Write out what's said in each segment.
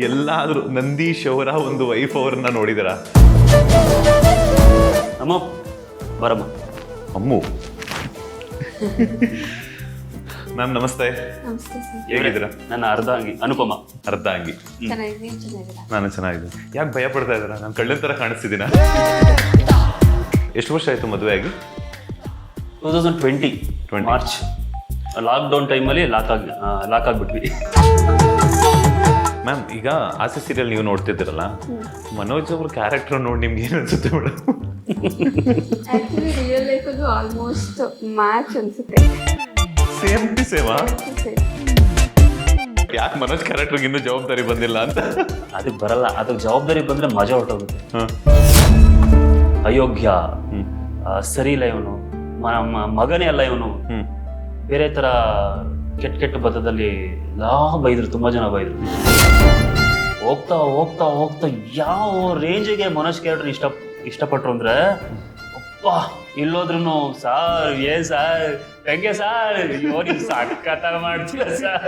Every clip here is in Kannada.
ಎಲ್ಲಾದ್ರೂ ನಂದೀಶ್ ಅವರ ಒಂದು ವೈಫ್ ಅವ್ರನ್ನ ನೋಡಿದಿರಾ? ಅಮ್ಮ ಬರಮ್ಮ. ಅಮ್ಮು ಮ್ಯಾಮ್ ನಮಸ್ತೆ. ನಮಸ್ತೆ ಸರ್. ಹೇಗಿದ್ದೀರಾ? ನನ್ನ ಅರ್ಧ ಅಂಗಿ ಅನುಪಮ. ಅರ್ಧ ಅಂಗಿ. ಚೆನ್ನಾಗಿದ್ದೀರಾ? ನಾನು ಚೆನ್ನಾಗಿದ್ದೀನಿ. ಯಾಕೆ ಭಯ ಪಡ್ತಾ ಇದ್ದೀರಾ? ನಾನು ಕಳ್ಳನ ಥರ ಕಾಣಿಸ್ತಿದ್ದೀನ? ಎಷ್ಟು ವರ್ಷ ಆಯಿತು ಮದುವೆ ಆಗಿ? 2020 ಮಾರ್ಚ್ ಲಾಕ್ಡೌನ್ ಟೈಮಲ್ಲಿ ಲಾಕ್ ಆಗ್ಬಿಟ್ವಿ. ಮ್ಯಾಮ್ ಈಗ ಆಸೆ ಸೀರಿಯಲ್ ನೀವು ನೋಡ್ತಿದ್ದೀರಲ್ಲ, ಮನೋಜ್ ಅವ್ರ ಕ್ಯಾರೆಕ್ಟರ್ ನೋಡಿ ನಿಮ್ಗೆ ಏನು ಅನ್ಸುತ್ತೆ ಮೇಡಮ್? ಆಕ್ಚುಲಿ ರಿಯಲ್ ಲೈಫಲ್ಲೂ ಆಲ್ಮೋಸ್ಟ್ ಮ್ಯಾಚ್ ಅನ್ಸುತ್ತೆ. ಸೇಮ್ ಟು ಸೇಮಾ? ಯಾಕೆ ಮನೋಜ್ ಕ್ಯಾರೆಕ್ಟರ್ಗೆ ಇನ್ನೂ ಜವಾಬ್ದಾರಿ ಬಂದಿಲ್ಲ ಅಂತ? ಅದಕ್ಕೆ ಬರಲ್ಲ, ಅದಕ್ಕೆ ಜವಾಬ್ದಾರಿ ಬಂದ್ರೆ ಮಜಾ ಹೊರಟೋಗುತ್ತೆ. ಅಯೋಗ್ಯ, ಸರಿ ಇಲ್ಲ ಇವನು, ಮಗನೇ ಅಲ್ಲ ಇವನು, ಬೇರೆ ತರ ಕೆಟ್ಟ ಕೆಟ್ಟ ಬದದಲ್ಲಿ ಬೈದ್ರು, ತುಂಬಾ ಜನ ಬೈದ್ರು. ಹೋಗ್ತಾ ಹೋಗ್ತಾ ಹೋಗ್ತಾ ಯಾವ ರೇಂಜಿಗೆ ಮನೋಜ್ ಕ್ಯಾರೆಕ್ಟರ್ ಇಷ್ಟಪಟ್ರು ಅಂದ್ರೆ, ಅಪ್ಪ ಇಲ್ಲೋದ್ರು ಸಾರ್ ಏನ್ ಸಾರ್ ಹೆಂಗೆ ಸಾರ್ ಸಕ್ಕತ್ತ ಮಾಡ್ತೀರ ಸರ್.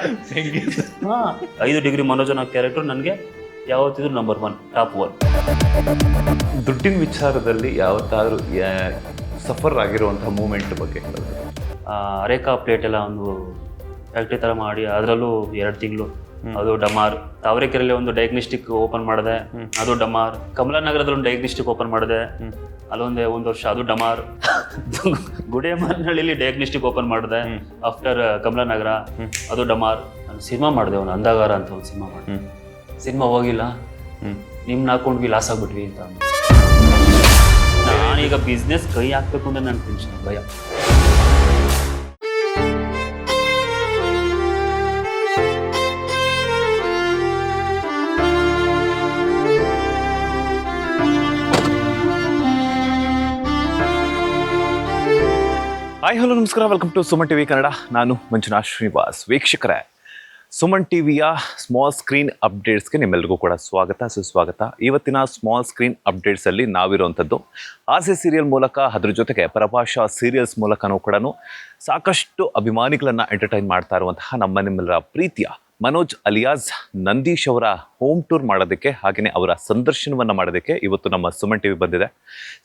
5 ಡಿಗ್ರಿ ಮನೋಜನ ಕ್ಯಾರೆಕ್ಟರ್ ನನಗೆ ಯಾವತ್ತಿದ್ರು ನಂಬರ್ 1, ಟಾಪ್ 1. ದುಡ್ಡಿನ ವಿಚಾರದಲ್ಲಿ ಯಾವತ್ತಾದ್ರೂ ಸಫರ್ ಆಗಿರುವಂತಹ ಮೂಮೆಂಟ್ ಬಗ್ಗೆ ಹೇಳಿದ್ರೆ? ಅರೇಕಾ ಪ್ಲೇಟ್ ಎಲ್ಲ ಒಂದು ಫ್ಯಾಕ್ಟ್ರಿ ಥರ ಮಾಡಿ ಅದರಲ್ಲೂ 2 ತಿಂಗಳು ಅದು ಡಮಾರ್. ತಾವರೆಕೆರೆಯಲ್ಲಿ ಒಂದು ಡಯಾಗ್ನೋಸ್ಟಿಕ್ ಓಪನ್ ಮಾಡಿದೆ, ಅದು ಡಮಾರ್. ಕಮಲಾನಗರದಲ್ಲಿ ಒಂದು ಡಯಾಗ್ನೋಸ್ಟಿಕ್ ಓಪನ್ ಮಾಡಿದೆ, ಅಲ್ಲೊಂದೇ 1 ವರ್ಷ, ಅದು ಡಮಾರ್. ಗುಡಿಯಮ್ಮನಹಳ್ಳಿಲಿ ಡಯಾಗ್ನೋಸ್ಟಿಕ್ ಓಪನ್ ಮಾಡಿದೆ ಆಫ್ಟರ್ ಕಮಲಾನಗರ, ಅದು ಡಮಾರ್. ನಾನು ಸಿನಿಮಾ ಮಾಡಿದೆ, ಒಂದು ಅಂಧಾಗಾರ ಅಂತ ಒಂದು ಸಿನಿಮಾ ಮಾಡಿದೆ. ಸಿನಿಮಾ ಹೋಗಿಲ್ಲ, ನಿಮ್ನ ಹಾಕೊಂಡ್ವಿ, ಲಾಸ್ ಆಗ್ಬಿಟ್ವಿ ಅಂತ. ನಾನೀಗ ಬಿಸ್ನೆಸ್ ಕೈ ಹಾಕ್ಬೇಕು ಅಂದ್ರೆ ನನ್ನ ಟೆನ್ಷನ್, ಭಯ. ಹಾಯ್ ಹಲೋ ನಮಸ್ಕಾರ, welcome to Suman TV Kannada. ನಾನು ಮಂಜುನಾಥ್ ಶ್ರೀನಿವಾಸ್. ವೀಕ್ಷಕರೇ, ಸುಮನ್ ಟಿವಿಯ ಸ್ಮಾಲ್ ಸ್ಕ್ರೀನ್ ಅಪ್ಡೇಟ್ಸ್ಗೆ ನಿಮ್ಮೆಲ್ಲರಿಗೂ ಕೂಡ ಸ್ವಾಗತ ಸುಸ್ವಾಗತ. ಇವತ್ತಿನ ಸ್ಮಾಲ್ ಸ್ಕ್ರೀನ್ ಅಪ್ಡೇಟ್ಸಲ್ಲಿ ನಾವಿರುವಂಥದ್ದು ಆಸೆ ಸೀರಿಯಲ್ ಮೂಲಕ, ಅದ್ರ ಜೊತೆಗೆ ಪ್ರಭಾಷಾ ಸೀರಿಯಲ್ಸ್ ಮೂಲಕನೂ ಕೂಡ ಸಾಕಷ್ಟು ಅಭಿಮಾನಿಗಳನ್ನು ಎಂಟರ್ಟೈನ್ ಮಾಡ್ತಾ ಇರುವಂತಹ ನಿಮ್ಮೆಲ್ಲರ ಪ್ರೀತಿಯ ಮನೋಜ್ ಅಲಿಯಾಸ್ ನಂದೀಶ್ ಅವರ ಹೋಮ್ ಟೂರ್ ಮಾಡೋದಕ್ಕೆ, ಹಾಗೆಯೇ ಅವರ ಸಂದರ್ಶನವನ್ನು ಮಾಡೋದಕ್ಕೆ ಇವತ್ತು ನಮ್ಮ ಸುಮನ್ ಟಿವಿ ಬಂದಿದೆ.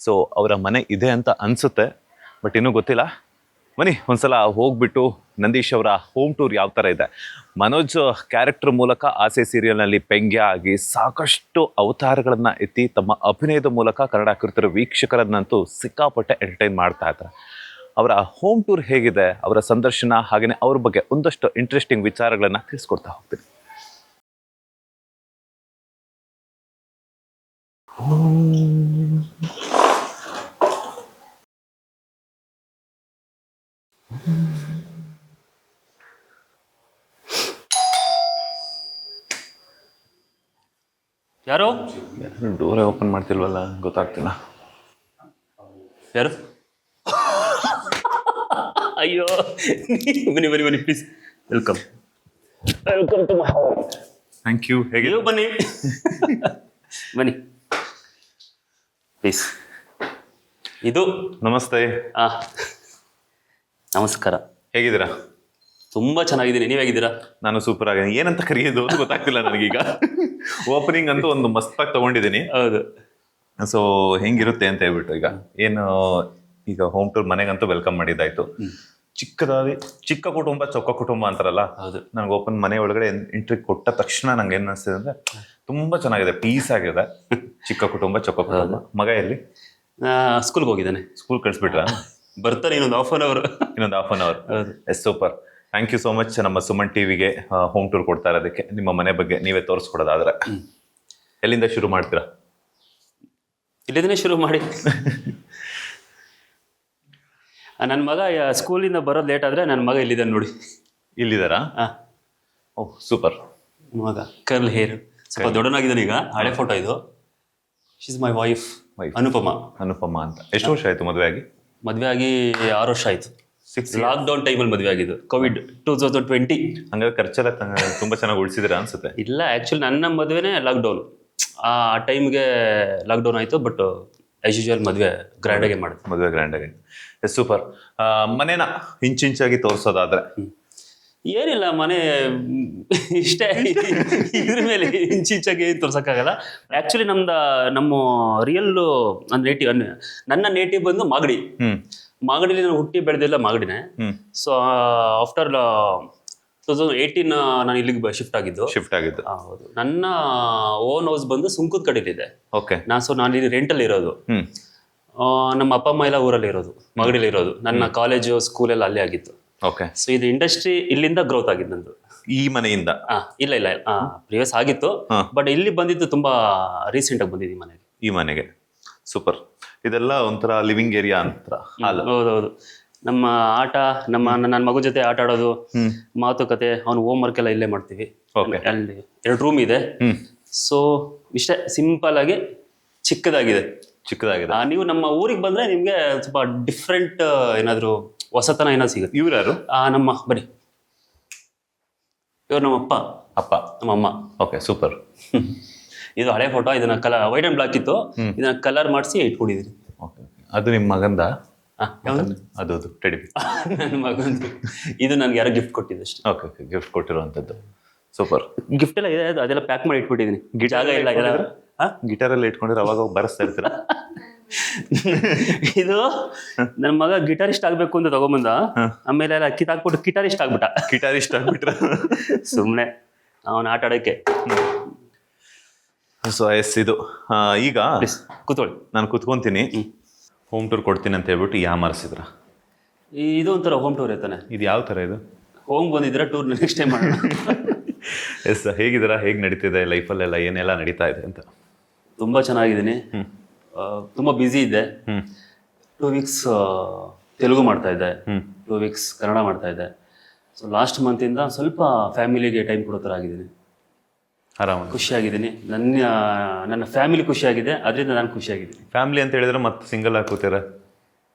ಸೊ ಅವರ ಮನೆ ಇದೆ ಅಂತ ಅನಿಸುತ್ತೆ, ಬಟ್ ಇನ್ನೂ ಗೊತ್ತಿಲ್ಲ. ಬನ್ನಿ ಒಂದ್ಸಲ ಹೋಗ್ಬಿಟ್ಟು ನಂದೀಶ್ ಅವರ ಹೋಮ್ ಟೂರ್ ಯಾವ ಥರ ಇದೆ, ಮನೋಜ್ ಕ್ಯಾರೆಕ್ಟರ್ ಮೂಲಕ ಆಸೆ ಸೀರಿಯಲ್ನಲ್ಲಿ ಪೆಂಗ್ಯ ಆಗಿ ಸಾಕಷ್ಟು ಅವತಾರಗಳನ್ನು ಎತ್ತಿ ತಮ್ಮ ಅಭಿನಯದ ಮೂಲಕ ಕನ್ನಡ ಕಿರುತೆರೆ ವೀಕ್ಷಕರನ್ನಂತೂ ಸಿಕ್ಕಾಪಟ್ಟೆ ಎಂಟರ್ಟೈನ್ ಮಾಡ್ತಾ ಇದ್ದಾರೆ. ಅವರ ಹೋಮ್ ಟೂರ್ ಹೇಗಿದೆ, ಅವರ ಸಂದರ್ಶನ, ಹಾಗೆಯೇ ಅವ್ರ ಬಗ್ಗೆ ಒಂದಷ್ಟು ಇಂಟ್ರೆಸ್ಟಿಂಗ್ ವಿಚಾರಗಳನ್ನು ತಿಳಿಸ್ಕೊಡ್ತಾ ಹೋಗ್ತೀನಿ. ಯಾರು ಡೋರೇ ಓಪನ್ ಮಾಡ್ತಿಲ್ವಲ್ಲ, ಗೊತ್ತಾಗ್ತಿಲ್ಲ. ಯಾರು? ಅಯ್ಯೋ, ಬನ್ನಿ ಬನ್ನಿ ಬನ್ನಿ please. Welcome to my house. Thank you. ಹೇಗೆ? ನೀವು ಬನ್ನಿ ಬನ್ನಿ ಪ್ಲೀಸ್. ಇದು ನಮಸ್ತೆ. ನಮಸ್ಕಾರ. ಹೇಗಿದ್ದೀರಾ? ತುಂಬಾ ಚೆನ್ನಾಗಿದ್ದೀನಿ, ನೀವ್ ಹೇಗಿದ್ದೀರಾ? ನಾನು ಸೂಪರ್ ಆಗಿದ್ದೀನಿ. ಏನಂತ ಕರೆಯೋದು ಅಂತ ಗೊತ್ತಾಗ್ತಿಲ್ಲ ನನಗೀಗ. ಓಪನಿಂಗ್ ಅಂತೂ ಒಂದು ಮಸ್ತಾಗಿ ತಗೊಂಡಿದ್ದೀನಿ. ಹೌದು. ಸೊ ಹೆಂಗಿರುತ್ತೆ ಅಂತ ಹೇಳ್ಬಿಟ್ಟು ಈಗ ಹೋಮ್ ಟೂರ್ ಮನೆಗಂತೂ ವೆಲ್ಕಮ್ ಮಾಡಿದ್ದಾಯ್ತು. ಚಿಕ್ಕ ಕುಟುಂಬ ಚೊಕ್ಕ ಕುಟುಂಬ ಅಂತಾರಲ್ಲ, ಹೌದು. ನನಗೆ ಮನೆ ಒಳಗಡೆ ಎಂಟ್ರಿ ಕೊಟ್ಟ ತಕ್ಷಣ ನಂಗೆ ಏನ್ ಅನಿಸ್ತಿದೆ ಅಂದ್ರೆ, ತುಂಬಾ ಚೆನ್ನಾಗಿದೆ, ಪೀಸ್ ಆಗಿದೆ. ಚಿಕ್ಕ ಕುಟುಂಬ ಚೊಕ್ಕ ಕುಟುಂಬ. ಮಗ ಎಲ್ಲಿ? ಸ್ಕೂಲ್ಗೆ ಹೋಗಿದ್ದಾನೆ. ಸ್ಕೂಲ್ ಕಳಿಸ್ಬಿಟ್ರ? ಬರ್ತಾನೆ ಇನ್ನೊಂದು half an hour. Yes, super. Thank you so much ನಮ್ಮ ಸುಮನ್ ಟಿವಿಗೆ ಹೋಮ್ ಟೂರ್ ಕೊಡ್ತಾ ಇರೋದಕ್ಕೆ. ನಿಮ್ಮ ಮನೆ ಬಗ್ಗೆ ನೀವೇ ತೋರಿಸ್ಕೊಡೋದಾದ್ರೆ ಎಲ್ಲಿಂದ ಶುರು ಮಾಡ್ತೀರಾ? ಇಲ್ಲಿಂದನೇ ಶುರು ಮಾಡಿ. ನನ್ನ ಮಗ ಸ್ಕೂಲಿಂದ ಬರೋದು ಲೇಟ್ ಆದರೆ ನನ್ನ ಮಗ ಇಲ್ಲಿದ್ದಾನೆ ನೋಡಿ. ಇಲ್ಲಿದ್ದಾರಾ? ಓಹ್ ಸೂಪರ್. ಮಗ ಕರ್ಲ್ ಹೇರ್, ಸ್ವಲ್ಪ ದೊಡ್ಡನಾಗಿದ್ದಾನೆ ಈಗ. ಹಳೆ ಫೋಟೋ ಇದು. ಶಿ ಇಸ್ ಮೈ ವೈಫ್, ಅನುಪಮ. ಅನುಪಮ ಅಂತ. ಎಷ್ಟು ವರ್ಷ ಆಯ್ತು ಮದುವೆ ಆಗಿ? ಮದುವೆ ಆಗಿ 6 ವರ್ಷ ಆಯ್ತು. ಲಾಕ್ಡೌನ್ ಟೈಮಲ್ಲಿ ಮದುವೆ ಆಗಿದ್ದು, ಕೋವಿಡ್ 2020. ಹಂಗಾದ್ರೆ ಖರ್ಚೆಲ್ಲ ತುಂಬಾ ಚೆನ್ನಾಗಿ ಉಳಿಸಿದ್ರೆ ಅನ್ಸುತ್ತೆ. ಇಲ್ಲ, ಆಕ್ಚುಲಿ ನನ್ನ ಮದುವೆನೇ ಲಾಕ್ಡೌನ್. ಆ ಟೈಮ್ಗೆ ಲಾಕ್ಡೌನ್ ಆಯಿತು. ಬಟ್ ಆಸ್ ಯೂಶುವಲ್ ಮದುವೆ ಗ್ರ್ಯಾಂಡಾಗೆ ಮಾಡಿದೆ. ಮದುವೆ ಗ್ರ್ಯಾಂಡಾಗಿ. Yes, super. ಮನೇನ ಇಂಚಿಂಚಾಗಿ ತೋರಿಸೋದಾದ್ರೆ ಏನಿಲ್ಲ ಮನೆ ಇಷ್ಟೇ. ಇದ್ರ ಮೇಲೆ ಇಂಚಾಗಿ ಏನು ತೋರ್ಸಕ್ಕಾಗಲ್ಲ. ಆ್ಯಕ್ಚುಲಿ ನಮ್ಮ ರಿಯಲ್ ನೇಟಿವ್ ನನ್ನ ನೇಟಿವ್ ಬಂದು ಮಾಗಡಿ. ಮಾಗಡಿಲಿ ನಾನು ಹುಟ್ಟಿ ಬೆಳೆದಿಲ್ಲ ಮಾಗಡಿನೇ. ಸೊ ಆಫ್ಟರ್ 2018 ನಾನು ಇಲ್ಲಿಗೆ ಶಿಫ್ಟ್ ಆಗಿದ್ದು. ಹೌದು. ನನ್ನ ಓನ್ ಹೌಸ್ ಬಂದು ಸುಂಕದ ಕಡೆಲಿದೆ. ಓಕೆ. ನಾನು ಇಲ್ಲಿ ರೆಂಟಲ್ಲಿ ಇರೋದು. ನಮ್ಮ ಅಪ್ಪ ಅಮ್ಮ ಎಲ್ಲ ಊರಲ್ಲಿ ಇರೋದು, ಮಾಗಡಿಲಿ ಇರೋದು. ನನ್ನ ಕಾಲೇಜು ಸ್ಕೂಲ್ ಎಲ್ಲ ಅಲ್ಲೇ ಆಗಿತ್ತು. ಓಕೆ. ಸೊ ಇದು ಇಂಡಸ್ಟ್ರಿ ಇಲ್ಲಿಂದ ಗ್ರೋತ್ ಆಗಿದ್ದು ನಂದು. ಈ ಮನೆಯಿಂದ? ಇಲ್ಲ ಪ್ರಿವಿಯಸ್ ಆಗಿತ್ತು, ಬಟ್ ಇಲ್ಲಿ ಬಂದಿದ್ದು ತುಂಬಾ ರೀಸೆಂಟ್ ಆಗಿ ಬಂದಿದ್ದು ಮನೆಗೆ. ಈ ಮನೆಗೆ ಸೂಪರ್. ಇದೆಲ್ಲ ಒಂಥರ ಲಿವಿಂಗ್ ಏರಿಯಾ ಅಂತ. ಹೌದೌದು. ನಮ್ಮ ಆಟ, ನನ್ನ ಮಗು ಜೊತೆ ಆಟ ಆಡೋದು, ಮಾತುಕತೆ, ಅವ್ನು ಹೋಮ್ ವರ್ಕ್ ಎಲ್ಲ ಇಲ್ಲೇ ಮಾಡ್ತೀವಿ. ಅಲ್ಲಿ 2 ರೂಮ್ ಇದೆ. ಸೊ ಇಷ್ಟೇ ಸಿಂಪಲ್ ಆಗಿ ಚಿಕ್ಕದಾಗಿದೆ. ನೀವು ನಮ್ಮ ಊರಿಗೆ ಬಂದ್ರೆ ನಿಮ್ಗೆ ಸ್ವಲ್ಪ ಡಿಫ್ರೆಂಟ್ ಏನಾದ್ರು ಹೊಸತನ ಏನಾದ್ರು ಸಿಗುತ್ತೆ. ಇವ್ರು ಯಾರು? ನಮ್ಮ ಬನ್ನಿ, ಇವ್ರು ನಮ್ಮ ಅಪ್ಪ, ನಮ್ಮ ಅಮ್ಮ. Okay, super. ಇದು ಹಳೆ ಫೋಟೋ. ಇದನ್ನ ವೈಟ್ ಅಂಡ್ ಬ್ಲಾಕ್ ಇತ್ತು, ಇದನ್ನ ಕಲರ್ ಮಾಡಿಸಿ ಇಟ್ಕೊಂಡಿದ್ದೀನಿ. ಅದು ನಿಮ್ಮ ಮಗಂದ? ಅದು ಟೆಡಿ ನನ್ನ ಮಗಂದು. ಇದು ನನ್ಗೆ ಯಾರೋ ಗಿಫ್ಟ್ ಕೊಟ್ಟಿದ್ದು ಅಷ್ಟೇ. ಓಕೆ, ಗಿಫ್ಟ್ ಕೊಟ್ಟಿರುವಂತದ್ದು. ಸೂಪರ್. ಗಿಫ್ಟ್ ಎಲ್ಲ ಇದೆ, ಅದೆಲ್ಲ ಪ್ಯಾಕ್ ಮಾಡಿ ಇಟ್ಬಿಟ್ಟಿದ್ದೀನಿ. ಜಾಗ ಇಲ್ಲ. ಗಿಟಾರ್ ಎಲ್ಲ ಇಟ್ಕೊಂಡಿದ್ರೆ ಅವಾಗ ಬರೆಸ್ತಾ ಇರ್ತೀರಾ? ಇದು ನನ್ನ ಮಗ ಗಿಟಾರಿಸ್ಟ್ ಆಗ್ಬೇಕು ಅಂತ ತಗೊಂಬಂದ, ಆಮೇಲೆ ಎಲ್ಲ ಕಿತ್ತಾಕ್ಬಿಟ್ಟು ಗಿಟಾರಿಸ್ಟ್ ಆಗ್ಬಿಟ್ರ. ಸುಮ್ನೆ ಅವನ ಆಟ ಆಡಕ್ಕೆ. ಸೊ ಇದು ಈಗ ಕೂತ್ಕೊಳ್ಳಿ, ನಾನು ಕುತ್ಕೊಂತೀನಿ. ಹೋಮ್ ಟೂರ್ ಕೊಡ್ತೀನಿ ಅಂತ ಹೇಳ್ಬಿಟ್ಟು ಯಾಮಾರಿಸಿದ್ರ? ಇದು ಒಂಥರ ಹೋಮ್ ಟೂರ್ ಐತಾನೆ. ಇದು ಯಾವ ತರ ಇದು? ಹೋಮ್ ಬಂದಿದ್ದೀರಾ, ಟೂರ್ ನೆಕ್ಸ್ಟ್ ಟೈಮ್ ಮಾಡೋಣ. ಎಸ್, ಹೇಗಿದ್ದೀರಾ? ಹೇಗೆ ನಡೀತಿದೆ ಲೈಫಲ್ಲೆಲ್ಲ? ಏನೆಲ್ಲ ನಡೀತಾ ಇದೆ ಅಂತ? ತುಂಬಾ ಚೆನ್ನಾಗಿದ್ದೀನಿ. ತುಂಬಾ ಬ್ಯುಸಿ ಇದ್ದೆ. 2 ವೀಕ್ಸ್ ತೆಲುಗು ಮಾಡ್ತಾ ಇದ್ದೆ, 2 ವೀಕ್ಸ್ ಕನ್ನಡ ಮಾಡ್ತಾ ಇದ್ದೆ. ಸೊ ಲಾಸ್ಟ್ ಮಂತಿಂದ ಸ್ವಲ್ಪ ಫ್ಯಾಮಿಲಿಗೆ ಟೈಮ್ ಕೊಡೋ ಥರ ಆಗಿದ್ದೀನಿ. ಆರಾಮ, ಖುಷಿಯಾಗಿದ್ದೀನಿ. ನನ್ನ ಫ್ಯಾಮಿಲಿ ಖುಷಿಯಾಗಿದೆ, ಅದರಿಂದ ನಾನು ಖುಷಿಯಾಗಿದ್ದೀನಿ. ಫ್ಯಾಮಿಲಿ ಅಂತ ಹೇಳಿದ್ರೆ ಮತ್ತೆ ಸಿಂಗಲ್ ಹಾಕೋತೀರ?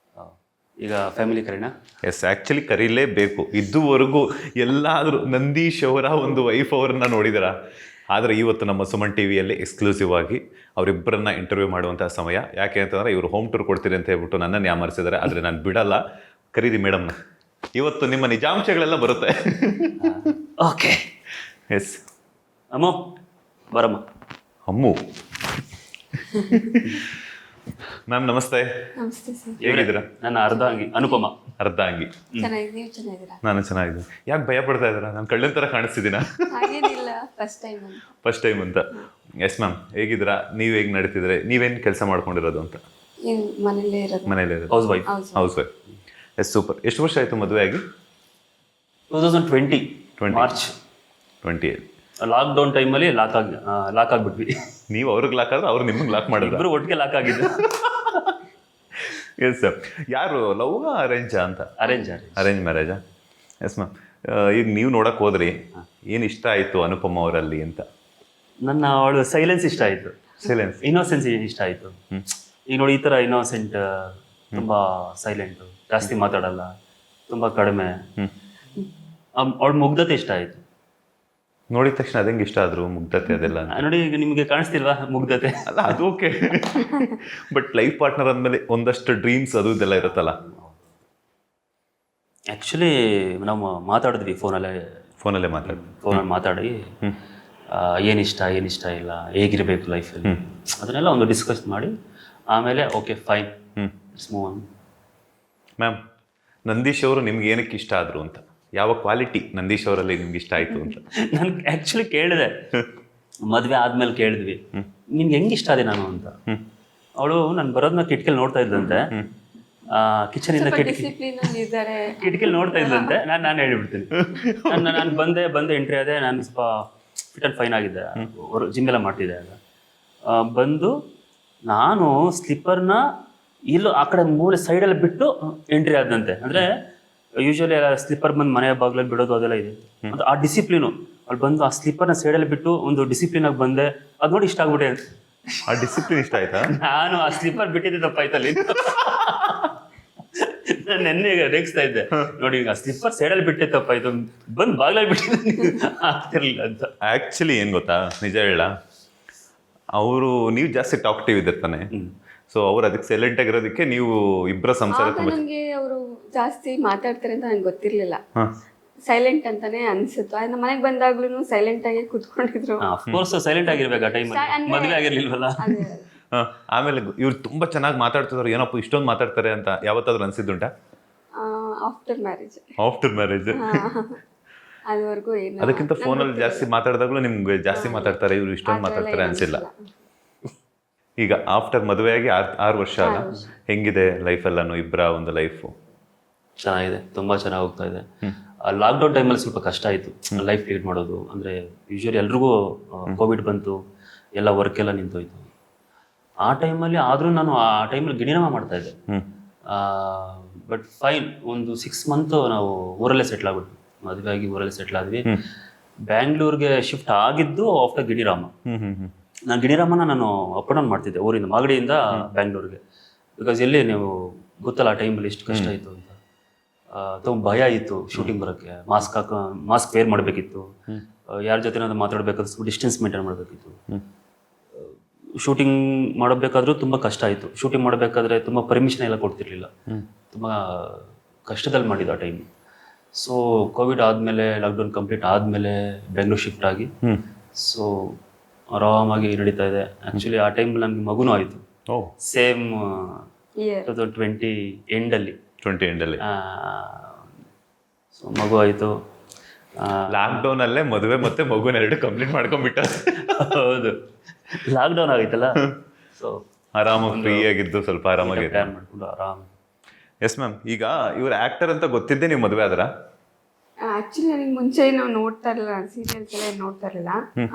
ಈಗ ಫ್ಯಾಮಿಲಿ ಕರೀನಾ? ಎಸ್, ಆ್ಯಕ್ಚುಲಿ ಕರೀಲೇಬೇಕು. ಇದುವರೆಗೂ ಎಲ್ಲಾದರೂ ನಂದೀಶ್ ಅವರ ಒಂದು ವೈಫ್ ಅವರನ್ನ ನೋಡಿದಾರ? ಆದರೆ ಇವತ್ತು ನಮ್ಮ ಸುಮನ್ ಟಿವಿಯಲ್ಲಿ ಎಕ್ಸ್ಕ್ಲೂಸಿವ್ ಆಗಿ ಅವರಿಬ್ಬರನ್ನ ಇಂಟರ್ವ್ಯೂ ಮಾಡುವಂತಹ ಸಮಯ. ಯಾಕೆ ಅಂತಂದರೆ ಇವರು ಹೋಮ್ ಟೂರ್ ಕೊಡ್ತೀರಿ ಅಂತ ಹೇಳ್ಬಿಟ್ಟು ನನ್ನನ್ನು ಯಾಮರಿಸಿದ್ದಾರೆ. ಆದರೆ ನಾನು ಬಿಡಲ್ಲ. ಕರೀರಿ ಮೇಡಮ್ನ, ಇವತ್ತು ನಿಮ್ಮ ನಿಜಾಂಶಗಳೆಲ್ಲ ಬರುತ್ತೆ. ಓಕೆ. ಎಸ್ ಅಮ್ಮು, ಬರಮ್ಮ. ಅಮ್ಮು ಮ್ಯಾಮ್, ನಮಸ್ತೆ. ನಮಸ್ತೆ ಸರ್. ಹೇಗಿದ್ದೀರಾ? ನನ್ನ ಅರ್ಧ ಅಂಗಿ ಅನುಪಮ. ಅರ್ಧ ಅಂಗಿ. ಚೆನ್ನಾಗಿದೆ, ನೀವು ಚೆನ್ನಾಗಿದ್ದೀರಾ? ನಾನು ಚೆನ್ನಾಗಿದ್ದೀನಿ. ಯಾಕೆ ಭಯ ಪಡ್ತಾ ಇದ್ದೀರಾ? ನಾನು ಕಳ್ಳನ ಥರ ಕಾಣಿಸ್ತಿದ್ದೀನಾ? ಹಾಗೇನಿಲ್ಲ, ಫಸ್ಟ್ ಟೈಮ್ ಅಂತ. ಎಸ್ ಮ್ಯಾಮ್, ಹೇಗಿದ್ದೀರಾ? ನೀವು ಹೇಗೆ ನಡೀತಿದ್ರೆ? ನೀವೇನು ಕೆಲಸ ಮಾಡ್ಕೊಂಡಿರೋದು ಅಂತ? ಮನೇಲೇ ಇರೋದು. House wife. Yes, super. ಎಷ್ಟು ವರ್ಷ ಆಯಿತು ಮದುವೆ ಆಗಿ? 2020 ಮಾರ್ಚ್ 28. ಲಾಕ್ಡೌನ್ ಟೈಮಲ್ಲಿ ಲಾಕ್ ಆಗ್ಬಿಟ್ವಿ. ನೀವು ಅವ್ರಿಗೆ ಲಾಕ್ ಆದ್ರೆ ಅವ್ರು ನಿಮಗೆ ಲಾಕ್ ಮಾಡಿದ್ರು? ಇಬ್ಬರು ಒಟ್ಟಿಗೆ ಲಾಕ್ ಆಗಿದ್ದು. Yes sir. ಯಾರು ಲವ್ ಅರೇಂಜಾ ಅಂತ? ಅರೇಂಜ್ ಮ್ಯಾರೇಜಾ? Yes ma'am. ಈಗ ನೀವು ನೋಡಕ್ ಹೋದ್ರಿ, ಏನು ಇಷ್ಟ ಆಯಿತು ಅನುಪಮ ಅವರಲ್ಲಿ ಅಂತ? ಅವಳು ಸೈಲೆನ್ಸ್ ಇಷ್ಟ ಆಯಿತು. ಇನ್ನೋಸೆನ್ಸ್ ಇಷ್ಟ ಆಯಿತು. ಈಗ ನೋಡಿ, ಈ ಥರ ಇನ್ನೋಸೆಂಟ್, ತುಂಬ ಸೈಲೆಂಟು, ಜಾಸ್ತಿ ಮಾತಾಡಲ್ಲ, ತುಂಬ ಕಡಿಮೆ. ಅವಳ ಮುಗ್ಧತೆ ಇಷ್ಟ ಆಯಿತು. ನೋಡಿದ ತಕ್ಷಣ ಅದಂಗೆ ಇಷ್ಟ ಆದ್ರು? ಮುಗ್ಧತೆ ಅದೆಲ್ಲ ನೋಡಿ, ಈಗ ನಿಮಗೆ ಕಾಣಿಸ್ತಿಲ್ವಾ ಮುಗ್ಧತೆ? ಅಲ್ಲ, ಅದು ಓಕೆ. ಬಟ್ ಲೈಫ್ ಪಾರ್ಟ್ನರ್ ಅಂದಮೇಲೆ ಒಂದಷ್ಟು ಡ್ರೀಮ್ಸ್ ಅದು ಇದೆಲ್ಲ ಇರುತ್ತಲ್ಲ. ಆ್ಯಕ್ಚುಲಿ ನಾವು ಮಾತಾಡಿದ್ವಿ ಫೋನಲ್ಲೇ ಮಾತಾಡಿ ಏನಿಷ್ಟ ಇಲ್ಲ, ಹೇಗಿರಬೇಕು ಲೈಫಲ್ಲಿ, ಅದನ್ನೆಲ್ಲ ಒಂದು ಡಿಸ್ಕಸ್ ಮಾಡಿ ಆಮೇಲೆ okay fine, move on. Ma'am, Nandish ಅವರು ನಿಮ್ಗೆ ಏನಕ್ಕೆ ಇಷ್ಟ ಆದರು ಅಂತ? ಯಾವ ಕ್ವಾಲಿಟಿ ನಂದೀಶ್ ಅವರಲ್ಲಿ ನಿಮ್ಗೆ ಇಷ್ಟ ಆಯಿತು ಅಂತ? ನಾನು ಆ್ಯಕ್ಚುಲಿ ಕೇಳಿದೆ, ಮದುವೆ ಆದ್ಮೇಲೆ ಕೇಳಿದ್ವಿ, ನಿನ್ಗೆ ಹೆಂಗೆ ಇಷ್ಟ ಅದೇ ನಾನು ಅಂತ. ಅವಳು ನಾನು ಬರೋದನ್ನ ಕಿಟಕಿಲಿ ನೋಡ್ತಾ ಇದ್ದಂತೆ, ಕಿಚನಿಂದ ಕಿಟಕಿಲಿ ನೋಡ್ತಾ ಇದ್ದಂತೆ. ನಾನು ಹೇಳಿಬಿಡ್ತೀನಿ, ನಾನು ಬಂದೆ ಎಂಟ್ರಿ ಆದೆ. ನಾನು ಸ್ವಲ್ಪ ಫಿಟ್ ಆ್ಯಂಡ್ ಫೈನ್ ಆಗಿದ್ದೆ, ಜಿಮ್ ಎಲ್ಲ ಮಾಡ್ತಿದ್ದೆ. ಆಗ ಬಂದು ನಾನು ಸ್ಲಿಪ್ಪರ್ನ ಇಲ್ಲೂ ಆ ಕಡೆ ಮೂಲೆ ಸೈಡಲ್ಲಿ ಬಿಟ್ಟು ಎಂಟ್ರಿ ಆದಂತೆ. ಅಂದರೆ ಯೂಶ್ವಲಿ ಸ್ಲಿಪ್ಪರ್ ಬಂದು ಮನೆ ಬಾಗಿಲಲ್ಲಿ ಬಿಡೋದು ಅದೆಲ್ಲ ಇದೆ. ಅದು ಆ ಡಿಸಿಪ್ಲಿನು. ಅಲ್ಲಿ ಬಂದು ಆ ಸ್ಲಿಪ್ಪರ್ನ ಸೈಡಲ್ಲಿ ಬಿಟ್ಟು ಒಂದು ಡಿಸಿಪ್ಲಿನಾಗಿ ಬಂದೆ. ಅದು ನೋಡಿ ಇಷ್ಟ ಆಗ್ಬಿಟ್ಟೆ. ಆ ಡಿಸಿಪ್ಲಿನ್ ಇಷ್ಟ ಆಯ್ತಾ? ನಾನು ಆ ಸ್ಲಿಪ್ಪರ್ ಬಿಟ್ಟಿದ್ದೆ ತಪ್ಪಾಯ್ತಲ್ಲಿ. ನಾನು ನೆನ್ನೆ ರೇಗಿಸ್ತಾ ಇದ್ದೆ, ನೋಡಿ ಈಗ ಸ್ಲಿಪ್ಪರ್ ಸೈಡಲ್ಲಿ ಬಿಟ್ಟೆ ತಪ್ಪಾಯ್ತು, ಬಂದು ಬಾಗಿಲಲ್ಲಿ ಬಿಟ್ಟಿದ್ದೆ ಆಗ್ತಿರ್ಲಿಲ್ಲ ಅಂತ. ಆ್ಯಕ್ಚುಲಿ ಏನು ಗೊತ್ತಾ, ನಿಜ ಹೇಳ, ಅವರು ನೀವು ಜಾಸ್ತಿ ಟಾಕ್ಟಿವ್ ಇದ್ದಿರ್ತಾನೆ. ಸೊ ಅವ್ರು ಅದಕ್ಕೆ ಸೈಲೆಂಟ್ ಆಗಿರೋದಕ್ಕೆ ನೀವು ಇಬ್ಬರ ಸಂಸಾರ ನನಗೆ ಅವರು ಜಾಸ್ತಿ ಮಾತಾಡ್ತಾರೆ ಅಂತ ನಂಗೆ ಗೊತ್ತಿರಲಿಲ್ಲ. ಸೈಲೆಂಟ್ ಅಂತಾನೆ ಅನ್ಸುತ್ತು. ನಮ್ಮ ಮನೆಗೆ ಬಂದಾಗ್ಲೂ ಸೈಲೆಂಟ್ ಆಗಿ ಕುತ್ಕೊಂಡಿದ್ರು. ಅಫ್ಕೋರ್ಸ್ ಸೈಲೆಂಟ್ ಆಗಿರ್ಬೇಕು ಆ ಟೈಮಲ್ಲಿ, ಮದುವೆ ಆಗಿರ್ಲಿಲ್ವಲ್ಲ. ಅದೇ ಆಮೇಲೆ ಇವ್ರು ತುಂಬಾ ಚೆನ್ನಾಗಿ ಮಾತಾಡ್ತಿದ್ರು, ಏನಪ್ಪ ಇಷ್ಟೊಂದು ಮಾತಾಡ್ತಾರೆ ಅಂತ ಯಾವತ್ತಾದ್ರೂ ಅನ್ಸಿದ್ದುಂಟಾ? After marriage. ಆಫ್ಟರ್ ಮ್ಯಾರೇಜ್ ಅದುವರೆಗೂ ಏನು ಅದಕ್ಕಿಂತ ಫೋನಲ್ಲಿ ಜಾಸ್ತಿ ಮಾತಾಡಿದಾಗ್ಲೂ ನಿಮ್ಗೆ ಜಾಸ್ತಿ ಮಾತಾಡ್ತಾರೆ, ಇವ್ರು ಇಷ್ಟೊಂದು ಮಾತಾಡ್ತಾರೆ ಅನ್ಸಿಲ್ಲ. ಈಗ ಆಫ್ಟರ್ ಮದುವೆಯಾಗಿ 6 ವರ್ಷ ಅಲ್ಲ, ಹೆಂಗಿದೆ ಲೈಫ್ ಎಲ್ಲಾನು ಇಬ್ಬರ ಒಂದು ಲೈಫು? ಚೆನ್ನಾಗಿದೆ, ತುಂಬಾ ಚೆನ್ನಾಗಿ ಹೋಗ್ತಾ ಇದೆ. ಲಾಕ್ಡೌನ್ ಟೈಮಲ್ಲಿ ಸ್ವಲ್ಪ ಕಷ್ಟ ಆಯಿತು ಲೈಫ್ ಲೀಡ್ ಮಾಡೋದು. ಅಂದರೆ ಯೂಶ್ವಲಿ ಎಲ್ರಿಗೂ ಕೋವಿಡ್ ಬಂತು, ಎಲ್ಲ ವರ್ಕ್ ಎಲ್ಲ ನಿಂತೋಯ್ತು. ಆ ಟೈಮಲ್ಲಿ ಆದರೂ ನಾನು ಆ ಟೈಮಲ್ಲಿ ಗಿಣಿನಾಮ ಮಾಡ್ತಾ ಇದ್ದೆ. ಬಟ್ ಫೈನ್, ಒಂದು 6 ಮಂತ್ ನಾವು ಊರಲ್ಲೇ ಸೆಟ್ಲ್ ಆಗ್ಬಿಟ್ಟು, ಮದುವೆ ಆಗಿ ಊರಲ್ಲೇ ಸೆಟ್ಲ್ ಆದ್ವಿ. ಬ್ಯಾಂಗ್ಳೂರ್ಗೆ ಶಿಫ್ಟ್ ಆಗಿದ್ದು ಆಫ್ಟರ್ ಗಿಣಿರಾಮ. ನಾನು ಗಿಣಿರಾಮನ ನಾನು ಅಪ್ ಡೌನ್ ಮಾಡ್ತಿದ್ದೆ ಊರಿಂದ, ಮಾಗಡಿಯಿಂದ ಬ್ಯಾಂಗ್ಳೂರ್ಗೆ. ಬಿಕಾಸ್ ಎಲ್ಲಿ ನೀವು ಗೊತ್ತಲ್ಲ ಆ ಟೈಮಲ್ಲಿ ಎಷ್ಟು ಕಷ್ಟ ಆಯಿತು ಅಂತ. ತುಂಬ ಭಯ ಇತ್ತು ಶೂಟಿಂಗ್ ಬರೋಕ್ಕೆ. ಮಾಸ್ಕ್ ವೇರ್ ಮಾಡಬೇಕಿತ್ತು, ಯಾರ ಜೊತೆ ಮಾತಾಡಬೇಕಾದ್ರೆ ಡಿಸ್ಟೆನ್ಸ್ ಮೇಂಟೈನ್ ಮಾಡಬೇಕಿತ್ತು. ಶೂಟಿಂಗ್ ಮಾಡಬೇಕಾದ್ರೂ ತುಂಬ ಕಷ್ಟ ಆಯಿತು. ಶೂಟಿಂಗ್ ಮಾಡಬೇಕಾದ್ರೆ ತುಂಬ ಪರ್ಮಿಷನ್ ಎಲ್ಲ ಕೊಡ್ತಿರ್ಲಿಲ್ಲ, ತುಂಬ ಕಷ್ಟದಲ್ಲಿ ಮಾಡಿದ್ದು ಆ ಟೈಮ್. ಸೊ ಕೋವಿಡ್ ಆದಮೇಲೆ, ಲಾಕ್ಡೌನ್ ಕಂಪ್ಲೀಟ್ ಆದಮೇಲೆ ಬೆಂಗಳೂರು ಶಿಫ್ಟ್ ಆಗಿ, ಸೊ ಆರಾಮಾಗಿ ನಡೀತಾ ಇದೆ. ಆ್ಯಕ್ಚುಲಿ ಆ ಟೈಮಲ್ಲಿ ನನಗೆ ಮಗುನೂ ಆಯಿತು, ಸೇಮ್ 2020 ಎಂಡಲ್ಲಿ. ಸೊ ಮಗು ಆಯಿತು. ಲಾಕ್ಡೌನ್ ಅಲ್ಲೇ ಮದುವೆ ಮತ್ತೆ ಮಗುನ ಎರಡು ಕಂಪ್ಲೀಟ್ ಮಾಡ್ಕೊಂಡ್ಬಿಟ್ಟ. ಹೌದು, ಲಾಕ್ಡೌನ್ ಆಗಿತ್ತಲ್ಲ, ಸೊ ಆರಾಮಾಗಿ ಫ್ರೀ ಆಗಿದ್ದು, ಸ್ವಲ್ಪ ಆರಾಮಾಗಿ ಪ್ಲಾನ್ ಮಾಡ್ಕೊಂಡು ಆರಾಮ. ಎಸ್ ಮ್ಯಾಮ್, ಈಗ ಇವ್ರ ಆಕ್ಟರ್ ಅಂತ ಗೊತ್ತಿದ್ದೆ ನೀವು ಮದುವೆ ಆದ್ರ? ಆಕ್ಚುಲಿ ನನಗೆ ಮುಂಚೆ ನಾವು ನೋಡ್ತಾ ಇರಲಿಲ್ಲ, ಸೀರಿಯಲ್ಸ್ ಎಲ್ಲ ನೋಡ್ತಾ ಇರಲಿಲ್ಲ.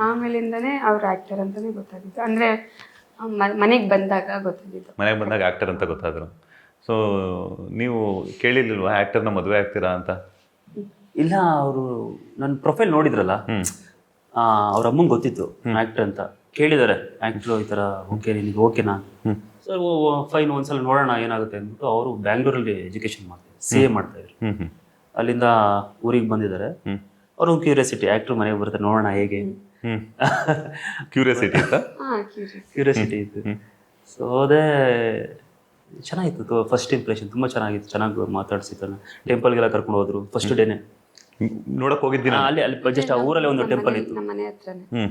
ಆಮೇಲಿಂದನೇ ಅವ್ರ ಆಕ್ಟರ್ ಅಂತಾನೆ ಗೊತ್ತಾಗಿತ್ತು. ಅಂದ್ರೆ ಮನೆಗೆ ಬಂದಾಗ ಗೊತ್ತಾಗಿತ್ತು. ಮನೆಗೆ ಬಂದಾಗ ಆಕ್ಟರ್ ಅಂತ ಗೊತ್ತಾದ್ರು. ಸೊ ನೀವು ಕೇಳಿರ್ಲಿಲ್ವಾ ಆಕ್ಟರ್ನ ಮದುವೆ ಆಗ್ತೀರಾ ಅಂತ? ಇಲ್ಲ, ಅವರು ನನ್ನ ಪ್ರೊಫೈಲ್ ನೋಡಿದ್ರಲ್ಲ, ಅವ್ರ ಅಮ್ಮಂಗೆ ಗೊತ್ತಿತ್ತು ಆಕ್ಟರ್ ಅಂತ. ಕೇಳಿದ್ದಾರೆ ಆಕ್ಟ್ರು ಈ ಥರ, ಓಕೆ ನಿನಗೆ ಓಕೆನಾ? ಸರ್ ಫೈನ್, ಒಂದ್ಸಲ ನೋಡೋಣ ಏನಾಗುತ್ತೆ ಅಂದ್ಬಿಟ್ಟು ಅವರು ಬ್ಯಾಂಗ್ಳೂರಲ್ಲಿ ಎಜುಕೇಶನ್ ಮಾಡ್ತಿದ್ರು, CA ಮಾಡ್ತಾಯಿದ್ರು. ಅಲ್ಲಿಂದ ಊರಿಗೆ ಬಂದಿದ್ದಾರೆ. ಅವ್ರೊಂದು ಕ್ಯೂರಿಯಾಸಿಟಿ, ಆಕ್ಟ್ರು ಮನೆಗೆ ಬರ್ತಾರೆ ನೋಡೋಣ ಹೇಗೆ, ಕ್ಯೂರಿಯಾಸಿಟಿ ಇತ್ತು. ಸೊ ಅದೇ ಚೆನ್ನಾಗಿತ್ತು. ಫಸ್ಟ್ ಇಂಪ್ರೆಷನ್ ತುಂಬ ಚೆನ್ನಾಗಿತ್ತು, ಚೆನ್ನಾಗಿ ಮಾತಾಡ್ಸಿತ್ತು. ಟೆಂಪಲ್ಗೆಲ್ಲ ಕರ್ಕೊಂಡು ಹೋದ್ರು ಫಸ್ಟ್ ಡೇನೆ. ನೋಡಕ್ ಹೋಗಿದ್ದೀನಿ ಅಲ್ಲಿ ಜಸ್ಟ್ ಆ ಊರಲ್ಲಿ ಒಂದು ಟೆಂಪಲ್ ಇತ್ತು, ನಮ್ಮ ಮನೆ ಹತ್ರನೇ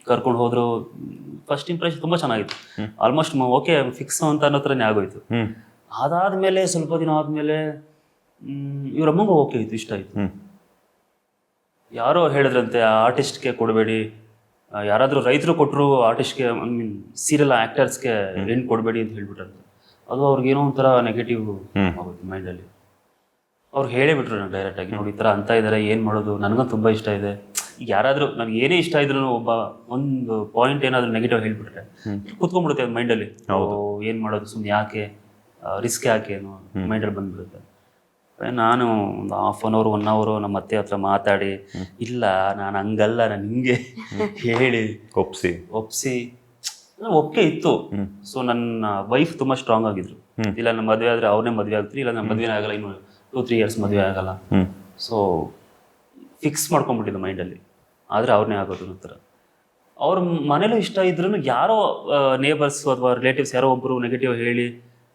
ಕರ್ಕೊಂಡು ಹೋದ್ರು. ಫಸ್ಟ್ ಇಂಪ್ರೆಷನ್ ತುಂಬ ಚೆನ್ನಾಗಿತ್ತು. ಆಲ್ಮೋಸ್ಟ್ ಓಕೆ ಫಿಕ್ಸ್ ಅಂತ ಅನ್ನೋ ಥರನೇ ಆಗೋಯ್ತು. ಅದಾದ್ಮೇಲೆ ಸ್ವಲ್ಪ ದಿನ ಆದ್ಮೇಲೆ ಇವ್ರ ಅಮ್ಮಂಗೂ ಓಕೆ ಆಯಿತು, ಇಷ್ಟ ಆಯಿತು. ಯಾರೋ ಹೇಳಿದ್ರಂತೆ ಆರ್ಟಿಸ್ಟ್ಗೆ ಕೊಡಬೇಡಿ, ಯಾರಾದರೂ ರೈತರು ಕೊಟ್ಟರು ಆರ್ಟಿಸ್ಟ್ಗೆ, ಐ ಮೀನ್ ಸೀರಿಯಲ್ ಆ್ಯಕ್ಟರ್ಸ್ಗೆ ಹೆಣ್ಣು ಕೊಡಬೇಡಿ ಅಂತ ಹೇಳ್ಬಿಟ್ರಂತೆ. ಅದು ಅವ್ರಿಗೇನೋ ಒಂಥರ ನೆಗೆಟಿವ್ ಆಗುತ್ತೆ ಮೈಂಡಲ್ಲಿ. ಅವ್ರು ಹೇಳೇ ಬಿಟ್ರು ನನಗೆ ಡೈರೆಕ್ಟಾಗಿ, ನೋಡಿ ಈ ಥರ ಅಂತ ಇದ್ದಾರೆ, ಏನು ಮಾಡೋದು? ನನಗೂ ತುಂಬ ಇಷ್ಟ ಇದೆ. ಈಗ ಯಾರಾದರೂ ನನಗೆ ಏನೇ ಇಷ್ಟ ಇದ್ರು ಒಂದು ಪಾಯಿಂಟ್ ಏನಾದರೂ ನೆಗೆಟಿವ್ ಹೇಳಿಬಿಟ್ರೆ ಕುತ್ಕೊಂಡ್ಬಿಡುತ್ತೆ ಮೈಂಡಲ್ಲಿ. ಏನು ಮಾಡೋದು, ಸುಮ್ಮನೆ ಯಾಕೆ ರಿಸ್ಕ್ ಯಾಕೆ ಅನ್ನೋ ಮೈಂಡಲ್ಲಿ ಬಂದ್ಬಿಡುತ್ತೆ. ನಾನು ಒಂದು 1/2 hour 1 hour ನಮ್ಮ ಅತ್ತೆ ಹತ್ರ ಮಾತಾಡಿ, ಇಲ್ಲ ನಾನು ಹಂಗಲ್ಲ, ನಾನು ಹಿಂಗೆ ಹೇಳಿ ಒಪ್ಸಿ ಒಪ್ಪಿಗೆ ಇತ್ತು. ಸೊ ನನ್ನ ವೈಫ್ ತುಂಬ ಸ್ಟ್ರಾಂಗ್ ಆಗಿದ್ರು. ಇಲ್ಲ ನಮ್ಮ ಮದುವೆ ಆದರೆ ಅವ್ರನ್ನೇ ಮದುವೆ ಆಗ್ತೀರಿ, ಇಲ್ಲ ನಮ್ಮ ಮದುವೆ ಆಗಲ್ಲ, ಇನ್ನು 2-3 years ಮದುವೆ ಆಗಲ್ಲ. ಸೊ ಫಿಕ್ಸ್ ಮಾಡ್ಕೊಂಡ್ಬಿಟ್ಟಿದ್ದು ಮೈಂಡಲ್ಲಿ, ಆದರೆ ಅವ್ರನ್ನೇ ಆಗೋದು ನಂತರ. ಅವ್ರ ಮನೇಲೂ ಇಷ್ಟ ಇದ್ರೂ ಯಾರೋ ನೇಬರ್ಸ್ ಅಥವಾ ರಿಲೇಟಿವ್ಸ್ ಯಾರೋ ಒಬ್ಬರು ನೆಗೆಟಿವ್ ಹೇಳಿ,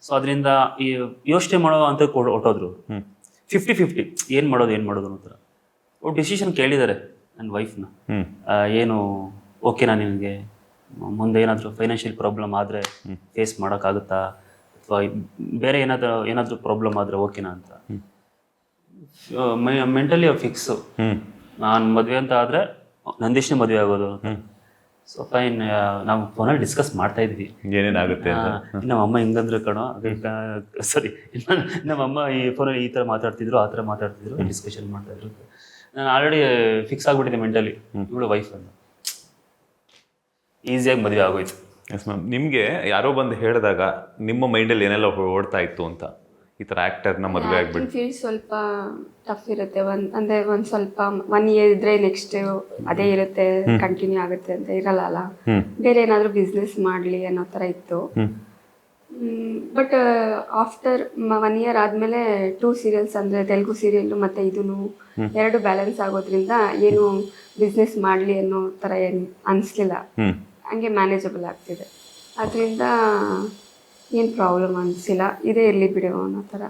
ಸೊ ಅದರಿಂದ ಈ ಯೋಚನೆ ಮಾಡೋ ಅಂತ ಹೊಟ್ಟೋದ್ರು. 50-50 ಏನು ಮಾಡೋದು ಅನ್ನೋ ಅವ್ರು ಡಿಸಿಷನ್ ಕೇಳಿದ್ದಾರೆ ನನ್ನ ವೈಫ್ನ. ಏನು ಓಕೆನಾ ನಿನಗೆ, ಮುಂದೆ ಏನಾದರೂ ಫೈನಾನ್ಷಿಯಲ್ ಪ್ರಾಬ್ಲಮ್ ಆದರೆ ಫೇಸ್ ಮಾಡೋಕ್ಕಾಗುತ್ತಾ, ಅಥವಾ ಬೇರೆ ಏನಾದರೂ ಪ್ರಾಬ್ಲಮ್ ಆದರೆ ಓಕೆನಾ ಅಂತ. ಮೆಂಟಲಿ ಫಿಕ್ಸು, ನಾನು ಮದುವೆ ಅಂತ ಆದರೆ ನಂದೀಶ್ನೇ ಮದುವೆ ಆಗೋದು ಅಂತ. ಸೊ ಫೈನ್, ನಾವು ಫೋನಲ್ಲಿ ಡಿಸ್ಕಸ್ ಮಾಡ್ತಾ ಇದ್ವಿ ಏನೇನಾಗುತ್ತೆ. ನಮ್ಮಮ್ಮ ಹಿಂಗಂದ್ರೆ ಕಣೋ, ಸರಿ ನಮ್ಮಮ್ಮ ಈ ಫೋನಲ್ಲಿ ಈ ಥರ ಮಾತಾಡ್ತಿದ್ರು, ಆ ಥರ ಮಾತಾಡ್ತಿದ್ರು, ಡಿಸ್ಕಷನ್ ಮಾಡ್ತಾಯಿದ್ರು. ನಾನು ಆಲ್ರೆಡಿ ಫಿಕ್ಸ್ ಆಗಿಬಿಟ್ಟಿದ್ದೆ ಮೆಂಟಲಿ, ಇವಳು ವೈಫ್ ಅಂತ. ಈಸಿಯಾಗಿ ಮದುವೆ ಆಗೋಯ್ತು. ಎಸ್ ಮ್ಯಾಮ್, ನಿಮಗೆ ಯಾರೋ ಬಂದು ಹೇಳಿದಾಗ ನಿಮ್ಮ ಮೈಂಡಲ್ಲಿ ಏನೆಲ್ಲ ಓಡ್ತಾ ಇತ್ತು ಅಂತ, ಈ ಥರ ಆ್ಯಕ್ಟರ್ನ ಮದುವೆ ಆಗ್ಬಿಟ್ಟು? ಫೀಲ್ಡ್ ಸ್ವಲ್ಪ ಟಫ್ ಇರುತ್ತೆ. ಒಂದು ಸ್ವಲ್ಪ 1 year ಇದ್ರೆ ನೆಕ್ಸ್ಟ್ ಅದೇ ಇರುತ್ತೆ, ಕಂಟಿನ್ಯೂ ಆಗುತ್ತೆ ಅಂತ ಇರಲ್ಲ. ಬೇರೆ ಏನಾದರೂ ಬಿಸ್ನೆಸ್ ಮಾಡಲಿ ಅನ್ನೋ ಥರ ಇತ್ತು. ಬಟ್ ಆಫ್ಟರ್ 1 year ಆದಮೇಲೆ 2 serials ಅಂದರೆ ತೆಲುಗು ಸೀರಿಯಲ್ಲು ಮತ್ತು ಇದೂ 2 ಬ್ಯಾಲೆನ್ಸ್ ಆಗೋದ್ರಿಂದ ಏನು ಬಿಸ್ನೆಸ್ ಮಾಡಲಿ ಅನ್ನೋ ಥರ ಏನು ಅನಿಸ್ಲಿಲ್ಲ. ಹಂಗೆ ಮ್ಯಾನೇಜಬಲ್ ಆಗ್ತಿದೆ, ಅದರಿಂದ ಏನು ಪ್ರಾಬ್ಲಮ್ ಅನಿಸಿಲ್ಲ. ಇದೇ ಇರಲಿ ಬಿಡು ಅನ್ನೋ ಥರ.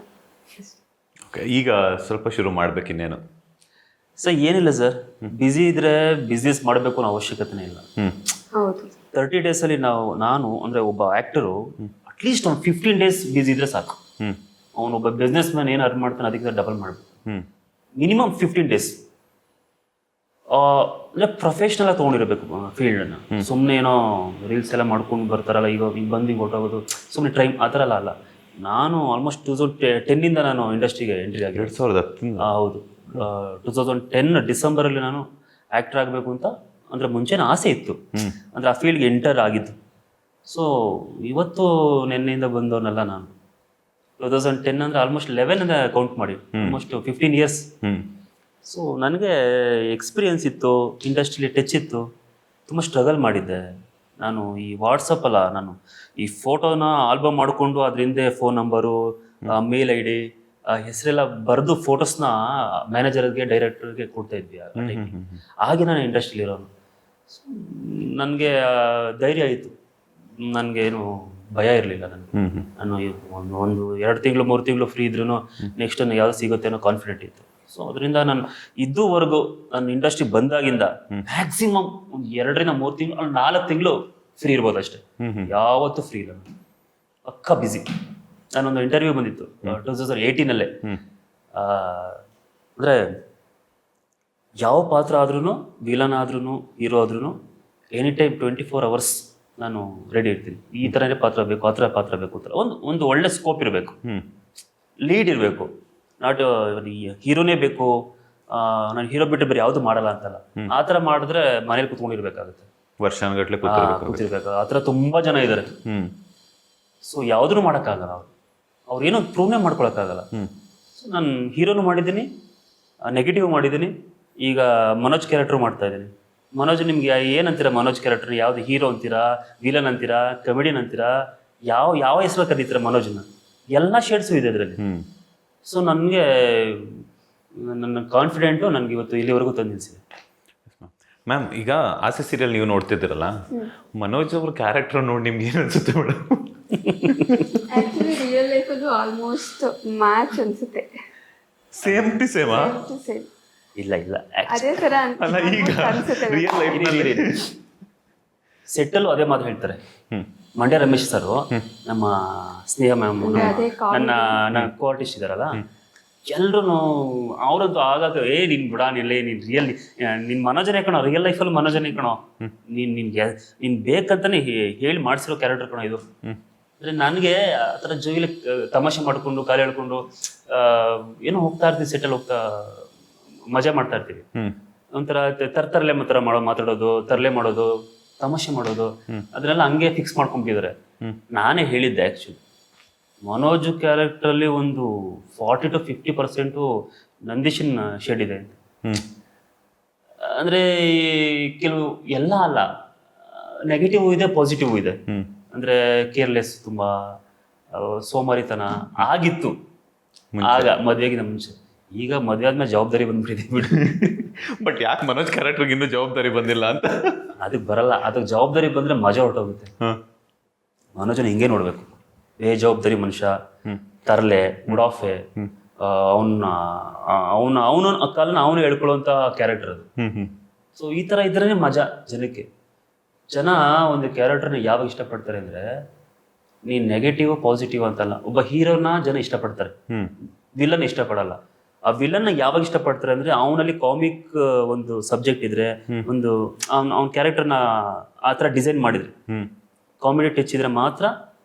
ಓಕೆ, ಈಗ ಸ್ವಲ್ಪ ಶುರು ಮಾಡ್ಬೇಕಿನ್ನೇನು? ಸರ್ ಏನಿಲ್ಲ ಸರ್, ಬ್ಯುಸಿ ಇದ್ರೆ ಬಿಸ್ನೆಸ್ ಮಾಡಬೇಕು ಅನ್ನೋ ಅವಶ್ಯಕತೆನೇ ಇಲ್ಲ. ಹೌದು 30 ಡೇಸಲ್ಲಿ ನಾನು ಅಂದರೆ ಒಬ್ಬ ಆ್ಯಕ್ಟರು ಅಟ್ಲೀಸ್ಟ್ ಒಂದು 15 ಡೇಸ್ ಬ್ಯುಸಿ ಇದ್ರೆ ಸಾಕು. ಅವನೊಬ್ಬ ಬಿಸ್ನೆಸ್ ಮ್ಯಾನ್ ಏನು ಅರ್ನ್ ಮಾಡ್ತಾನೆ ಅದಕ್ಕಿಂತ ಡಬಲ್ ಮಾಡಬೇಕು. ಮಿನಿಮಮ್ 15 ಡೇಸ್ ಅಂದರೆ ಪ್ರೊಫೆಷ್ನಲ್ ಆಗಿ ತೊಗೊಂಡಿರಬೇಕು ಫೀಲ್ಡನ್ನು. ಸುಮ್ಮನೆ ಏನೋ ರೀಲ್ಸ್ ಎಲ್ಲ ಮಾಡ್ಕೊಂಡು ಬರ್ತಾರಲ್ಲ, ಈಗ ಬಂದು ಹಿಂಗೆ ಹೊರಟೋಗೋದು, ಸುಮ್ಮನೆ ಟ್ರೈಮ್ ಆ ಥರ ಅಲ್ಲ. ನಾನು ಆಲ್ಮೋಸ್ಟ್ 2010 ನಾನು ಇಂಡಸ್ಟ್ರಿಗೆ ಎಂಟ್ರಿ ಆಗಿ 2010. ಹೌದು. 2010 ಡಿಸೆಂಬರಲ್ಲಿ ನಾನು ಆ್ಯಕ್ಟರ್ ಆಗಬೇಕು ಅಂತ ಅಂದರೆ ಮುಂಚೆನೇ ಆಸೆ ಇತ್ತು, ಅಂದರೆ ಆ ಫೀಲ್ಡ್ಗೆ ಎಂಟರ್ ಆಗಿದ್ದು. ಸೊ ಇವತ್ತು ನಿನ್ನೆಯಿಂದ ಬಂದವನಲ್ಲ ನಾನು. 2010 ಅಂದರೆ ಆಲ್ಮೋಸ್ಟ್ 11 ಅಂತ ಕೌಂಟ್ ಮಾಡಿ, ಆಲ್ಮೋಸ್ಟ್ 15 ಇಯರ್ಸ್. ಸೊ ನನಗೆ ಎಕ್ಸ್ಪೀರಿಯನ್ಸ್ ಇತ್ತು, ಇಂಡಸ್ಟ್ರಿಲಿ ಟಚ್ ಇತ್ತು, ತುಂಬ ಸ್ಟ್ರಗಲ್ ಮಾಡಿದ್ದೆ ನಾನು. ಈ ವಾಟ್ಸಪ್ ಅಲ್ಲ, ನಾನು ಈ ಫೋಟೋನ ಆಲ್ಬಮ್ ಮಾಡಿಕೊಂಡು ಅದ್ರ ಹಿಂದೆ phone number, mail I D, ಹೆಸರೆಲ್ಲ ಬರೆದು ಫೋಟೋಸ್ನ ಮ್ಯಾನೇಜರ್ಗೆ ಡೈರೆಕ್ಟರ್ಗೆ ಕೊಡ್ತಾ ಇದ್ವಿ. ಹಾಗೆ ನಾನು ಇಂಡಸ್ಟ್ರಿಲಿ ಇರೋನು. ನನಗೆ ಧೈರ್ಯ ಆಯಿತು, ನನಗೇನು ಭಯ ಇರಲಿಲ್ಲ. ನಾನು ಒಂದು 2 ತಿಂಗಳು 3 ತಿಂಗಳು ಫ್ರೀ ಇದ್ರೂ ನೆಕ್ಸ್ಟ್ ಯಾವ್ದು ಸಿಗುತ್ತೆ ಅನ್ನೋ ಕಾನ್ಫಿಡೆಂಟ್ ಇತ್ತು. ಸೊ ಅದರಿಂದ ನಾನು ಇದುವರೆಗೂ ನನ್ನ ಇಂಡಸ್ಟ್ರಿ ಬಂದಾಗಿಂದ ಮ್ಯಾಕ್ಸಿಮಮ್ ಒಂದು 2 ರಿಂದ 3 ತಿಂಗಳು 4 ತಿಂಗಳು ಫ್ರೀ ಇರ್ಬೋದು ಅಷ್ಟೇ. ಯಾವತ್ತೂ ಫ್ರೀ ಇಲ್ಲ, ಪಕ್ಕ ಬ್ಯುಸಿ. ನಾನೊಂದು ಇಂಟರ್ವ್ಯೂ ಬಂದಿತ್ತು 2018 ಅಂದರೆ ಯಾವ ಪಾತ್ರ ಆದ್ರೂ, ವಿಲನ್ ಆದ್ರೂ, ಹೀರೋ ಆದ್ರೂ ಎನಿ ಟೈಮ್ 24 ಅವರ್ಸ್ ನಾನು ರೆಡಿ ಇರ್ತೀನಿ. ಈ ಥರನೇ ಪಾತ್ರ ಬೇಕು, ಆ ಥರ ಪಾತ್ರ ಬೇಕು ಅಂತ ಒಂದು ಒಳ್ಳೆ ಸ್ಕೋಪ್ ಇರಬೇಕು, ಲೀಡ್ ಇರಬೇಕು. ನಾಟ್ ಹೀರೋನೇ ಬೇಕು, ನಾನು ಹೀರೋ ಬಿಟ್ಟು ಬೇರೆ ಯಾವುದು ಮಾಡಲ್ಲ ಅಂತಲ್ಲ. ಆ ಥರ ಮಾಡಿದ್ರೆ ಮನೇಲಿ ಕುತ್ಕೊಂಡಿರ್ಬೇಕಾಗುತ್ತೆ, ವರ್ಷಾನುಗಟ್ಲೆ ಕೂತಿರ್ಬೇಕು. ಆ ಥರ ತುಂಬ ಜನ ಇದ್ದಾರೆ. ಸೊ ಯಾವುದೂ ಮಾಡೋಕ್ಕಾಗಲ್ಲ, ಅವ್ರೇನೋ ಪ್ರೂವ್ನೇ ಮಾಡ್ಕೊಳಕ್ಕಾಗಲ್ಲ. ಸೊ ನಾನು ಹೀರೋನು ಮಾಡಿದ್ದೀನಿ, ನೆಗೆಟಿವ್ ಮಾಡಿದ್ದೀನಿ, ಈಗ ಮನೋಜ್ ಕ್ಯಾರೆಕ್ಟರ್ ಮಾಡ್ತಾ ಇದ್ದೀನಿ. ಮನೋಜ್ ನಿಮ್ಗೆ ಏನಂತೀರಾ? ಮನೋಜ್ ಕ್ಯಾರೆಕ್ಟರ್ ಯಾವ್ದು? ಹೀರೋ ಅಂತೀರಾ, ವಿಲನ್ ಅಂತೀರಾ, ಕಮಿಡಿಯನ್ ಅಂತೀರಾ, ಯಾವ ಹೆಸರು ಕರೀತೀರಾ ಮನೋಜ್ನ? ಎಲ್ಲ ಶೇಡ್ಸು ಇದೆ ಅದರಲ್ಲಿ. ಸೊ ನನಗೆ ನನ್ನ ಕಾನ್ಫಿಡೆಂಟು ನನಗೆ ಇವತ್ತು ಇಲ್ಲಿವರೆಗೂ ತಂದು ನಿಲ್ಲಿಸಿದೆ. ಮ್ಯಾಮ್, ಈಗ ಆಸೆ ಸೀರಿಯಲ್ ನೀವು ನೋಡ್ತಿದ್ದೀರಲ್ಲ, ಮನೋಜ್ ಅವ್ರ ಕ್ಯಾರೆಕ್ಟರ್ ನೋಡಿ ನಿಮ್ಗೆ ಏನು ಅನ್ಸುತ್ತೆ ಮೇಡಮ್? ಆಕ್ಚುಲಿ ರಿಯಲ್ ಲೈಫಲ್ಲೂ ಆಲ್ಮೋಸ್ಟ್ ಮ್ಯಾಚ್ ಅನ್ಸುತ್ತೆ. ಸೇಮ್ ಟು ಸೇಮಾ? ಸೇಮ್. ಇಲ್ಲ ಅದೇ ತರ ಅಲ್ಲ, ಈಗ ರಿಯಲ್ ಲೈಫ್ ಸೆಟ್ಟಲ್ಲೂ ಅದೇ ಮಾತು ಹೇಳ್ತಾರೆ. ಮಂಡ್ಯ ರಮೇಶ್ ಸರ್, ನಮ್ಮ ಸ್ನೇಹ ಮ್ಯಾಮ್, ನನ್ನ ಕೋ-ಆರ್ಟಿಸ್ಟ್ ಇದಾರಲ್ಲ, ಎಲ್ರು ಅವ್ರದ್ದು ಆಗಾಗ ನೀನ್ ಬಿಡ, ನೀನ್ ರಿಯಲ್ ನಿನ್ ಮನೋಜನೆ ಕಣೋ, ರಿಯಲ್ ಲೈಫಲ್ಲಿ ಮನೋಜನೆ ಕಣೋ, ನೀನ್ ಬೇಕಂತಾನೆ ಹೇಳಿ ಮಾಡಿಸಿರೋ ಕ್ಯಾರೆಕ್ಟರ್ ಕಣೋ ಇದು. ಅಂದ್ರೆ ನನಗೆ ಆ ಥರ ಜೊಯ್ಲಿ ತಮಾಷೆ ಮಾಡ್ಕೊಂಡು ಕಾಲು ಹೇಳ್ಕೊಂಡು ಏನೋ ಹೋಗ್ತಾ ಇರ್ತೀವಿ, ಸೆಟ್ಟಲ್ಲಿ ಹೋಗ್ತಾ ಮಜಾ ಮಾಡ್ತಾ ಇರ್ತೀವಿ. ಒಂಥರ ತರ್ಲೆ ಮಾತಾಡೋದು, ತರಲೆ ಮಾಡೋದು, ತಮಾಷೆ ಮಾಡೋದು, ಅದನ್ನೆಲ್ಲ ಹಂಗೆ ಫಿಕ್ಸ್ ಮಾಡ್ಕೊಂಡ್ಬಿಟ್ಟಿದ್ದಾರೆ. ನಾನೇ ಹೇಳಿದ್ದೆ ಆ್ಯಕ್ಚುಲಿ ಮನೋಜ್ ಕ್ಯಾರೆಕ್ಟ್ರಲ್ಲಿ ಒಂದು 40 to 50% ನಂದೀಶನ್ ಶೇಡ್ ಇದೆ ಅಂತ. ಅಂದರೆ ಕೆಲವು ಎಲ್ಲ ಅಲ್ಲ, ನೆಗೆಟಿವ್ ಇದೆ, ಪಾಸಿಟಿವ್ ಇದೆ. ಅಂದರೆ ಕೇರ್ಲೆಸ್, ತುಂಬ ಸೋಮಾರಿತನ ಆಗಿತ್ತು ಆಗ ಮದುವೆಗಿಂತ ಮುಂಚೆ. ಈಗ ಮದುವೆ ಆದ್ಮೇಲೆ ಜವಾಬ್ದಾರಿ ಬಂದ್ಬಿಟ್ಟಿದೆ ಬಿಡು. ಬಟ್ ಯಾಕೆ ಮನೋಜ್ ಕ್ಯಾರೆಕ್ಟರ್ಗೆ ಇನ್ನೂ ಜವಾಬ್ದಾರಿ ಬಂದಿಲ್ಲ ಅಂತ? ಅದಕ್ಕೆ ಬರಲ್ಲ, ಅದಕ್ಕೆ ಜವಾಬ್ದಾರಿ ಬಂದರೆ ಮಜಾ ಹೊರಟೋಗುತ್ತೆ. ಮನೋಜನ ಹಿಂಗೆ ನೋಡಬೇಕು, ಬೇಜವಾಬ್ದಾರಿ ಮನುಷ್ಯ, ತರಲೆ, ಮುಡಾಫೆ, ಅವನ ಕಾಲನ್ನ ಅವನು ಹೇಳ್ಕೊಳ್ಳುವಂಥ ಕ್ಯಾರೆಕ್ಟರ್ ಅದು. ಸೊ ಈ ಥರ ಇದ್ರೇ ಮಜಾ ಜನಕ್ಕೆ. ಜನ ಒಂದು ಕ್ಯಾರೆಕ್ಟರ್ನ ಯಾವಾಗ ಇಷ್ಟಪಡ್ತಾರೆ ಅಂದರೆ, ನೀನು ನೆಗೆಟಿವ್ ಪಾಸಿಟಿವ್ ಅಂತಲ್ಲ, ಒಬ್ಬ ಹೀರೋನ ಜನ ಇಷ್ಟಪಡ್ತಾರೆ, ವಿಲನ್ ಇಷ್ಟಪಡಲ್ಲ. ಆ ವಿಲನ್ನ ಯಾವಾಗ ಇಷ್ಟಪಡ್ತಾರೆ ಅಂದರೆ, ಅವನಲ್ಲಿ ಕಾಮಿಕ್ ಒಂದು ಸಬ್ಜೆಕ್ಟ್ ಇದ್ರೆ, ಒಂದು ಅವನ ಕ್ಯಾರೆಕ್ಟರ್ನ ಆ ಥರ ಡಿಸೈನ್ ಮಾಡಿದ್ರೆ, ಕಾಮಿಡಿ ಟಚ್ ಇದ್ರೆ ಮಾತ್ರ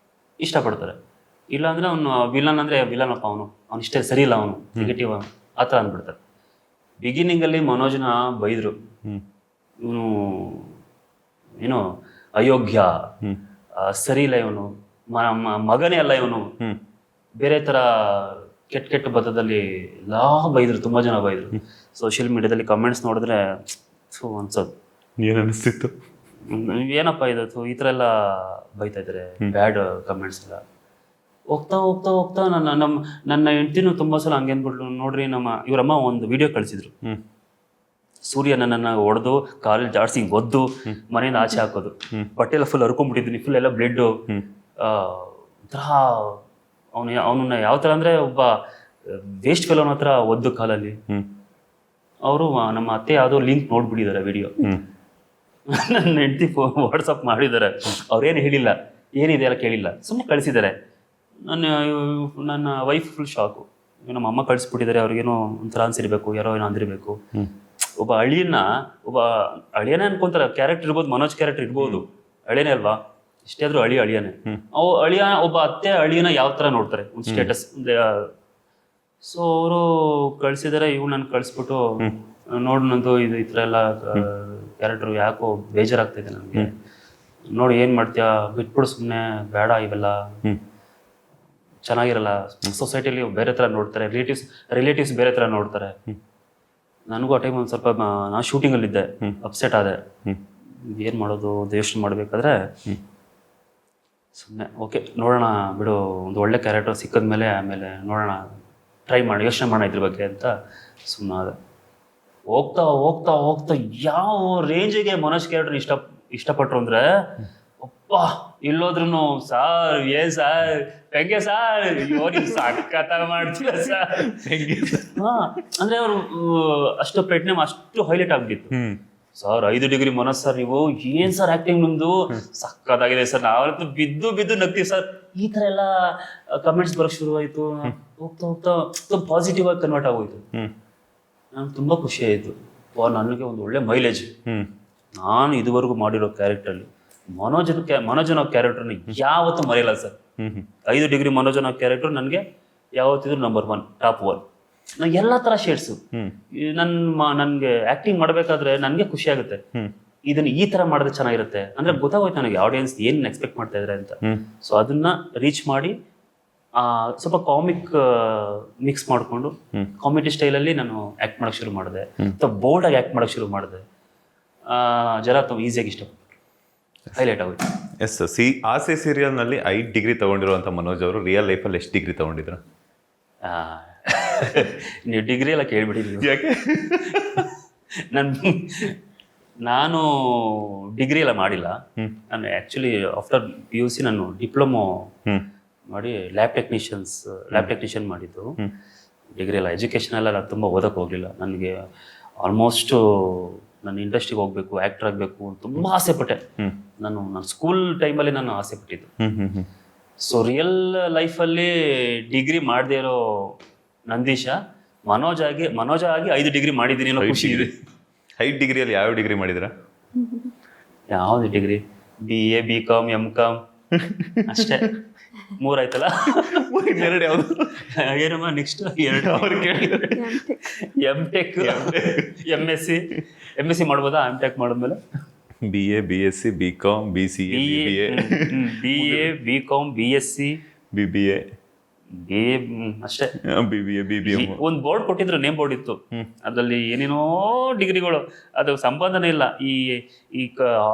ಇಷ್ಟಪಡ್ತಾರೆ. ಇಲ್ಲ ಅಂದರೆ ಅವನು ವಿಲನ್ ಅಂದರೆ ವಿಲನಪ್ಪ, ಅವನು ಇಷ್ಟೇ ಸರಿ ಇಲ್ಲ, ಅವನು ನೆಗೆಟಿವ್ ಆ ಥರ ಅಂದ್ಬಿಡ್ತಾರೆ. ಬಿಗಿನಿಂಗಲ್ಲಿ ಮನೋಜ್ನ ಬೈದರು, ಇವನು ಏನೋ ಅಯೋಗ್ಯ, ಸರಿ ಇಲ್ಲ, ಇವನು ಮಗನೇ ಅಲ್ಲ, ಇವನು ಬೇರೆ ಥರ ಕೆಟ್ಟ ಬದ್ಧದಲ್ಲಿ ಎಲ್ಲ ಬೈದರು, ತುಂಬ ಜನ ಬೈದರು. ಸೋಷಿಯಲ್ ಮೀಡಿಯಾದಲ್ಲಿ ಕಮೆಂಟ್ಸ್ ನೋಡಿದ್ರೆ ಅನ್ಸೋದು, ಏನು ಅನಿಸ್ತಿತ್ತು, ಏನಪ್ಪ ಇದು, ಈ ಥರ ಎಲ್ಲ ಬೈತಾ ಇದ್ದಾರೆ, ಬ್ಯಾಡ್ ಕಮೆಂಟ್ಸ್ ಎಲ್ಲ. ಹೋಗ್ತಾ ಹೋಗ್ತಾ ಹೋಗ್ತಾ ನನ್ನ ಹೆಂಡ್ತಿನೂ ತುಂಬ ಸಲ ಹಂಗೆ ಅಂದ್ಬಿಟ್ಲು. ನೋಡ್ರಿ, ಇವರಮ್ಮ ಒಂದು ವಿಡಿಯೋ ಕಳಿಸಿದ್ರು, ಸೂರ್ಯ ನನ್ನನ್ನು ಹೊಡೆದು ಕಾಲಲ್ಲಿ ಜಾಡ್ಸಿ ಒದ್ದು ಮನೆಯಿಂದ ಆಚೆ ಹಾಕೋದು, ಬಟ್ಟೆ ಎಲ್ಲ ಫುಲ್ ಹರ್ಕೊಂಡ್ಬಿಟ್ಟಿದ್ದೀನಿ, ಫುಲ್ ಎಲ್ಲ ಬ್ಲಡ್ಡು. ಒಂಥರ ಅವನನ್ನ ಯಾವ ಥರ ಅಂದರೆ, ಒಬ್ಬ ವೇಸ್ಟ್ ಫೆಲೋನ ಹತ್ರ ಒದ್ದು ಕಾಲಲ್ಲಿ. ಅವರು ನಮ್ಮ ಅತ್ತೆ ಯಾವುದೋ ಲಿಂಕ್ ನೋಡ್ಬಿಟ್ಟಿದ್ದಾರೆ ವಿಡಿಯೋ. ನನ್ನ ಹೆಂಡತಿ ವಾಟ್ಸಪ್ ಮಾಡಿದ್ದಾರೆ. ಅವ್ರೇನು ಹೇಳಿಲ್ಲ, ಏನಿದೆ ಎಲ್ಲ ಕೇಳಿಲ್ಲ, ಸುಮ್ಮನೆ ಕಳಿಸಿದ್ದಾರೆ. ನನ್ನ ವೈಫ್ ಫುಲ್ ಶಾಕು. ನಮ್ಮ ಅಮ್ಮ ಕಳಿಸ್ಬಿಟ್ಟಿದ್ದಾರೆ, ಅವ್ರಿಗೇನೋ ಒಂಥರ ಅನ್ಸಿರ್ಬೇಕು, ಯಾರೋ ಏನೋ ಅಂದಿರ್ಬೇಕು. ಒಬ್ಬ ಅಳಿಯನೇ ಅನ್ಕೊಂತಾರೆ. ಕ್ಯಾರೆಕ್ಟರ್ ಇರ್ಬೋದು, ಮನೋಜ್ ಕ್ಯಾರೆಕ್ಟರ್ ಇರ್ಬೋದು, ಅಳಿಯನೇ ಅಲ್ವಾ, ಇಷ್ಟೇ ಆದ್ರೂ ಅಳಿಯನೇ. ಅವು ಒಬ್ಬ ಅತ್ತೆ ಅಳಿಯನ ಯಾವ ತರ ನೋಡ್ತಾರೆ, ಒಂದು ಸ್ಟೇಟಸ್. ಸೊ ಅವರು ಕಳ್ಸಿದಾರೆ, ಇವ್ ನನ್ ಕಳ್ಸ್ಬಿಟ್ಟು ನಂದು ಇದು ಈ ತರ ಎಲ್ಲ ಕ್ಯಾರೆಕ್ಟರ್ ಯಾಕೋ ಬೇಜಾರಾಗ್ತಿದೆ ನನಗೆ, ನೋಡಿ ಏನ್ ಮಾಡ್ತೀಯಾ, ಬಿಟ್ಬಿಡು ಸುಮ್ಮನೆ, ಬೇಡ ಇವೆಲ್ಲ ಚೆನ್ನಾಗಿರಲ್ಲ, ಸೊಸೈಟಿಲಿ ಬೇರೆ ತರ ನೋಡ್ತಾರೆ, ರಿಲೇಟಿವ್ಸ್ ಬೇರೆ ತರ ನೋಡ್ತಾರೆ. ನನಗೂ ಆ ಟೈಮ್ ಒಂದು ಸ್ವಲ್ಪ ನಾ ಶೂಟಿಂಗಲ್ಲಿದ್ದೆ, ಅಪ್ಸೆಟ್ ಆದೆ. ಏನು ಮಾಡೋದು ಯೋಚನೆ ಮಾಡಬೇಕಾದ್ರೆ ಸುಮ್ಮನೆ ಓಕೆ ನೋಡೋಣ ಬಿಡು, ಒಂದು ಒಳ್ಳೆ ಕ್ಯಾರೆಕ್ಟರ್ ಸಿಕ್ಕಿದ್ಮೇಲೆ ಆಮೇಲೆ ನೋಡೋಣ, ಟ್ರೈ ಮಾಡಿ ಯೋಚನೆ ಮಾಡೋಣ ಇದ್ರ ಬಗ್ಗೆ ಅಂತ ಸುಮ್ಮನೆ ಆದೆ. ಹೋಗ್ತಾ ಹೋಗ್ತಾ ಹೋಗ್ತಾ ಯಾವ ರೇಂಜಿಗೆ ಮನೋಜ್ ಕ್ಯಾರೆಕ್ಟರ್ ಇಷ್ಟಪಟ್ರು ಅಂದರೆ, ಅಪ್ಪ ಇಲ್ಲೋದ್ರು ಸಾರ್ ಏನ್ ಸಾರ್ ಹೆಂಗೆ ಸಾರ್ ಸಕ್ಕತ್ತ ಮಾಡ್ತೀರ ಸರ್. ಅಂದ್ರೆ ಅವರು ಅಷ್ಟು ಪ್ಲೇಟ್ನೇಮ್ ಅಷ್ಟು ಹೈಲೈಟ್ ಆಗ್ಬಿಟ್ಟಿತ್ತು. ಸರ್ 5 ಡಿಗ್ರಿ ಮನೋಜ್ ಸರ್, ನೀವು ಏನ್ ಸರ್ ಆಕ್ಟಿಂಗ್ ನಿಮ್ದು ಸಕ್ಕತ್ತಾಗಿದೆ ಸರ್, ನಾವಂತೂ ಬಿದ್ದು ಬಿದ್ದು ನಗ್ತೀವಿ ಸರ್. ಈ ತರ ಎಲ್ಲ ಕಮೆಂಟ್ಸ್ ಬರೋಕ್ ಶುರು ಆಯ್ತು. ಹೋಗ್ತಾ ಹೋಗ್ತಾ ಪಾಸಿಟಿವ್ ಆಗಿ ಕನ್ವರ್ಟ್ ಆಗೋಯ್ತು. ನಂಗೆ ತುಂಬಾ ಖುಷಿ ಆಯ್ತು. ನನಗೆ ಒಂದು ಒಳ್ಳೆ ಮೈಲೇಜ್. ನಾನು ಇದುವರೆಗೂ ಮಾಡಿರೋ ಕ್ಯಾರೆಕ್ಟರ್ ಮನೋಜನ ಕ್ಯಾರೆಕ್ಟರ್ನ ಯಾವತ್ತೂ ಮರೆಯಲ್ಲ ಸರ್. 5 ಡಿಗ್ರಿ ಮನೋಜನ ಕ್ಯಾರೆಕ್ಟರ್ ನನಗೆ ಯಾವತ್ತಿದ್ರು ನಂಬರ್ 1, ಟಾಪ್ 1. ನಂಗೆ ಎಲ್ಲಾ ತರ ಶೇಡ್ಸು. ನನ್ಗೆ ಆಕ್ಟಿಂಗ್ ಮಾಡ್ಬೇಕಾದ್ರೆ ನನ್ಗೆ ಖುಷಿ ಆಗುತ್ತೆ, ಇದನ್ನ ಈ ತರ ಮಾಡಿದ್ರೆ ಚೆನ್ನಾಗಿರುತ್ತೆ ಅಂದ್ರೆ ಗೊತ್ತಾಗೋಯ್ತು ನನಗೆ ಆಡಿಯನ್ಸ್ ಏನ್ ಎಕ್ಸ್ಪೆಕ್ಟ್ ಮಾಡ್ತಾ ಇದಾರೆ ಅಂತ. ಸೊ ಅದನ್ನ ರೀಚ್ ಮಾಡಿ ಸ್ವಲ್ಪ ಕಾಮಿಕ್ ಮಿಕ್ಸ್ ಮಾಡ್ಕೊಂಡು ಕಾಮಿಡಿ ಸ್ಟೈಲಲ್ಲಿ ನಾನು ಆಕ್ಟ್ ಮಾಡಕ್ ಶುರು ಮಾಡಿದೆ, ಬೋಲ್ಡ್ ಆಗಿ ಆಕ್ಟ್ ಮಾಡಕ್ ಶುರು ಮಾಡಿದೆ. ಜನ ಈಸಿಯಾಗಿ ಇಷ್ಟಪಟ್ಟು ಹೈಲೈಟ್ ಆಗುತ್ತೆ. ಎಸ್, ಆಸೆ ಸೀರಿಯಲ್ನಲ್ಲಿ 5 ಡಿಗ್ರಿ ತಗೊಂಡಿರುವಂಥ ಮನೋಜ್ ಅವರು ರಿಯಲ್ ಲೈಫಲ್ಲಿ ಎಷ್ಟು ಡಿಗ್ರಿ ತಗೊಂಡಿದ್ರು? ನೀವು ಡಿಗ್ರಿ ಎಲ್ಲ ಕೇಳ್ಬಿಟ್ಟಿದ್ರಿ. ಯಾಕೆ? ನಾನು ಡಿಗ್ರಿ ಎಲ್ಲ ಮಾಡಿಲ್ಲ. ನಾನು ಆ್ಯಕ್ಚುಲಿ ಆಫ್ಟರ್ PUC ನಾನು ಡಿಪ್ಲೊಮೊ ಮಾಡಿ ಲ್ಯಾಬ್ ಟೆಕ್ನಿಷಿಯನ್ ಮಾಡಿದ್ದು. ಡಿಗ್ರಿ ಎಲ್ಲ ಎಜುಕೇಷನ್ ಎಲ್ಲ ತುಂಬ ಓದಕ್ಕೆ ಹೋಗಲಿಲ್ಲ. ನನಗೆ ಆಲ್ಮೋಸ್ಟು ನಾನು ಇಂಡಸ್ಟ್ರಿಗೆ ಹೋಗ್ಬೇಕು, ಆ್ಯಕ್ಟರ್ ಆಗಬೇಕು ಅಂತ ತುಂಬ ಆಸೆ ಪಟ್ಟೆ. ನನ್ನ ಸ್ಕೂಲ್ ಟೈಮಲ್ಲಿ ನಾನು ಆಸೆ ಪಟ್ಟಿದ್ದು. ಸೊ ರಿಯಲ್ ಲೈಫಲ್ಲಿ ಡಿಗ್ರಿ ಮಾಡದೇ ಇರೋ ನಂದೀಶ ಮನೋಜ ಆಗಿ 5 ಡಿಗ್ರಿ ಮಾಡಿದ್ದೀನಿ ಅನ್ನೋ ಖುಷಿ ಇದೆ. 5 ಡಿಗ್ರಿಯಲ್ಲಿ ಯಾವ ಡಿಗ್ರಿ ಮಾಡಿದ್ರ? ಯಾವ್ದು ಡಿಗ್ರಿ? BA, BCom, MCom ಅಷ್ಟೇ. 3 ಆಯ್ತಲ್ಲ. 2 ಯಾವುದು? ಏನಮ್ಮ ನೆಕ್ಸ್ಟ್ 2 MTech, MSc ಮಾಡ್ಬೋದಾ? MTech ಮಾಡಿದ್ಮೇಲೆ BA, BSc, BCom, BCA, BA, BCom, BSc, BBA ಅಷ್ಟೇ. BBA. ಒಂದು ಬೋರ್ಡ್ ಕೊಟ್ಟಿದ್ರು, ನೇಮ್ ಬೋರ್ಡ್ ಇತ್ತು, ಅದ್ರಲ್ಲಿ ಏನೇನೋ ಡಿಗ್ರಿಗಳು. ಅದು ಸಂಪಾದನೆ ಇಲ್ಲ. ಈ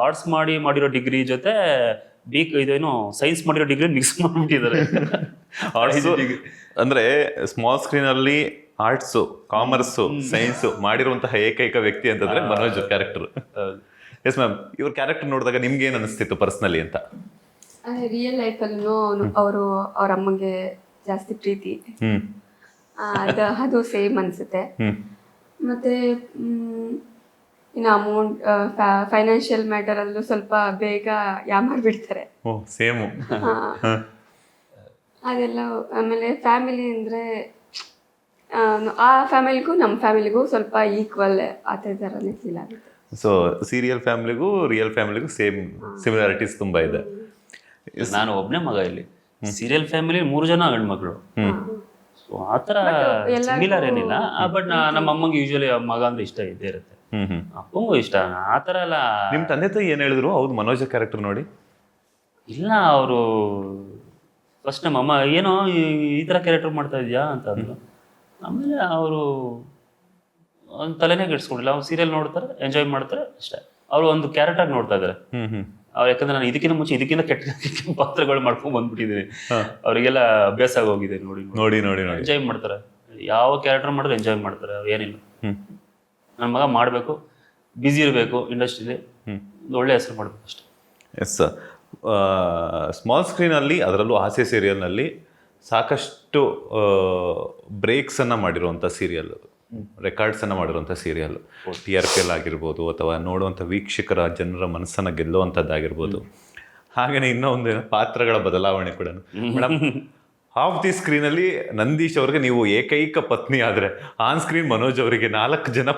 ಆರ್ಟ್ಸ್ ಮಾಡಿರೋ ಡಿಗ್ರಿ ಜೊತೆ ಇದೇನೋ ಸೈನ್ಸ್ ಮಾಡಿರೋ ಡಿಗ್ರಿ ಮಿಕ್ಸ್ ಮಾಡ್ಬಿಟ್ಟಿದ್ದಾರೆ. ಅಂದ್ರೆ ಸ್ಮಾಲ್ ಸ್ಕ್ರೀನ್ ಅಲ್ಲಿ ಆರ್ಟ್ಸು, ಕಾಮರ್ಸು, ಸೈನ್ಸು ಮಾಡಿರುವಂತಹ ಏಕೈಕ ವ್ಯಕ್ತಿ ಅಂತಂದ್ರೆ ಮನೋಜ್ ಕ್ಯಾರೆಕ್ಟರ್. ಎಸ್ ಮ್ಯಾಮ್, ಇವ್ರ ಕ್ಯಾರೆಕ್ಟರ್ ನೋಡಿದಾಗ ನಿಮ್ಗೆ ಏನ್ ಅನಿಸ್ತಿತ್ತು ಪರ್ಸನಲಿ ಅಂತ? ರಿಯಲ್ ಲೈಫಲ್ಲೂ ಅವರು ಅವ್ರ ಅಮ್ಮಗೆ ಜಾಸ್ತಿ ಪ್ರೀತಿ, ಅದು ಸೇಮ್ ಅನ್ಸುತ್ತೆ. ಮತ್ತೆ ಇನ್ನು ಅಮೌಂಟ್, ಫೈನಾನ್ಷಿಯಲ್ ಮ್ಯಾಟರ್ ಅಲ್ಲೂ ಸ್ವಲ್ಪ ಬೇಗ ಯಾಮಾರ್ಬಿಡ್ತಾರೆ. ಸೇಮು ಅದೆಲ್ಲ. ಆಮೇಲೆ ಫ್ಯಾಮಿಲಿ ಅಂದರೆ ಆ ಫ್ಯಾಮಿಲಿಗೂ ನಮ್ಮ ಫ್ಯಾಮಿಲಿಗೂ ಸ್ವಲ್ಪ ಈಕ್ವಲ್ ಆ ಥರನೇ ಫೀಲ್ ಆಗುತ್ತೆ. ಸೊ ಸೀರಿಯಲ್ ಫ್ಯಾಮಿಲಿಗೂ ರಿಯಲ್ ಫ್ಯಾಮಿಲಿಗೂ ಸೇಮ್ ಸಿಮಿಲಾರಿಟೀಸ್ ತುಂಬಾ ಇದೆ. ನಾನು ಒಬ್ಬನೇ ಮಗ ಇಲ್ಲಿ. ಸೀರಿಯಲ್ ಫ್ಯಾಮಿಲಿ 3 ಜನ ಗಂಡ್ಮಕ್ಳು. ಸೊ ಆ ಥರ ಸಿಮಿಲರ್ ಏನಿಲ್ಲ. ಬಟ್ ನಮ್ಮ ಅಮ್ಮಂಗೆ ಯೂಶಲಿ ಮಗ ಅಂದ್ರೆ ಇಷ್ಟ ಇದ್ದೇ ಇರುತ್ತೆ, ಅಪ್ಪಂಗೂ ಇಷ್ಟ. ಆ ಥರ ಎಲ್ಲ. ನಿಮ್ಮ ತಂದೆ ತಾಯಿ ಏನು ಹೇಳಿದ್ರು ಹೌದು ಮನೋಜ್ ಕ್ಯಾರೆಕ್ಟರ್ ನೋಡಿ? ಇಲ್ಲ, ಅವರು ಫಸ್ಟ್ ನಮ್ಮ ಅಮ್ಮ ಏನೋ ಈ ಥರ ಕ್ಯಾರೆಕ್ಟರ್ ಮಾಡ್ತಾ ಇದೆಯಾ ಅಂತ ಅಂದರು. ಆಮೇಲೆ ಅವರು ಒಂದು ತಲೆನೇ ಕೆಡಿಸ್ಕೊಂಡಿಲ್ಲ. ಅವ್ರು ಸೀರಿಯಲ್ ನೋಡ್ತಾರೆ, ಎಂಜಾಯ್ ಮಾಡ್ತಾರೆ ಅಷ್ಟೇ. ಅವರು ಒಂದು ಕ್ಯಾರೆಕ್ಟರ್ ನೋಡ್ತಾ ಇದ್ದಾರೆ ಅವ್ರು. ಯಾಕಂದ್ರೆ ನಾನು ಇದಕ್ಕಿಂತ ಕೆಟ್ಟ ಪಾತ್ರಗಳು ಮಾಡ್ಕೊಂಡು ಬಂದ್ಬಿಟ್ಟಿದ್ದೀನಿ. ಅವರಿಗೆಲ್ಲ ಅಭ್ಯಾಸ ಆಗೋಗಿದೆ. ನೋಡಿ ಎಂಜಾಯ್ ಮಾಡ್ತಾರೆ. ಯಾವ ಕ್ಯಾರೆಕ್ಟರ್ ಮಾಡಿದ್ರೆ ಎಂಜಾಯ್ ಮಾಡ್ತಾರೆ. ಅವ್ರು ಏನಿಲ್ಲ, ನನ್ನ ಮಗ ಮಾಡಬೇಕು, ಬ್ಯುಸಿ ಇರಬೇಕು ಇಂಡಸ್ಟ್ರಿಲಿ, ಒಂದು ಒಳ್ಳೆ ಹೆಸರು ಮಾಡಬೇಕು ಅಷ್ಟೇ. Yes sir. ಸ್ಮಾಲ್ ಸ್ಕ್ರೀನಲ್ಲಿ, ಅದರಲ್ಲೂ ಆಸೆ ಸೀರಿಯಲ್ನಲ್ಲಿ ಸಾಕಷ್ಟು ಬ್ರೇಕ್ಸನ್ನು ಮಾಡಿರುವಂಥ ಸೀರಿಯಲ್ ರೆಕಾರ್ಡ್ಸನ್ನು ಮಾಡಿರುವಂಥ ಸೀರಿಯಲ್. TRP ಆಗಿರ್ಬೋದು ಅಥವಾ ನೋಡುವಂಥ ವೀಕ್ಷಕರ ಜನರ ಮನಸ್ಸನ್ನು ಗೆಲ್ಲುವಂಥದ್ದಾಗಿರ್ಬೋದು. ಹಾಗೆಯೇ ಇನ್ನೂ ಒಂದು ಪಾತ್ರಗಳ ಬದಲಾವಣೆ ಕೂಡ ಮೇಡಮ್. ಹಾಫ್ ದಿ ಸ್ಕ್ರೀನಲ್ಲಿ ನಂದೀಶ್ ಅವ್ರಿಗೆ ನೀವು ಏಕೈಕ ಪತ್ನಿ ಆದರೆ ಆನ್ ಸ್ಕ್ರೀನ್ ಮನೋಜ್ ಅವರಿಗೆ 4 ಜನ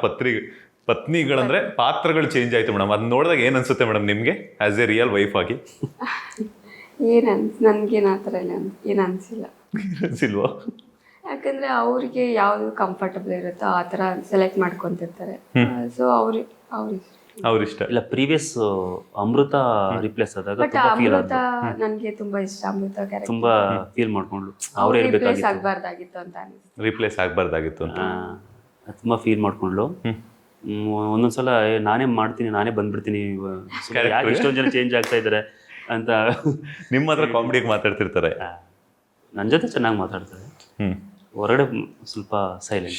ಪತ್ನಿಗಳಂದ್ರೆ ಪಾತ್ರಗಳು ಚೇಂಜ್ ಆಯ್ತು ಮೇಡಮ್. ಅದು ನೋಡಿದಾಗ ಏನು ಅನ್ಸುತ್ತೆ ಮೇಡಮ್ ನಿಮಗೆ ಆಸ್ ಎ ರಿಯಲ್ ವೈಫ್ ಆಗಿ? ನನ್ಗೇನು ಆ ಥರ ಏನು ಅನಿಸಿಲ್ಲ. ಅನ್ಸಿಲ್ವಾ? ಯಾಕಂದ್ರೆ ಅವ್ರಿಗೆ ಯಾವ್ದು ಕಂಫರ್ಟಬಲ್ ಇರುತ್ತೋ ಆ ಥರ ಸೆಲೆಕ್ಟ್ ಮಾಡ್ಕೊಂತಿರ್ತಾರೆ. ಸೊ ಅವ್ರಿಷ್ಟ ಇಲ್ಲ. ಪ್ರೀವಿಯಸ್ ಅಮೃತ ರಿಪ್ಲೇಸ್ ಆದಾಗ ಬಟ್ ಅಮೃತ ನನಗೆ ತುಂಬಾ ಇಷ್ಟ. ಅಮೃತ ಕ್ಯಾರೆಕ್ಟರ್ ತುಂಬಾ ಫೀಲ್ ಮಾಡ್ಕೊಂಡ್ಲು. ಅವರೇ ರಿಪ್ಲೇಸ್ ಆಗಬಾರ್ದಾಗಿತ್ತು ಅಂತ ಅನಿಸ್ತು. ರಿಪ್ಲೇಸ್ ಆಗಬಾರ್ದಾಗಿತ್ತು ಅಂತ ತುಂಬಾ ಫೀಲ್ ಮಾಡ್ಕೊಂಡ್ಲು. ಒಂದೊಂದ್ಸಲ ನಾನೇ ಮಾಡ್ತೀನಿ, ನಾನೇ ಬಂದ್ಬಿಡ್ತೀನಿ, ಯಾಕೆ ಇಷ್ಟೊಂದು ಜನ ಚೇಂಜ್ ಆಗ್ತಾ ಇದ್ದಾರೆ ಅಂತ ನಿಮ್ಮ ಹತ್ರ ಕಾಮಿಡಿಯಾಗಿ ಮಾತಾಡ್ತಿರ್ತಾರೆ. ನನ್ನ ಜೊತೆ ಚೆನ್ನಾಗಿ ಮಾತಾಡ್ತಾರೆ. ಹೊರಗಡೆ ಸ್ವಲ್ಪ ಸೈಲೆಂಟ್,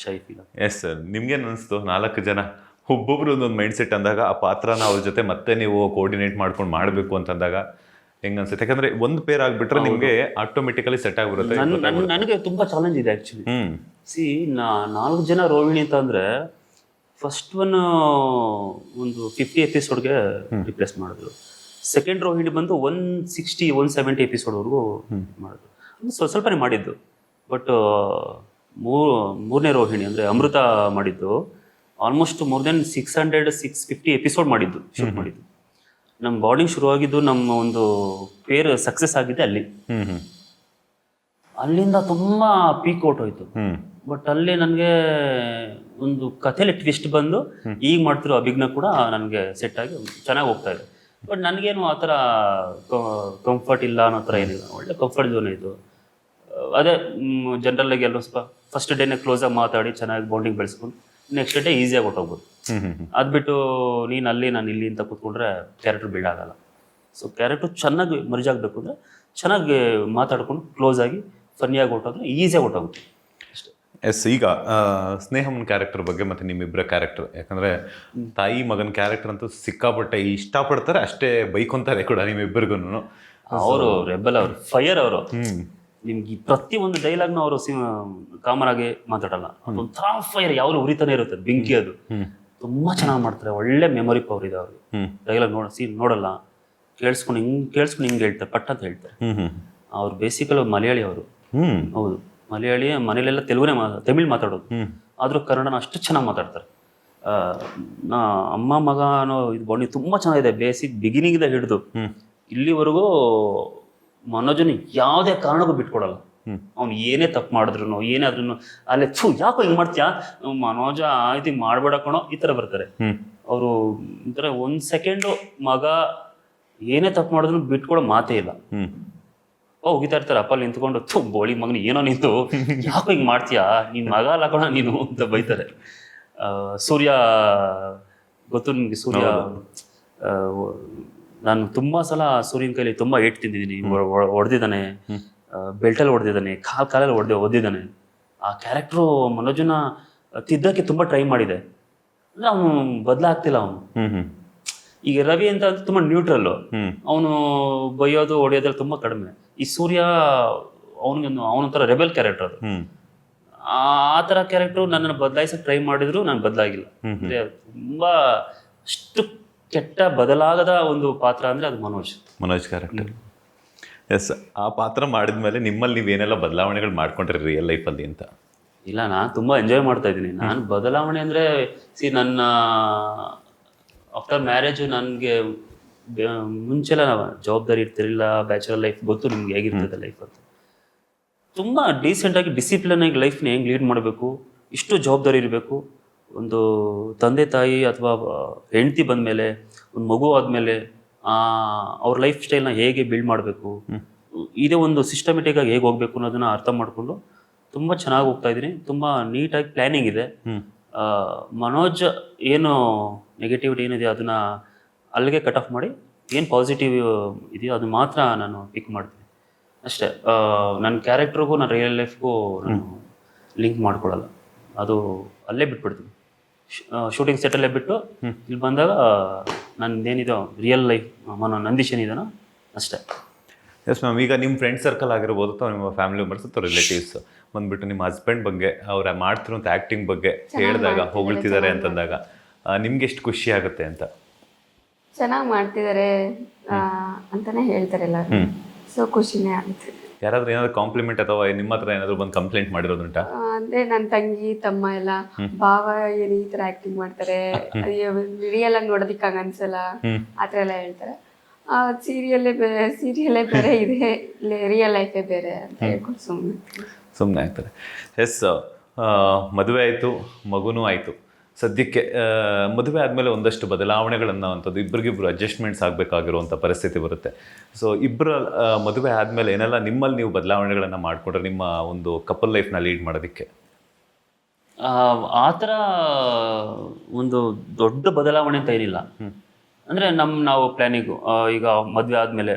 ಶೈ ಫೀಲ್. Yes sir. ನಿಮ್ಗೇನು ಅನಿಸ್ತು 4 ಜನ ಒಬ್ಬೊಬ್ರು ಒಂದೊಂದು ಮೈಂಡ್ ಸೆಟ್ ಅಂದಾಗ ಆ ಪಾತ್ರನ ಅವ್ರ ಜೊತೆ ಮತ್ತೆ ನೀವು ಕೋಆರ್ಡಿನೇಟ್ ಮಾಡ್ಕೊಂಡು ಮಾಡಬೇಕು ಅಂತಂದಾಗ ಹೆಂಗ ಅನ್ಸುತ್ತೆ? ಯಾಕಂದ್ರೆ ಒಂದು ಪೇರ್ ಆಗ್ಬಿಟ್ರೆ ನಿಮ್ಗೆ ಆಟೋಮೆಟಿಕಲಿ ಸೆಟ್ ಆಗ್ಬಿಡುತ್ತೆ. ನನಗೆ ತುಂಬಾ ಚಾಲೆಂಜ್ ಇದೆ ಆಕ್ಚುಲಿ. ಸಿ 4 ಜನ ರೋಹಿಣಿ ಅಂತ ಅಂದ್ರೆ ಫಸ್ಟ್ ಒಂದು 50 ಎಪಿಸೋಡ್ಗೆ ರಿಪ್ಲೇಸ್ ಮಾಡಿದ್ರು. ಸೆಕೆಂಡ್ ರೋಹಿಣಿ ಬಂದು 160-170 ಎಪಿಸೋಡ್ವರೆಗೂ ಮಾಡಿದ್ರು. ಸ್ವಲ್ಪನೇ ಮಾಡಿದ್ದು. ಬಟ್ ಮೂರನೇ ರೋಹಿಣಿ ಅಂದರೆ ಅಮೃತ ಮಾಡಿದ್ದು ಆಲ್ಮೋಸ್ಟ್ ಮೋರ್ ದೆನ್ 600-650 ಎಪಿಸೋಡ್ ಮಾಡಿದ್ದು, ಶೂಟ್ ಮಾಡಿದ್ದು. ನಮ್ಮ ಬಾಂಡಿಂಗ್ ಶುರುವಾಗಿದ್ದು, ನಮ್ಮ ಒಂದು ಪೇರ್ ಸಕ್ಸಸ್ ಆಗಿದೆ ಅಲ್ಲಿ. ಅಲ್ಲಿಂದ ತುಂಬ ಪೀಕ್ ಔಟ್ ಹೋಯ್ತು. ಬಟ್ ಅಲ್ಲಿ ನನಗೆ ಒಂದು ಕಥೆಯಲ್ಲಿ ಟ್ವಿಸ್ಟ್ ಬಂದು ಈಗ ಮಾಡ್ತಿರೋ ಅಭಿಜ್ಞ ಕೂಡ ನನಗೆ ಸೆಟ್ ಆಗಿ ಚೆನ್ನಾಗಿ ಹೋಗ್ತಾ ಇದೆ. ಬಟ್ ನನಗೇನು ಆ ಥರ ಕಂಫರ್ಟ್ ಇಲ್ಲ ಅನ್ನೋ ಥರ ಏನಿಲ್ಲ. ಒಳ್ಳೆ ಕಂಫರ್ಟ್ ಝೋನ್ ಇತ್ತು. ಅದೇ ಜನರಲ್ಲಾಗಿ ಎಲ್ಲರೂ ಸ್ವಲ್ಪ ಫಸ್ಟ್ ಡೇನೇ ಕ್ಲೋಸಾಗಿ ಮಾತಾಡಿ ಚೆನ್ನಾಗಿ ಬಾಂಡಿಂಗ್ ಬೆಳೆಸ್ಕೊಂಡು ನೆಕ್ಸ್ಟ್ ಡೇ ಈಸಿಯಾಗಿ ಹೊಟ್ಟೋಗ್ಬೋದು. ಅದು ಬಿಟ್ಟು ನೀನು ಅಲ್ಲಿ ನಾನು ಇಲ್ಲಿ ಅಂತ ಕೂತ್ಕೊಂಡ್ರೆ ಕ್ಯಾರೆಕ್ಟರ್ ಬಿಲ್ಡ್ ಆಗಲ್ಲ. ಸೊ ಕ್ಯಾರೆಕ್ಟರ್ ಚೆನ್ನಾಗಿ ಮರ್ಜ್ ಆಗಬೇಕು ಅಂದರೆ ಚೆನ್ನಾಗಿ ಮಾತಾಡ್ಕೊಂಡು ಕ್ಲೋಸ್ ಆಗಿ ಫನ್ನಿಯಾಗಿ ಹೊಟ್ಟೋದ್ರೆ ಈಸಿಯಾಗಿ ಹೊಟ್ಟೋಗುತ್ತೆ ಅಷ್ಟೇ. ಎಸ್. ಈಗ ಸ್ನೇಹಮ್ಮನ ಕ್ಯಾರೆಕ್ಟರ್ ಬಗ್ಗೆ ಮತ್ತು ನಿಮ್ಮಿಬ್ಬರ ಕ್ಯಾರೆಕ್ಟರ್, ಯಾಕಂದರೆ ತಾಯಿ ಮಗನ ಕ್ಯಾರೆಕ್ಟರ್ ಅಂತೂ ಸಿಕ್ಕಾಪಟ್ಟೆ ಇಷ್ಟಪಡ್ತಾರೆ, ಅಷ್ಟೇ ಬೈಕೊಂತಾರೆ ಕೂಡ ನಿಮ್ಮಿಬ್ಬರಿಗೂ. ಅವರು ರೆಬಲ್, ಅವರು ಫೈರ್. ಅವರು ನಿಮ್ಗೆ ಪ್ರತಿಯೊಂದು ಡೈಲಾಗ್ನ ಅವರು ಕಾಮನ್ ಆಗಿ ಮಾತಾಡಲ್ಲ. ಒಂಥರ ಫೈರ್, ಯಾವ್ದು ಉರಿತಾನೆ ಇರುತ್ತೆ, ಬೆಂಕಿ. ಅದು ತುಂಬಾ ಚೆನ್ನಾಗಿ ಮಾಡ್ತಾರೆ. ಒಳ್ಳೆ ಮೆಮೊರಿ ಪವರ್ ಇದೆ ಅವ್ರಿಗೆ. ಡೈಲಾಗ್ ನೋಡಲ್ಲ, ಕೇಳಿಸ್ಕೊಂಡು ಹಿಂಗೆ ಹೇಳ್ತಾರೆ, ಪಟ್ ಅಂತ ಹೇಳ್ತಾರೆ. ಅವ್ರು ಬೇಸಿಕಲಿ ಮಲಯಾಳಿ ಅವರು. ಹೌದು, ಮಲಯಾಳಿ. ಮನೇಲೆಲ್ಲ ತಮಿಳ್ ಮಾತಾಡೋದು, ಆದ್ರೂ ಕನ್ನಡನ ಅಷ್ಟು ಚೆನ್ನಾಗಿ ಮಾತಾಡ್ತಾರೆ. ಅಮ್ಮ ಮಗ ಅನ್ನೋ ಇದು ಬಾಂಡಿ ತುಂಬಾ ಚೆನ್ನಾಗಿದೆ. ಬೇಸಿಕ್ ಬಿಗಿನಿಂಗ್ ಹಿಡಿದು ಇಲ್ಲಿವರೆಗೂ ಮನೋಜನ ಯಾವುದೇ ಕಾರಣಕ್ಕೂ ಬಿಟ್ಕೊಡಲ್ಲ. ಅವ್ನು ಏನೇ ತಪ್ಪು ಮಾಡಿದ್ರು ಏನಾದ್ರೂ ಅಲ್ಲೇ ಯಾಕೋ ಹಿಂಗ್ ಮಾಡ್ತೀಯಾ ಮನೋಜ, ಆಯ್ತು ಮಾಡ್ಬೇಡ ಕಣೋ, ಈ ತರ ಬರ್ತಾರೆ ಅವರು. ಈ ತರ 1 ಸೆಕೆಂಡು ಮಗ ಏನೇ ತಪ್ಪು ಮಾಡಿದ್ರು ಬಿಟ್ಕೊಡೋ ಮಾತೇ ಇಲ್ಲ. ಹೋಗಿತಾ ಇರ್ತಾರೆ ಅಪ್ಪ ನಿಂತ್ಕೊಂಡು, ಬೋಳಿ ಮಗನ ಏನೋ ನಿಂತು ಯಾಕೋ ಹಿಂಗ್ ಮಾಡ್ತೀಯಾ, ನಿನ್ ಮಗ ಅಲ್ಲ ಕಣ ನೀನು ಅಂತ ಬೈತಾರೆ. ಸೂರ್ಯ ಗೊತ್ತು ನಿಮ್ಗೆ? ಸೂರ್ಯ ನಾನು ತುಂಬಾ ಸಲ ಸೂರ್ಯನ ಕೈಲಿ ತುಂಬಾ ಏಟ್ ತಿಂದಿದ್ದೀನಿ. ಹೊಡೆದಿದ್ದಾನೆ, ಬೆಲ್ಟಲ್ಲಿ ಹೊಡೆದಿದ್ದಾನೆ, ಕಾಲಲ್ಲಿ ಓದಿದ್ದಾನೆ. ಆ ಕ್ಯಾರೆಕ್ಟ್ರು ಮನೋಜನ ತಿದ್ದಕ್ಕೆ ತುಂಬಾ ಟ್ರೈ ಮಾಡಿದೆ. ಅಂದ್ರೆ ಅವನು ಬದಲಾಗ್ತಿಲ್ಲ. ಅವನು ಈಗ ರವಿ ಅಂತ ತುಂಬಾ ನ್ಯೂಟ್ರಲ್, ಅವನು ಬೈಯೋದು ಹೊಡೆಯೋದ್ರಲ್ಲಿ ತುಂಬಾ ಕಡಿಮೆ. ಈ ಸೂರ್ಯ ಅವನೊಂಥರ ರೆಬೆಲ್ ಕ್ಯಾರೆಕ್ಟರ್. ಅದು ಆ ಥರ ಕ್ಯಾರೆಕ್ಟ್ರು ನನ್ನನ್ನು ಬದಲಾಯಿಸಕ್ಕೆ ಟ್ರೈ ಮಾಡಿದ್ರು ನಾನು ಬದಲಾಗಿಲ್ಲ. ಅಂದ್ರೆ ತುಂಬಾ ಅಷ್ಟು ಕೆಟ್ಟ ಬದಲಾಗದ ಒಂದು ಪಾತ್ರ ಅಂದ್ರೆ ಅದು ಮನೋಜ್ ಕ್ಯಾರೆಕ್ಟರ್. ಎಸ್. ಆ ಪಾತ್ರ ಮಾಡಿದ್ಮೇಲೆ ನಿಮ್ಮಲ್ಲಿ ನೀವೇನೆಲ್ಲ ಬದಲಾವಣೆಗಳು ಮಾಡ್ಕೊಂಡ್ರಿ ರಿಯಲ್ ಲೈಫಲ್ಲಿ ಅಂತ? ಇಲ್ಲ, ನಾನು ತುಂಬಾ ಎಂಜಾಯ್ ಮಾಡ್ತಾ ಇದ್ದೀನಿ. ನಾನು ಬದಲಾವಣೆ ಅಂದ್ರೆ ನನ್ನ ಆಫ್ಟರ್ ಮ್ಯಾರೇಜ್ ನನಗೆ ಮುಂಚೆಲ್ಲ ಜವಾಬ್ದಾರಿ ಇರ್ತಿರಲಿಲ್ಲ. ಬ್ಯಾಚುಲರ್ ಲೈಫ್ ಗೊತ್ತು ನಿಮ್ಗೆ ಹೇಗಿರ್ತದೆ ಲೈಫ್ ಅಂತ. ತುಂಬ ಡೀಸೆಂಟಾಗಿ ಡಿಸಿಪ್ಲಿನ್ ಆಗಿ ಲೈಫ್ನ ಹೆಂಗೆ ಲೀಡ್ ಮಾಡಬೇಕು, ಇಷ್ಟು ಜವಾಬ್ದಾರಿ ಇರಬೇಕು. ಒಂದು ತಂದೆ ತಾಯಿ ಅಥವಾ ಹೆಂಡತಿ ಬಂದಮೇಲೆ, ಒಂದು ಮಗು ಆದಮೇಲೆ ಅವ್ರ ಲೈಫ್ ಸ್ಟೈಲ್ನ ಹೇಗೆ ಬಿಲ್ಡ್ ಮಾಡಬೇಕು, ಇದೇ ಒಂದು ಸಿಸ್ಟಮೆಟಿಕ್ಕಾಗಿ ಹೇಗೆ ಹೋಗಬೇಕು ಅನ್ನೋದನ್ನ ಅರ್ಥ ಮಾಡಿಕೊಂಡು ತುಂಬ ಚೆನ್ನಾಗಿ ಹೋಗ್ತಾ ಇದ್ದೀನಿ. ತುಂಬ ನೀಟಾಗಿ ಪ್ಲ್ಯಾನಿಂಗ್ ಇದೆ. ಮನೋಜ್ ಏನು ನೆಗೆಟಿವಿಟಿ ಏನಿದೆ ಅದನ್ನು ಅಲ್ಲಿಗೆ ಕಟ್ ಆಫ್ ಮಾಡಿ ಏನು ಪಾಸಿಟಿವ್ ಇದೆಯೋ ಅದು ಮಾತ್ರ ನಾನು ಪಿಕ್ ಮಾಡ್ತೀನಿ ಅಷ್ಟೇ. ನನ್ನ ಕ್ಯಾರೆಕ್ಟ್ರಿಗೂ ನನ್ನ ರಿಯಲ್ ಲೈಫ್ಗೂ ನಾನು ಲಿಂಕ್ ಮಾಡ್ಕೊಳ್ಳಲ್ಲ. ಅದು ಅಲ್ಲೇ ಬಿಟ್ಬಿಡ್ತೀನಿ. ಶೂಟಿಂಗ್ ಸೆಟಲ್ಲೇ ಬಿಟ್ಟು ಇಲ್ಲಿ ಬಂದಾಗ ನನ್ನದೇನಿದೋ ರಿಯಲ್ ಲೈಫ್ ನಂದೀಶ್ ಏನಿದಾನೋ ಅಷ್ಟೇ. S ma'am. ಈಗ ನಿಮ್ಮ ಫ್ರೆಂಡ್ ಸರ್ಕಲ್ ಆಗಿರ್ಬೋದು ಅಥವಾ ನಿಮ್ಮ ಫ್ಯಾಮಿಲಿ ಮೆಂಬರ್ಸ್ ಅಥವಾ ರಿಲೇಟಿವ್ಸ್ ಬಂದ್ಬಿಟ್ಟು ನಿಮ್ಮ ಹಸ್ಬೆಂಡ್ ಬಗ್ಗೆ ಅವ್ರ ಮಾಡ್ತಿರೋಂಥ ಆ್ಯಕ್ಟಿಂಗ್ ಬಗ್ಗೆ ಹೇಳಿದಾಗ ಹೊಗಳ್ತಿದ್ದಾರೆ ಅಂತಂದಾಗ ನಿಮ್ಗೆ ಎಷ್ಟು ಖುಷಿ ಆಗುತ್ತೆ ಅಂತ? ಚೆನ್ನಾಗಿ ಮಾಡ್ತಿದ್ದಾರೆ ಅಂತಾನೆ ಹೇಳ್ತಾರೆ ಎಲ್ಲರೂ. ಸೊ ಖುಷಿನೇ ಆಗುತ್ತೆ. ಯಾರಾದ್ರೂ ಏನಾದ್ರು ಕಾಂಪ್ಲಿಮೆಂಟ್ ಅಥವಾ ನಿಮ್ಮ ಹತ್ರ ಏನಾದ್ರು ಬಂದು ಕಂಪ್ಲೇಂಟ್ ಮಾಡಿರೋದುಂಟಾ? ಅಂದ್ರೆ ನನ್ನ ತಂಗಿ ತಮ್ಮ ಎಲ್ಲ ಭಾವ ಏನ್ ಈ ತರ ಆಕ್ಟಿಂಗ್ ಮಾಡ್ತಾರೆ, ರಿಯಲ್ ಆಗಿ ನೋಡೋದಿಕ್ ಹಂಗ ಅನ್ಸಲ್ಲ, ಆತರ ಎಲ್ಲ ಹೇಳ್ತಾರೆ. ಸೀರಿಯಲ್ಲೇ ಬೇರೆ ಇದೆ, ರಿಯಲ್ ಲೈಫೇ ಬೇರೆ ಅಂತ ಹೇಳ್ಕೊಂಡು ಸುಮ್ಮನೆ ಆಗ್ತಾರೆ. ಎಸ್, ಮದುವೆ ಆಯಿತು, ಮಗುನೂ ಆಯಿತು. ಸದ್ಯಕ್ಕೆ ಮದುವೆ ಆದಮೇಲೆ ಒಂದಷ್ಟು ಬದಲಾವಣೆಗಳನ್ನೋವಂಥದ್ದು ಇಬ್ಬರಿಗಿಬ್ರು ಅಡ್ಜಸ್ಟ್ಮೆಂಟ್ಸ್ ಆಗಬೇಕಾಗಿರುವಂಥ ಪರಿಸ್ಥಿತಿ ಬರುತ್ತೆ. ಸೊ ಇಬ್ಬರ ಮದುವೆ ಆದಮೇಲೆ ಏನೆಲ್ಲ ನಿಮ್ಮಲ್ಲಿ ನೀವು ಬದಲಾವಣೆಗಳನ್ನು ಮಾಡಿಕೊಂಡ್ರೆ ನಿಮ್ಮ ಒಂದು ಕಪಲ್ ಲೈಫ್ನ ಲೀಡ್ ಮಾಡೋದಕ್ಕೆ? ಆ ಥರ ಒಂದು ದೊಡ್ಡ ಬದಲಾವಣೆ ಅಂತ ಏನಿಲ್ಲ. ಅಂದರೆ ನಾವು ಪ್ಲ್ಯಾನಿಂಗು ಈಗ ಮದುವೆ ಆದಮೇಲೆ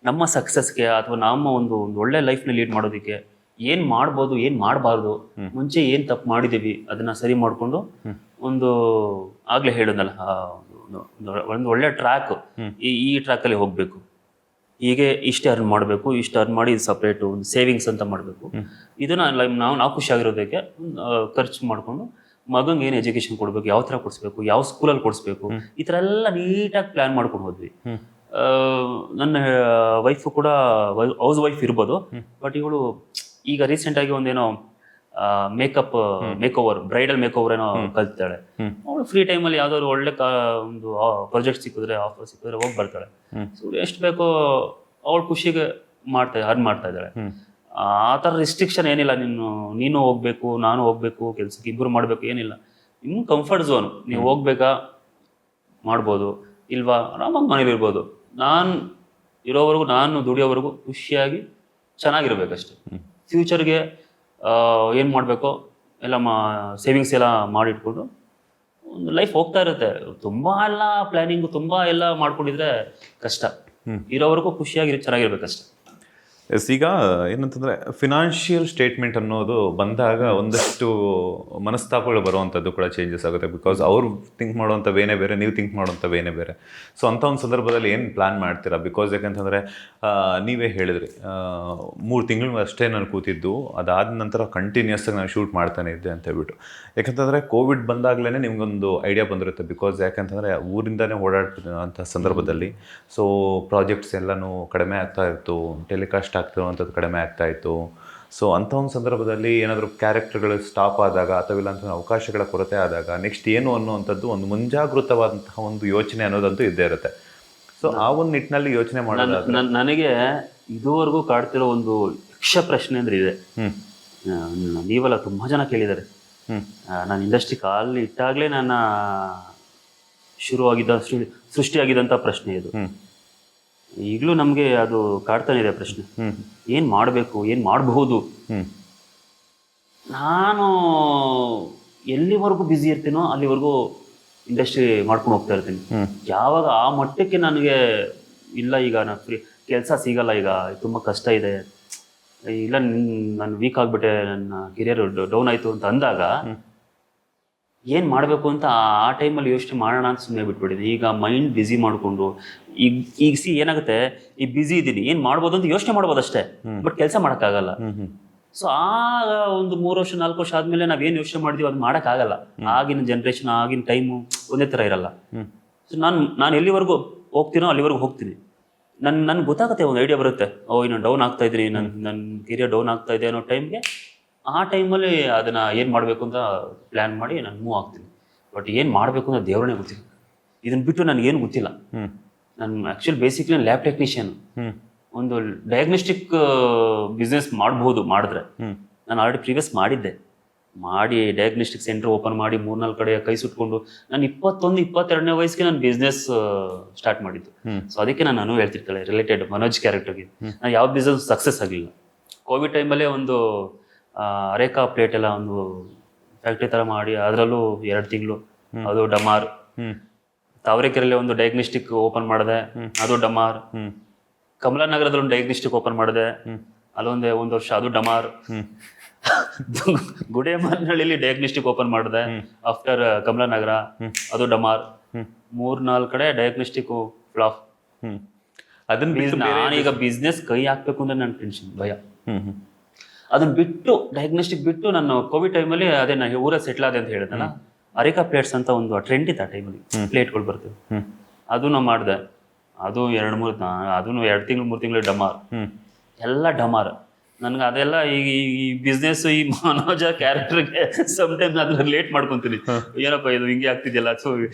ನಮ್ಮ ಸಕ್ಸಸ್ಗೆ ಅಥವಾ ನಮ್ಮ ಒಂದು ಒಳ್ಳೆ ಲೈಫ್ನ ಲೀಡ್ ಮಾಡೋದಕ್ಕೆ ಏನು ಮಾಡ್ಬೋದು, ಏನು ಮಾಡಬಾರ್ದು, ಮುಂಚೆ ಏನು ತಪ್ಪು ಮಾಡಿದ್ದೀವಿ ಅದನ್ನು ಸರಿ ಮಾಡಿಕೊಂಡು ಒಂದು ಆಗಲೇ ಹೇಳಿದ್ನಲ್ಲ, ಒಂದು ಒಳ್ಳೆ ಟ್ರ್ಯಾಕ್, ಈ ಟ್ರ್ಯಾಕಲ್ಲಿ ಹೋಗಬೇಕು, ಹೀಗೆ ಇಷ್ಟು ಅರ್ನ್ ಮಾಡಬೇಕು, ಇಷ್ಟು ಅರ್ನ್ ಮಾಡಿ ಇದು ಸಪ್ರೇಟು ಒಂದು ಸೇವಿಂಗ್ಸ್ ಅಂತ ಮಾಡಬೇಕು. ಇದನ್ನು ನಾವು ಖುಷಿಯಾಗಿರೋದಕ್ಕೆ ಖರ್ಚು ಮಾಡಿಕೊಂಡು ಮಗಂಗೆ ಏನು ಎಜುಕೇಶನ್ ಕೊಡಬೇಕು, ಯಾವ ಥರ ಕೊಡಿಸ್ಬೇಕು, ಯಾವ ಸ್ಕೂಲಲ್ಲಿ ಕೊಡಿಸ್ಬೇಕು, ಈ ಥರ ಎಲ್ಲ ನೀಟಾಗಿ ಪ್ಲ್ಯಾನ್ ಮಾಡ್ಕೊಂಡು ಹೋದ್ವಿ. ನನ್ನ ವೈಫು ಕೂಡ ಹೌಸ್ ವೈಫ್ ಇರ್ಬೋದು, ಬಟ್ ಇವಳು ಈಗ ರೀಸೆಂಟಾಗಿ ಒಂದೇನೋ makeover, bridal makeover ಏನೋ ಕಲ್ತಾಳೆ. ಅವಳು ಫ್ರೀ ಟೈಮಲ್ಲಿ ಯಾವ್ದಾದ್ರು ಒಳ್ಳೆ ಒಂದು ಪ್ರಾಜೆಕ್ಟ್ ಸಿಕ್ಕಿದ್ರೆ, ಆಫರ್ ಸಿಕ್ಕಿದ್ರೆ ಹೋಗಿ ಬರ್ತಾಳೆ. ಸೊ ಎಷ್ಟು ಬೇಕೋ ಅವಳು ಖುಷಿಗೆ ಅರ್ನ್ ಮಾಡ್ತಾ ಇದ್ದಾಳೆ. ಆ ಥರ ರಿಸ್ಟ್ರಿಕ್ಷನ್ ಏನಿಲ್ಲ. ನೀನು ಹೋಗ್ಬೇಕು, ನಾನು ಹೋಗ್ಬೇಕು, ಕೆಲ್ಸಕ್ಕೆ ಇಬ್ಬರು ಮಾಡ್ಬೇಕು ಏನಿಲ್ಲ. ನಿಮ್ಮ ಕಂಫರ್ಟ್ ಝೋನು, ನೀವು ಹೋಗ್ಬೇಕಾ ಮಾಡ್ಬೋದು, ಇಲ್ವಾ ಆರಾಮಾಗಿ ಮನೇಲಿ ಇರ್ಬೋದು. ನಾನು ಇರೋವರೆಗೂ, ನಾನು ದುಡಿಯೋವರೆಗೂ ಖುಷಿಯಾಗಿ ಚೆನ್ನಾಗಿರ್ಬೇಕಷ್ಟೆ. ಫ್ಯೂಚರ್ಗೆ ಏನು ಮಾಡಬೇಕೋ ಎಲ್ಲ ಸೇವಿಂಗ್ಸ್ ಎಲ್ಲ ಮಾಡಿಟ್ಕೊಂಡು ಒಂದು ಲೈಫ್ ಹೋಗ್ತಾ ಇರುತ್ತೆ. ತುಂಬ ಎಲ್ಲ ಪ್ಲ್ಯಾನಿಂಗು, ತುಂಬ ಎಲ್ಲ ಮಾಡ್ಕೊಂಡಿದ್ರೆ ಕಷ್ಟ. ಇರೋವರೆಗೂ ಖುಷಿಯಾಗಿ ಚೆನ್ನಾಗಿರ್ಬೇಕಷ್ಟೆ. ಎಸ್, ಈಗ ಏನಂತಂದರೆ ಫಿನಾನ್ಷಿಯಲ್ ಸ್ಟೇಟ್ಮೆಂಟ್ ಅನ್ನೋದು ಬಂದಾಗ ಒಂದಷ್ಟು ಮನಸ್ತಾಪಗಳು ಬರುವಂಥದ್ದು ಕೂಡ ಚೇಂಜಸ್ ಆಗುತ್ತೆ. ಬಿಕಾಸ್ ಅವ್ರು ಥಿಂಕ್ ಮಾಡುವಂಥ ವೇನೇ ಬೇರೆ, ನೀವು ಥಿಂಕ್ ಮಾಡುವಂಥ ವೇನೇ ಬೇರೆ. ಸೊ ಅಂಥ ಒಂದು ಸಂದರ್ಭದಲ್ಲಿ ಏನು ಪ್ಲ್ಯಾನ್ ಮಾಡ್ತೀರಾ? ಬಿಕಾಸ್ ಯಾಕಂತಂದರೆ ನೀವೇ ಹೇಳಿದ್ರಿ 3 ತಿಂಗಳು ಅಷ್ಟೇ ನಾನು ಕೂತಿದ್ದು, ಅದಾದ ನಂತರ ಕಂಟಿನ್ಯೂಸ್ ಆಗಿ ನಾನು ಶೂಟ್ ಮಾಡ್ತಾನೆ ಇದ್ದೆ ಅಂತ ಹೇಳ್ಬಿಟ್ಟು. ಯಾಕಂತಂದರೆ ಕೋವಿಡ್ ಬಂದಾಗಲೇ ನಿಮಗೊಂದು ಐಡಿಯಾ ಬಂದಿರುತ್ತೆ. ಬಿಕಾಸ್ ಯಾಕಂತಂದರೆ ಊರಿಂದನೇ ಓಡಾಡ್ತಿದ್ದಂಥ ಸಂದರ್ಭದಲ್ಲಿ ಸೊ ಪ್ರಾಜೆಕ್ಟ್ಸ್ ಎಲ್ಲನೂ ಕಡಿಮೆ ಆಗ್ತಾ ಇತ್ತು, ಟೆಲಿಕಾಸ್ಟ್ ಆಗ್ತಿರುವಂಥದ್ದು ಕಡಿಮೆ ಆಗ್ತಾ ಇತ್ತು. ಸೊ ಅಂಥ ಒಂದು ಸಂದರ್ಭದಲ್ಲಿ ಏನಾದರೂ ಕ್ಯಾರೆಕ್ಟರ್ಗಳು ಸ್ಟಾಪ್ ಆದಾಗ ಅಥವಾ ಇಲ್ಲಾಂತ ಅವಕಾಶಗಳ ಕೊರತೆ ಆದಾಗ ನೆಕ್ಸ್ಟ್ ಏನು ಅನ್ನುವಂಥದ್ದು ಒಂದು ಮುಂಜಾಗೃತವಾದಂತಹ ಒಂದು ಯೋಚನೆ ಅನ್ನೋದಂತೂ ಇದ್ದೇ ಇರುತ್ತೆ. ಸೊ ಆ ಒಂದು ನಿಟ್ಟಿನಲ್ಲಿ ಯೋಚನೆ ಮಾಡೋದು ನನಗೆ ಇದುವರೆಗೂ ಕಾಡ್ತಿರೋ ಒಂದು ಯಕ್ಷ ಪ್ರಶ್ನೆ ಅಂದ್ರೆ ಇದೆ. ನೀವೆಲ್ಲ ತುಂಬ ಜನ ಕೇಳಿದ್ದಾರೆ. ನಾನು ಇಂಡಸ್ಟ್ರಿ ಕಾಲು ಇಟ್ಟಾಗಲೇ ನನ್ನ ಸೃಷ್ಟಿಯಾಗಿದ್ದಂಥ ಪ್ರಶ್ನೆ ಇದು. ಈಗಲೂ ನಮಗೆ ಅದು ಕಾಡ್ತಾನೆ ಇದೆ ಪ್ರಶ್ನೆ, ಏನು ಮಾಡಬೇಕು, ಏನು ಮಾಡಬಹುದು. ನಾನು ಎಲ್ಲಿವರೆಗೂ ಬ್ಯುಸಿ ಇರ್ತೀನೋ ಅಲ್ಲಿವರೆಗೂ ಇಂಡಸ್ಟ್ರಿ ಮಾಡ್ಕೊಂಡು ಹೋಗ್ತಾ ಇರ್ತೀನಿ. ಯಾವಾಗ ಆ ಮಟ್ಟಕ್ಕೆ ನನಗೆ ಇಲ್ಲ, ಈಗ ನಾನು ಫ್ರೀ ಕೆಲಸ ಸಿಗಲ್ಲ, ಈಗ ತುಂಬ ಕಷ್ಟ ಇದೆ, ಇಲ್ಲ ನಾನು ವೀಕ್ ಆಗಿಬಿಟ್ಟೆ, ನನ್ನ ಕೆರಿಯರ್ ಡೌನ್ ಆಯಿತು ಅಂತ ಅಂದಾಗ ಏನು ಮಾಡಬೇಕು ಅಂತ ಆ ಟೈಮಲ್ಲಿ ಯೋಚನೆ ಮಾಡೋಣ ಅಂತ ಸುಮ್ಮನೆ ಬಿಟ್ಬಿಟ್ಟಿದೆ. ಈಗ ಮೈಂಡ್ ಬ್ಯುಸಿ ಮಾಡಿಕೊಂಡು ಈಗ ಏನಾಗುತ್ತೆ, ಈ ಬ್ಯುಸಿ ಇದ್ದೀನಿ, ಏನು ಮಾಡ್ಬೋದು ಅಂತ ಯೋಚನೆ ಮಾಡ್ಬೋದು ಅಷ್ಟೇ, ಬಟ್ ಕೆಲಸ ಮಾಡೋಕ್ಕಾಗಲ್ಲ. ಸೊ ಆ ಒಂದು 3 ವರ್ಷ 4 ವರ್ಷ ಆದಮೇಲೆ ನಾವೇನು ಯೋಚನೆ ಮಾಡಿದೀವಿ ಅದು ಮಾಡೋಕ್ಕಾಗಲ್ಲ. ಆಗಿನ ಜನ್ರೇಷನ್, ಆಗಿನ ಟೈಮು ಒಂದೇ ಥರ ಇರಲ್ಲ. ಸೊ ನಾನು ಎಲ್ಲಿವರೆಗೂ ಹೋಗ್ತೀನೋ ಅಲ್ಲಿವರೆಗೂ ಹೋಗ್ತೀನಿ. ನನ್ಗೆ ಗೊತ್ತಾಗುತ್ತೆ, ಒಂದು ಐಡಿಯಾ ಬರುತ್ತೆ, ನಾನು ಡೌನ್ ಆಗ್ತಾ ಇದ್ದೀನಿ, ನನ್ನ ಕೆರಿಯರ್ ಡೌನ್ ಆಗ್ತಾ ಇದೆ ಅನ್ನೋ ಟೈಮ್ಗೆ, ಆ ಟೈಮಲ್ಲಿ ಅದನ್ನು ಏನು ಮಾಡಬೇಕು ಅಂತ ಪ್ಲ್ಯಾನ್ ಮಾಡಿ ನಾನು ಮೂವ್ ಆಗ್ತೀನಿ. ಬಟ್ ಏನು ಮಾಡಬೇಕು ಅಂತ ದೇವರೇ ಗೊತ್ತಿಲ್ಲ. ಇದನ್ನು ಬಿಟ್ಟು ನನಗೇನು ಗೊತ್ತಿಲ್ಲ. ನಾನು ಆ್ಯಕ್ಚುಲಿ ಬೇಸಿಕ್ಲಿ ಲ್ಯಾಬ್ ಟೆಕ್ನಿಷಿಯನ್. ಒಂದು ಡಯಾಗ್ನೋಸ್ಟಿಕ್ ಬಿಸ್ನೆಸ್ ಮಾಡ್ಬೋದು ಮಾಡಿದ್ರೆ. ನಾನು ಆಲ್ರೆಡಿ ಪ್ರೀವಿಯಸ್ ಮಾಡಿ ಡಯಾಗ್ನೋಸ್ಟಿಕ್ ಸೆಂಟರ್ ಓಪನ್ ಮಾಡಿ 3-4 ಕಡೆ ಕೈ ಸುಟ್ಕೊಂಡು ನಾನು 21-22ನೇ ವಯಸ್ಸಿಗೆ ನಾನು ಬಿಸ್ನೆಸ್ ಸ್ಟಾರ್ಟ್ ಮಾಡಿದ್ದು. ಸೊ ಅದಕ್ಕೆ ನಾನು ಹೇಳ್ತಿರ್ತಾಳೆ ರಿಲೇಟೆಡ್ ಮನೋಜ್ ಕ್ಯಾರೆಕ್ಟರ್ಗೆ ನಾನು ಯಾವ ಬಿಸ್ನೆಸ್ ಸಕ್ಸಸ್ ಆಗಲಿಲ್ಲ. ಕೋವಿಡ್ ಟೈಮಲ್ಲೇ ಒಂದು ಅರೇಕಾ ಪ್ಲೇಟ್ ಎಲ್ಲ ಒಂದು ಫ್ಯಾಕ್ಟ್ರಿ ಥರ ಮಾಡಿ ಅದರಲ್ಲೂ 2 ತಿಂಗಳು ಅದು ಡಮಾರ್. ತಾವರೆಕೆರೆಯಲ್ಲಿ ಒಂದು ಡಯಾಗ್ನೋಸ್ಟಿಕ್ ಓಪನ್ ಮಾಡಿದೆ, ಅದು ಡಮಾರ್. ಕಮಲಾನಗರದಲ್ಲಿ ಒಂದು ಡಯಾಗ್ನೋಸ್ಟಿಕ್ ಓಪನ್ ಮಾಡಿದೆ, ಅಲ್ಲೊಂದೇ 1 ವರ್ಷ, ಅದು ಡಮಾರ್. ಗುಡೇಮನಹಳ್ಳಿಲಿ ಡಯಾಗ್ನೋಸ್ಟಿಕ್ ಓಪನ್ ಮಾಡಿದೆ ಆಫ್ಟರ್ ಕಮಲಾನಗರ, ಅದು ಡಮಾರ್. 3-4 ಕಡೆ ಡಯಾಗ್ನೋಸ್ಟಿಕ್ ಫ್ಲಾಪ್. ನಾನೀಗ ಬಿಸ್ನೆಸ್ ಕೈ ಹಾಕ್ಬೇಕು ಅಂದ್ರೆ ನನ್ನ ಟೆನ್ಷನ್, ಭಯ. ಅದನ್ನ ಬಿಟ್ಟು ಡಯಾಗ್ನೋಸ್ಟಿಕ್ ಬಿಟ್ಟು ನಾನು ಕೋವಿಡ್ ಟೈಮಲ್ಲಿ ಅದೇ ನಾನು ಊರಲ್ಲಿ ಸೆಟ್ಲ್ ಆದೆ ಅಂತ ಹೇಳಿದ್ನಲ್ಲ, ಅರಿಕಾ ಪ್ಲೇಟ್ಸ್ ಅಂತ ಒಂದು ಟ್ರೆಂಡ್ ಇತ್ತು ಆ ಟೈಮಲ್ಲಿ, ಪ್ಲೇಟ್ಗಳು ಬರ್ತವೆ. ಅದು ನಾವು ಮಾಡಿದೆ. ಅದು 2-3 ಅದನ್ನು 2 ತಿಂಗಳು 3 ತಿಂಗಳು ಡಮಾರ್, ಎಲ್ಲ ಡಮಾರ್. ನನ್ಗೆ ಅದೆಲ್ಲ ಈ ಬಿಸ್ನೆಸ್, ಈ ಮನೋಜ ಕ್ಯಾರೆಕ್ಟರ್ಗೆ ಸಮ್ಟೈಮ್ಸ್ ಅದನ್ನ ರಿಲೇಟ್ ಮಾಡ್ಕೊತೀನಿ. ಏನಪ್ಪ ಇದು ಹಿಂಗೆ ಆಗ್ತಿದೆಯಲ್ಲ, ಸೊ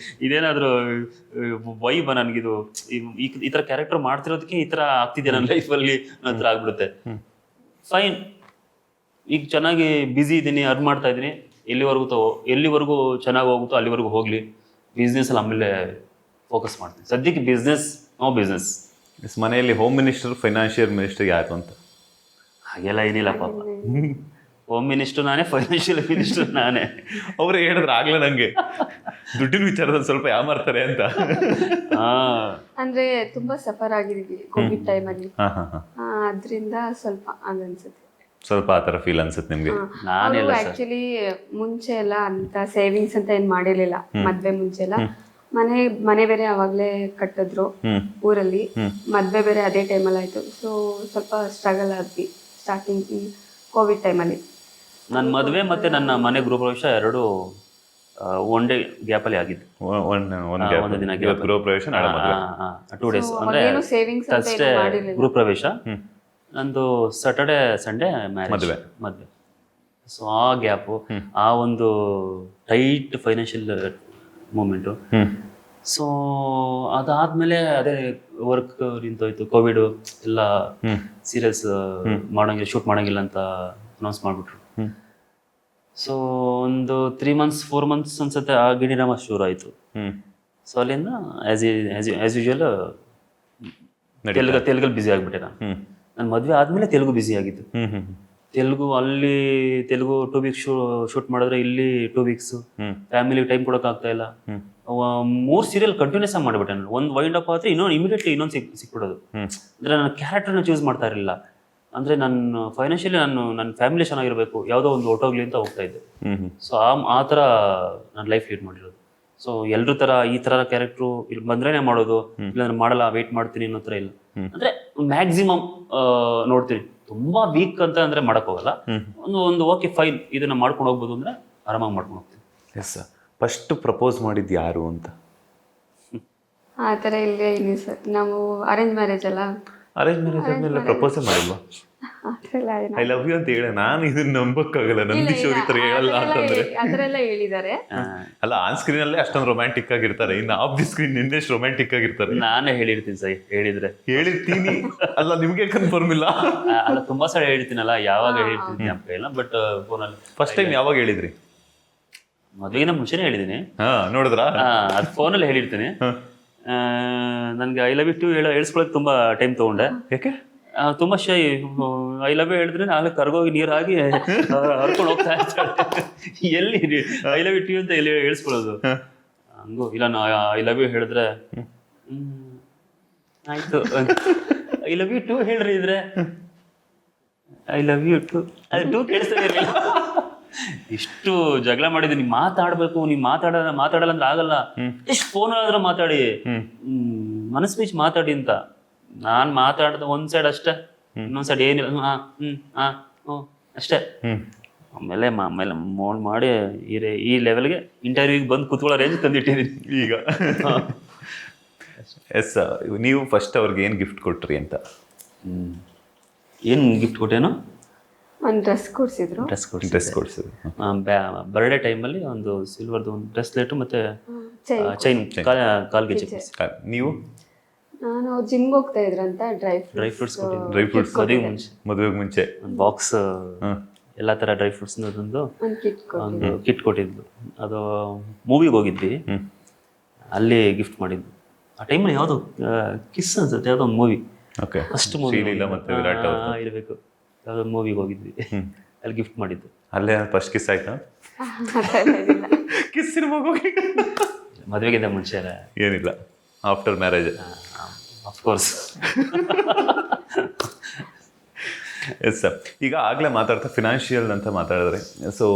ಇದೇನಾದರೂ ವೈಬ ನನಗಿದು, ಈ ಥರ ಕ್ಯಾರೆಕ್ಟರ್ ಮಾಡ್ತಿರೋದಕ್ಕೆ ಈ ಥರ ಆಗ್ತಿದೆಯಾ ನನ್ನ ಲೈಫಲ್ಲಿ ನನ್ನ ಹತ್ರ ಆಗ್ಬಿಡುತ್ತೆ. ಫೈನ್, ಈಗ ಚೆನ್ನಾಗಿ ಬ್ಯುಸಿ ಇದ್ದೀನಿ, ಅರ್ನ್ ಮಾಡ್ತಾ ಇದ್ದೀನಿ. ಎಲ್ಲಿವರೆಗೂ ಚೆನ್ನಾಗಿ ಹೋಗುತ್ತೋ ಅಲ್ಲಿವರೆಗೂ ಹೋಗಲಿ. ಬಿಸ್ನೆಸ್ಸಲ್ಲಿ ಆಮೇಲೆ ಫೋಕಸ್ ಮಾಡ್ತೀನಿ. ಸದ್ಯಕ್ಕೆ ಬಿಸ್ನೆಸ್. ಮನೆಯಲ್ಲಿ ಹೋಮ್ ಮಿನಿಸ್ಟರ್, ಫೈನಾನ್ಷಿಯಲ್ ಮಿನಿಸ್ಟರ್ ಯಾರು ಅಂತ? ಹಾಗೆಲ್ಲ ಏನಿಲ್ಲ ಪಾಪ. ಹೋಮ್ ಮಿನಿಸ್ಟರ್ ನಾನೇ, ಫೈನಾನ್ಷಿಯಲ್ ಮಿನಿಸ್ಟರ್ ನಾನೇ. ಅವ್ರು ಹೇಳಿದ್ರೆ ಆಗ್ಲೇ ನಂಗೆ ದುಡ್ಡಿನ ವಿಚಾರದಲ್ಲಿ ಸ್ವಲ್ಪ ಯಾಮಾರ್ತಾರೆ ಅಂತ. ಅಂದ್ರೆ ತುಂಬಾ ಸಫರ್ ಆಗಿದೀವಿ ಕೋವಿಡ್ ಟೈಮಲ್ಲಿ, ಅದ್ರಿಂದ ಸ್ವಲ್ಪ ಅನ್ಸುತ್ತೆ. ಸ್ವಲ್ಪ ಆ ಥರ ಫೀಲ್ ಅನ್ಸುತ್ತೆ ನಿಮ್ಗೆ? ನಾನೆಲ್ಲ ಆಕ್ಚುಲಿ ಮುಂಚೆ ಎಲ್ಲ ಅಂತ ಸೇವಿಂಗ್ಸ್ ಅಂತ ಏನ್ ಮಾಡಿರ್ಲಿಲ್ಲ. ಮದ್ವೆ ಮುಂಚೆ ಎಲ್ಲ ಮನೆ ಬೇರೆ ಅವಾಗ್ಲೇ ಕಟ್ಟಿದ್ರು ಊರಲ್ಲಿ, ಮದ್ವೆ ಬೇರೆ ಅದೇ ಟೈಮಲ್ಲಿ ಆಯ್ತು. ಸೊ ಸ್ವಲ್ಪ ಸ್ಟ್ರಗಲ್ ಆದ್ವಿ ಸ್ಟಾರ್ಟಿಂಗ್ ಕೋವಿಡ್ ಟೈಮಲ್ಲಿ. ನನ್ನ ಮದುವೆ ಮತ್ತೆ ನನ್ನ ಮನೆ ಗೃಹ ಪ್ರವೇಶ ಎರಡು ಒನ್ ಡೇ ಗ್ಯಾಪಲ್ಲಿ ಆಗಿದ್ದು. ಒಂದು ದಿನ ಗೃಹ ಪ್ರವೇಶ, 2 days ಅಂದ್ರೆ ಸೇವಿಂಗ್ಸ್ ಥರ್ಸ್ಡೇ ಗೃಹ ಪ್ರವೇಶ, ನಂದು ಸ್ಯಾಟರ್ಡೆ ಸಂಡೇ ಮದುವೆ. ಸೊ ಆ ಗ್ಯಾಪು, ಆ ಒಂದು ಟೈಟ್ ಫೈನಾನ್ಷಿಯಲ್ ಮೂಮೆಂಟು. ಸೊ ಅದಾದ್ಮೇಲೆ ಅದೇ ವರ್ಕ್ ನಿಂತೋಯ್ತು. ಕೋವಿಡ್ ಎಲ್ಲ ಸೀರಿಯಲ್ಸ್ ಶೂಟ್ ಮಾಡಂಗಿಲ್ಲ ಅಂತ ಅನೌನ್ಸ್ ಮಾಡಿಬಿಟ್ರು. ಸೊ ಒಂದು 3 months 4 months ಅನ್ಸುತ್ತೆ ಆ ಗಿಣಿರಾಮ ಶುರು ಆಯಿತು. ಸೊ ಅಲ್ಲಿಂದ ಆಸ್ ಯೂಶುವಲ್ ತೆಲುಗಲ್ಲಿ ಬ್ಯುಸಿ ಆಗಿಬಿಟ್ಟೆ ನಾನು. ನನ್ನ ಮದುವೆ ಆದಮೇಲೆ ತೆಲುಗು ಬ್ಯುಸಿ ಆಗಿತ್ತು. ತೆಲುಗು 2 weeks ಶೂಟ್ ಮಾಡಿದ್ರೆ ಇಲ್ಲಿ 2 weeks ಫ್ಯಾಮಿಲಿಗೆ ಟೈಮ್ ಕೊಡೋಕ್ಕಾಗ್ತಾ ಇಲ್ಲ. 3 serial ಕಂಟಿನ್ಯೂಸ್ ಆಗಿ ಮಾಡಿಬಿಟ್ಟೆ ನಾನು. ಒಂದು ವೈಂಡ್ ಅಪ್ ಆದರೆ ಇಮಿಡಿಯೇಟ್ಲಿ ಇನ್ನೊಂದು ಸಿಕ್ಬಿಡೋದು. ಅಂದರೆ ನನ್ನ ಕ್ಯಾರೆಕ್ಟರ್ನ ಚೂಸ್ ಮಾಡ್ತಾ ಇರಲಿಲ್ಲ. ಅಂದರೆ ನಾನು ಫೈನಾನ್ಷಿಯಲಿ ನನ್ನ ಫ್ಯಾಮಿಲಿ ಚೆನ್ನಾಗಿರಬೇಕು, ಯಾವುದೋ ಒಂದು ಹೊಟ್ಟೋಗ್ಲಿ ಅಂತ ಹೋಗ್ತಾ ಇದ್ದೆ. ಸೊ ಆ ಥರ ನಾನು ಲೈಫ್ ಲೀಡ್ ಮಾಡಿರೋದು. ಸೊ ಎಲ್ರ ಥರ ಈ ಥರ ಕ್ಯಾರೆಕ್ಟ್ರು ಇಲ್ಲಿ ಬಂದ್ರೇನೆ ಮಾಡೋದು, ಇಲ್ಲ ನಾನು ಮಾಡಲ್ಲ ವೇಟ್ ಮಾಡ್ತೀನಿ ಅನ್ನೋ ಥರ ಇಲ್ಲ. ಅಂದರೆ ಮ್ಯಾಕ್ಸಿಮಮ್ ನೋಡ್ತೀನಿ. ತುಂಬಾ ವೀಕ್ ಅಂತ ಅಂದ್ರೆ ಮಾಡಕ್ ಹೋಗಲ್ಲ. ಒಂದು ಓಕೆ ಫೈನ್, ಇದನ್ನ ಮಾಡ್ಕೊಂಡು ಹೋಗ್ಬೋದು ಅಂದ್ರೆ ಆರಾಮಾಗಿ ಮಾಡ್ಕೊಂಡು ಹೋಗ್ತೀನಿ. Yes sir. ಫಸ್ಟ್ ಪ್ರಪೋಸ್ ಮಾಡಿದ್ದು ಯಾರು ಅಂತ? ಆ ಥರ ಇಲ್ಲೇ ಇಲ್ಲಿ ಸರ್, ನಾವು ಅರೇಂಜ್ ಮ್ಯಾರೇಜ್ ಅಲ್ಲ. ಅರೇಂಜ್ ಮ್ಯಾರೇಜ್ ಆದ್ಮೇಲೆ ಪ್ರಪೋಸೇ ಮಾಡಿಲ್ವಾ? ಐ ಲವ್ ಯು ಅಂತ ಹೇಳ. ನಾನು ಇದನ್ನ ನಂಬಕ್ಕಾಗಲ್ಲ, ನಂದೀಶ್ ಅವ್ರ ಈ ಥರ ಹೇಳಲ್ಲ ಅಂತಂದ್ರೆ. ಅದರೆಲ್ಲ ಹೇಳಿದ್ದಾರೆ. ಅಲ್ಲ, ಆನ್ ಸ್ಕ್ರೀನ್ ಅಲ್ಲೇ ಅಷ್ಟೊಂದು ರೊಮ್ಯಾಂಟಿಕ್ ಆಗಿರ್ತಾರೆ, ಇನ್ನು ಆಫ್ ದಿ ಸ್ಕ್ರೀನ್ ಇನ್ನೆಷ್ಟು ರೊಮ್ಯಾಂಟಿಕ್ ಆಗಿರ್ತಾರೆ. ನಾನೇ ಹೇಳಿರ್ತೀನಿ ಸರ್, ಹೇಳಿರ್ತೀನಿ. ಅಲ್ಲ, ನಿಮ್ಗೆ ಕನ್ಫರ್ಮ್ ಇಲ್ಲ? ಅಲ್ಲ, ತುಂಬಾ ಸಲ ಹೇಳ್ತೀನಲ್ಲ, ಯಾವಾಗ ಹೇಳಿರ್ತೀನಿ ಅಂತ ಇಲ್ಲ. ಬಟ್ ಫೋನಲ್ಲಿ ಫಸ್ಟ್ ಟೈಮ್ ಯಾವಾಗ ಹೇಳಿದ್ರಿ? ಮದುವೆಗಿಂತ ಮುಂಚೆನೇ ಹೇಳಿದ್ದೀನಿ. ನೋಡಿದ್ರಾ? ಅದು ಫೋನಲ್ಲಿ ಹೇಳಿರ್ತೀನಿ. ನನ್ಗೆ ಐ ಲವ್ ಯು ಟು ಹೇಳ್ಸ್ಕೊಳಕ್ ತುಂಬಾ ಟೈಮ್ ತಗೊಂಡೆ. ಯಾಕೆ? ತುಂಬಾ ಶೈ. ಐ ಲವ್ ಯು ಹೇಳಿದ್ರೆ ನಾಳೆ ಕರ್ಗೋಗಿ ನೀರಾಗಿ ಹರ್ಕೊಂಡು ಹೋಗ್ತಾ ಇರ್ತಾಳೆ. ಎಲ್ಲಿ ಐ ಲವ್ ಯು ಟು ಅಂತ ಎಲ್ಲಿ ಹೇಳ್ಸ್ಕೊಳ್ಳೋದು? ಹಂಗು ಇಲ್ಲ, ನಾ ಐ ಲವ್ ಯು ಹೇಳಿದ್ರೆ ಆಯ್ತು, ಐ ಲವ್ ಯು ಟು ಹೇಳ್ರಿ ಇದ್ರೆ ಐ ಲವ್ ಯು ಟು, ಅದು ಟು ಕೇಳಿಸ್ತಾ ಇರಲಿಲ್ಲ. ಇಷ್ಟು ಜಗಳ ಮಾಡಿದ್ದೀನಿ. ಮಾತಾಡ್ಬೇಕು, ನೀವು ಮಾತಾಡಲ್ಲ ಅಂದ್ರೆ ಆಗಲ್ಲ. ಎಷ್ಟು ಫೋನ್ ಆದ್ರೂ ಮಾತಾಡಿ, ಮನಸ್ ಬೀಚ್ ಮಾತಾಡಿ ಅಂತ. ನಾನ್ ಮಾತಾಡ್ದ ಒಂದ್ ಸೈಡ್ ಅಷ್ಟೇ, ಇನ್ನೊಂದ್ ಸೈಡ್ ಏನಿಲ್ಲ, ಅಷ್ಟೇ. ಆಮೇಲೆ ಮೋನ್ ಮಾಡಿ ಈ ಲೆವೆಲ್ಗೆ ಇಂಟರ್ವ್ಯೂಗೆ ಬಂದು ಕುತ್ಕೊಳ್ಳೋ ರೇಂಜ್ ತಂದಿಟ್ಟಿದ್ದೀನಿ ಈಗ. ಎಸ್. ನೀವು ಫಸ್ಟ್ ಅವ್ರಿಗೆ ಏನು ಗಿಫ್ಟ್ ಕೊಟ್ರಿ ಅಂತ? ಏನು ಗಿಫ್ಟ್ ಕೊಟ್ಟೇನು? ಒಂದು ಡ್ರೆಸ್ ಕೊಡ್ಸಿದ್ರು. ಡ್ರೆಸ್ ಕೊಡ್ಸಿದ್ರು. ಬರ್ಡೇ ಟೈಮಲ್ಲಿ ಒಂದು ಸಿಲ್ವರ್ದು ಒಂದು ಬ್ರೆಸ್ಲೆಟ್ ಮತ್ತೆ ಚೈನ್, ಕಾಲ್ಗೆ ಚೈನ್. ನೀವು? ನಾನು ಜಿಮ್ಗೆ ಹೋಗ್ತಾ ಇದ್ರಂತ ಡ್ರೈ ಫ್ರೂಟ್ಸ್ ಮದುವೆಗೆ ಮುಂಚೆ ಒಂದು ಬಾಕ್ಸ್, ಎಲ್ಲ ಥರ ಡ್ರೈ ಫ್ರೂಟ್ಸ್ ಒಂದು ಕಿಟ್ ಕೊಟ್ಟಿದ್ದು. ಅದು ಮೂವಿಗೆ ಹೋಗಿದ್ವಿ, ಅಲ್ಲಿ ಗಿಫ್ಟ್ ಮಾಡಿದ್ದು. ಆ ಟೈಮಲ್ಲಿ ಯಾವುದೋ ಕಿಸ್ ಅನ್ಸುತ್ತೆ, ಯಾವುದೋ ಒಂದು ಮೂವಿ, ಫಸ್ಟ್ ಮೂವಿ ಇರಬೇಕು, ಯಾವುದೋ ಮೂವಿಗೆ ಹೋಗಿದ್ವಿ, ಅಲ್ಲಿ ಗಿಫ್ಟ್ ಮಾಡಿದ್ದು. ಅಲ್ಲೇ ಫಸ್ಟ್ ಕಿಸ್ ಆಯ್ತಾ? ಕಿಸ್ ಸಿನಿಮಾಗೆ ಹೋಗಿ? ಮದುವೆಗಿಂತ ಮುಂಚೆ ಏನಿಲ್ಲ, after marriage of course. Yes sir. ಈಗ ಆಗಲೇ ಮಾತಾಡ್ತಾ ಫಿನಾನ್ಷಿಯಲ್ ಅಂತ ಮಾತಾಡಿದ್ರೆ, ಸೊ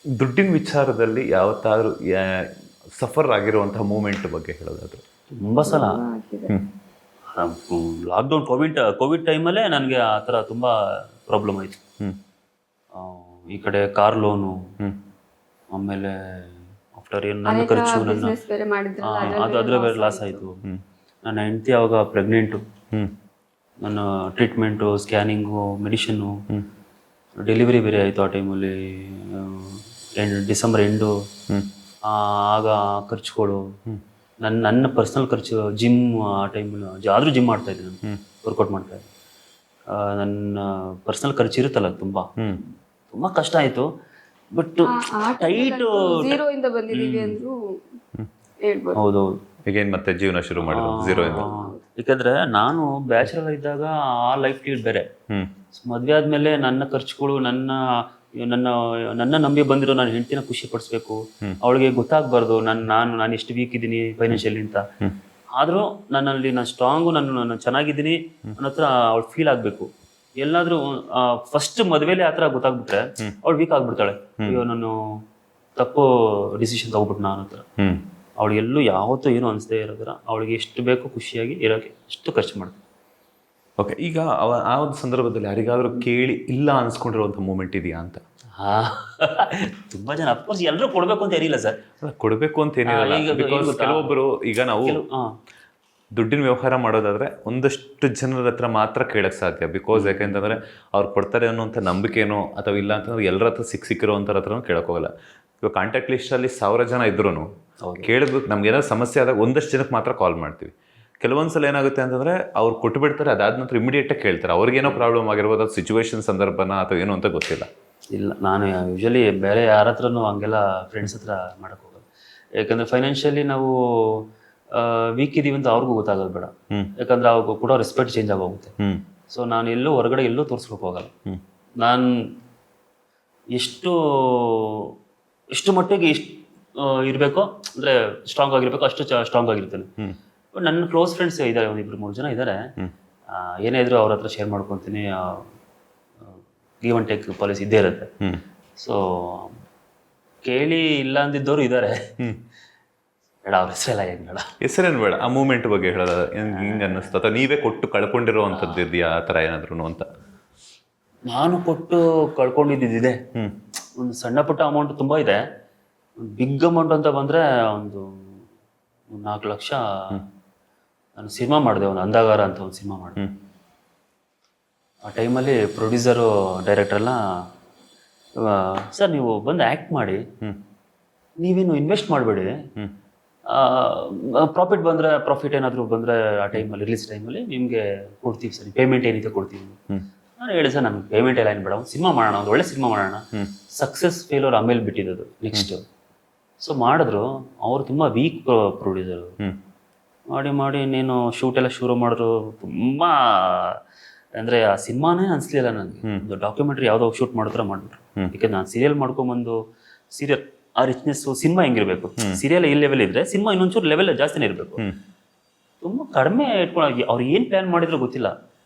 ದುಡ್ಡಿನ ವಿಚಾರದಲ್ಲಿ ಯಾವತ್ತಾದ್ರೂ ಸಫರ್ ಆಗಿರುವಂತಹ ಮೂಮೆಂಟ್ ಬಗ್ಗೆ ಹೇಳೋದಾದ್ರು? ತುಂಬ ಸಲ. ಲಾಕ್ಡೌನ್ ಕೋವಿಡ್ ಟೈಮಲ್ಲೇ ನನಗೆ ಆ ಥರ ತುಂಬ ಪ್ರಾಬ್ಲಮ್ ಆಯಿತು. ಹ್ಮ್ ಈ ಕಡೆ ಕಾರ್ ಲೋನು, ಆಮೇಲೆ ಆಫ್ಟರ್ ಏನು ನನ್ನ ಅನೇಕ ಖರ್ಚು, ನನ್ನ ಬಿಸ್ನೆಸ್ ಬೇರೆ ಮಾಡಿದ್ರಲ್ಲ, ಅದ್ರ ಬೇರೆ ಲಾಸ್ ಆಯಿತು. ನನ್ನ ಹೆಂಡತಿ ಅವಾಗ ಪ್ರೆಗ್ನೆಂಟು, ನನ್ನ ಟ್ರೀಟ್ಮೆಂಟು, ಸ್ಕ್ಯಾನಿಂಗು, ಮೆಡಿಷನ್ನು, ಡೆಲಿವರಿ ಬೇರೆ ಆಯಿತು ಆ ಟೈಮಲ್ಲಿ. December end. ಆಗ ಖರ್ಚುಗಳು, ನನ್ನ ಪರ್ಸ್ನಲ್ ಖರ್ಚು, ಜಿಮ್ ಆ ಟೈಮಲ್ಲಿ ಆದರೂ ಜಿಮ್ ಮಾಡ್ತಾಯಿದ್ದೆ ನಾನು, ವರ್ಕೌಟ್ ಮಾಡ್ತಾಯಿದ್ದೆ. ನನ್ನ ಪರ್ಸ್ನಲ್ ಖರ್ಚು ಇರುತ್ತಲ್ಲ ತುಂಬ ಕಷ್ಟ ಆಯಿತು. ಬಟ್ ಟೈಟ್ ಝೀರೋ ಇಂದ ಬಂದಿದ್ದೀವಿ ಅಂದ್ರೂ ಹೇಳ್ಬೋದು. ಹೌದೌದು. ಈಗೇನು ಮತ್ತೆ ಜೀವನ ಶುರು ಮಾಡಿದ್ರು 0 ಇಂದ? ಯಾಕಂದ್ರೆ ನಾನು ಬ್ಯಾಚುಲರ್ ಇದ್ದಾಗ ಆ ಲೈಫ್ ಸ್ಟೈಲ್ ಬೇರೆ. ಮದುವೆ ಆದ್ಮೇಲೆ ನನ್ನ ಖರ್ಚುಗಳು, ನನ್ನ ನಂಬಿ ಬಂದಿರೋ ನನ್ನ ಹೆಂಡತಿನ ಖುಷಿ ಪಡಿಸ್ಬೇಕು, ಅವಳಿಗೆ ಗೊತ್ತಾಗಬಾರ್ದು ನಾನು ಎಷ್ಟು ವೀಕ್ ಇದ್ದೀನಿ ಫೈನಾನ್ಷಿಯಲಿ ಅಂತ. ಆದರೂ ನನ್ನಲ್ಲಿ ನಾನು ಸ್ಟ್ರಾಂಗು, ನಾನು ಚೆನ್ನಾಗಿದ್ದೀನಿ ಅನ್ನೋ ಹತ್ರ ಅವಳು ಫೀಲ್ ಆಗಬೇಕು. ಎಲ್ಲಾದ್ರೂ ಫಸ್ಟ್ ಮದುವೆಲಿ ಆ ಥರ ಗೊತ್ತಾಗ್ಬಿಟ್ರೆ ಅವಳು ವೀಕ್ ಆಗ್ಬಿಡ್ತಾಳೆ. ಅಯ್ಯೋ ನಾನು ತಪ್ಪು ಡಿಸಿಷನ್ ತಗೋಬಿಟ್ಟು ನಾನು ಹತ್ರ. ಅವಳಿಗೆ ಎಲ್ಲೂ ಯಾವತ್ತೂ ಏನೂ ಅನಿಸದೇ ಇರೋದ್ರ ಅವಳಿಗೆ ಎಷ್ಟು ಬೇಕೋ ಖುಷಿಯಾಗಿ ಇರೋಕ್ಕೆ ಅಷ್ಟು ಖರ್ಚು ಮಾಡ್ತೀನಿ. ಓಕೆ, ಈಗ ಆ ಒಂದು ಸಂದರ್ಭದಲ್ಲಿ ಯಾರಿಗಾದ್ರೂ ಕೇಳಿ ಇಲ್ಲ ಅನ್ಸ್ಕೊಂಡಿರುವಂಥ ಮೂಮೆಂಟ್ ಇದೆಯಾ ಅಂತ? ತುಂಬಾ ಜನ, ಅಫ್ಕೋರ್ಸ್ ಎಲ್ಲರೂ ಕೊಡಬೇಕು ಅಂತ ಏನಿಲ್ಲ ಸರ್. ಕೊಡಬೇಕು ಅಂತ ಏನಿಲ್ಲ. ಬಿಕಾಸ್ ಕೆಲವೊಬ್ಬರು, ಈಗ ನಾವು ದುಡ್ಡಿನ ವ್ಯವಹಾರ ಮಾಡೋದಾದ್ರೆ ಒಂದಷ್ಟು ಜನರ ಹತ್ರ ಮಾತ್ರ ಕೇಳಕ್ಕೆ ಸಾಧ್ಯ. ಬಿಕಾಸ್ ಯಾಕೆಂತಂದ್ರೆ ಅವ್ರು ಕೊಡ್ತಾರೆ ಅನ್ನೋಂಥ ನಂಬಿಕೆನೋ ಅಥವಾ ಇಲ್ಲ ಅಂತಂದ್ರೆ ಎಲ್ಲರ ಹತ್ರ ಸಿಕ್ಕಿರೋಂಥರ ಹತ್ರನೂ ಕೇಳಕ್ಕೆ ಹೋಗಲ್ಲ. ಇವಾಗ ಕಾಂಟ್ಯಾಕ್ಟ್ ಲಿಸ್ಟಲ್ಲಿ 1000 ಜನ ಇದ್ರೂ ಕೇಳಬೇಕು. ನಮ್ಗೆ ಏನಾದ್ರು ಸಮಸ್ಯೆ ಆದಾಗ ಒಂದಷ್ಟು ಜನಕ್ಕೆ ಮಾತ್ರ ಕಾಲ್ ಮಾಡ್ತೀವಿ. ಕೆಲವೊಂದ್ಸಲ ಏನಾಗುತ್ತೆ ಅಂತಂದರೆ ಅವ್ರು ಕೊಟ್ಟುಬಿಡ್ತಾರೆ, ಅದಾದ ನಂತರ ಇಮಿಡಿಯೇಟಾಗಿ ಕೇಳ್ತಾರೆ. ಅವ್ರಿಗೇನೋ ಪ್ರಾಬ್ಲಮ್ ಆಗಿರ್ಬೋದು, ಅದು ಸಿಚುವೇಶನ್ ಸಂದರ್ಭನ ಅಥವಾ ಏನೋ ಅಂತ ಗೊತ್ತಿಲ್ಲ. ಇಲ್ಲ, ನಾನು ಯೂಶಲಿ ಬೇರೆ ಯಾರ ಹತ್ರನೂ ಹಂಗೆಲ್ಲ ಫ್ರೆಂಡ್ಸ್ ಹತ್ರ ಮಾಡೋಕ್ಕೆ ಹೋಗೋದು. ಯಾಕಂದರೆ ಫೈನಾನ್ಷಿಯಲಿ ನಾವು ವೀಕ್ ಇದೀವಿ ಅಂತ ಅವ್ರಿಗೂ ಗೊತ್ತಾಗೋದು ಬೇಡ. ಯಾಕಂದರೆ ಅವ್ರಿಗೂ ಕೂಡ ರೆಸ್ಪೆಕ್ಟ್ ಚೇಂಜ್ ಆಗೋಗುತ್ತೆ. ಸೊ ನಾನು ಎಲ್ಲೂ ಹೊರಗಡೆ ಎಲ್ಲೂ ತೋರಿಸ್ಲಿಕ್ಕೆ ಹೋಗಲ್ಲ. ನಾನು ಎಷ್ಟು ಮಟ್ಟಿಗೆ ಇರಬೇಕೋ, ಅಂದರೆ ಸ್ಟ್ರಾಂಗ್ ಆಗಿರ್ಬೇಕು, ಅಷ್ಟು ಸ್ಟ್ರಾಂಗ್ ಆಗಿರ್ತೇನೆ. ಬಟ್ ನನ್ನ ಕ್ಲೋಸ್ ಫ್ರೆಂಡ್ಸ್ ಇದ್ದಾರೆ, 1-2-3 ಜನ ಇದ್ದಾರೆ. ಏನೇ ಇದ್ರು ಅವ್ರ ಹತ್ರ ಶೇರ್ ಮಾಡ್ಕೊತೀನಿ. ಗಿವ್ ಅಂಡ್ ಟೇಕ್ ಪಾಲಿಸಿ ಇದ್ದೇ ಇರುತ್ತೆ. ಸೊ ಕೇಳಿ ಇಲ್ಲ ಅಂದಿದ್ದವರು ಇದ್ದಾರೆ. ಬೇಡ, ಅವ್ರ ಹೆಸರೆಲ್ಲ ಏನು ಬೇಡ, ಹೆಸರೇನು ಬೇಡ. ಆ ಮೂಮೆಂಟ್ ಬಗ್ಗೆ ಹೇಳೋದ ಹಿಂಗೆ ಅನ್ನಿಸ್ತು, ಅಥವಾ ನೀವೇ ಕೊಟ್ಟು ಕಳ್ಕೊಂಡಿರೋ ಅಂಥದ್ದು ಇದೆಯಾ ಆ ಥರ ಏನಾದ್ರು ಅಂತ? ನಾನು ಕೊಟ್ಟು ಕಳ್ಕೊಂಡಿದ್ದಿದೆ. ಒಂದು ಸಣ್ಣ ಪುಟ್ಟ ಅಮೌಂಟ್ ತುಂಬ ಇದೆ. ಒಂದು ಬಿಗ್ ಅಮೌಂಟ್ ಅಂತ ಬಂದರೆ ಒಂದು 4 ಲಕ್ಷ. ನಾನು ಸಿನಿಮಾ ಮಾಡಿದೆ, ಒಂದು ಅಂಧಾಗಾರ ಅಂತ ಒಂದು ಸಿನಿಮಾ ಮಾಡಿದೆ. ಆ ಟೈಮಲ್ಲಿ ಪ್ರೊಡ್ಯೂಸರು, ಡೈರೆಕ್ಟ್ರೆಲ್ಲ, ಸರ್ ನೀವು ಬಂದು ಆ್ಯಕ್ಟ್ ಮಾಡಿ, ನೀವೇನು ಇನ್ವೆಸ್ಟ್ ಮಾಡಬೇಡಿ, ಪ್ರಾಫಿಟ್ ಏನಾದರೂ ಬಂದರೆ ಆ ಟೈಮಲ್ಲಿ, ರಿಲೀಸ್ ಟೈಮಲ್ಲಿ ನಿಮಗೆ ಕೊಡ್ತೀವಿ ಸರ್, ಪೇಮೆಂಟ್ ಏನಿದೆ ಕೊಡ್ತೀವಿ. ನಾನು ಹೇಳಿ ಸರ್, ನನಗೆ ಪೇಮೆಂಟ್ ಎಲ್ಲ ಏನು ಬೇಡ, ಒಂದು ಸಿನಿಮಾ ಮಾಡೋಣ, ಒಂದು ಒಳ್ಳೆ ಸಿನಿಮಾ ಮಾಡೋಣ. ಸಕ್ಸಸ್ ಫೇಲ್ಯೂರ್ ಆಮೇಲೆ ಬಿಟ್ಟಿದ್ದು ನೆಕ್ಸ್ಟ್. ಸೊ ಮಾಡಿದ್ರು. ಅವರು ತುಂಬ ವೀಕ್ ಪ್ರೊಡ್ಯೂಸರು. ಮಾಡಿ ನೀನು ಶೂಟ್ ಎಲ್ಲ ಶುರು ಮಾಡಿದ್ರು. ತುಂಬ ಅಂದರೆ ಆ ಸಿನಿಮಾನೇ ಅನಿಸ್ಲಿಲ್ಲ ನನಗೆ. ಒಂದು ಡಾಕ್ಯುಮೆಂಟ್ರಿ ಯಾವುದೋ ಶೂಟ್ ಮಾಡಿದ್ರೆ ಮಾಡಿಬಿಟ್ರು. ಯಾಕಂದ್ರೆ ನಾನು ಸೀರಿಯಲ್ ಮಾಡ್ಕೊಂಬಂದು, ಸೀರಿಯಲ್ ಆ ರಿಚ್ನೆಸ್ಸು, ಸಿನಿಮಾ ಹೆಂಗಿರಬೇಕು, ಸೀರಿಯಲ್ ಈ ಲೆವೆಲ್ ಇದ್ರೆ ಸಿನಿಮಾ ಇನ್ನೊಂಚೂರು ಲೆವೆಲ್ ಜಾಸ್ತಿನೇ ಇರಬೇಕು. ತುಂಬ ಕಡಿಮೆ ಇಟ್ಕೊಂಡು ಅವ್ರು ಏನು ಪ್ಲ್ಯಾನ್ ಮಾಡಿದ್ರು ಗೊತ್ತಿಲ್ಲ.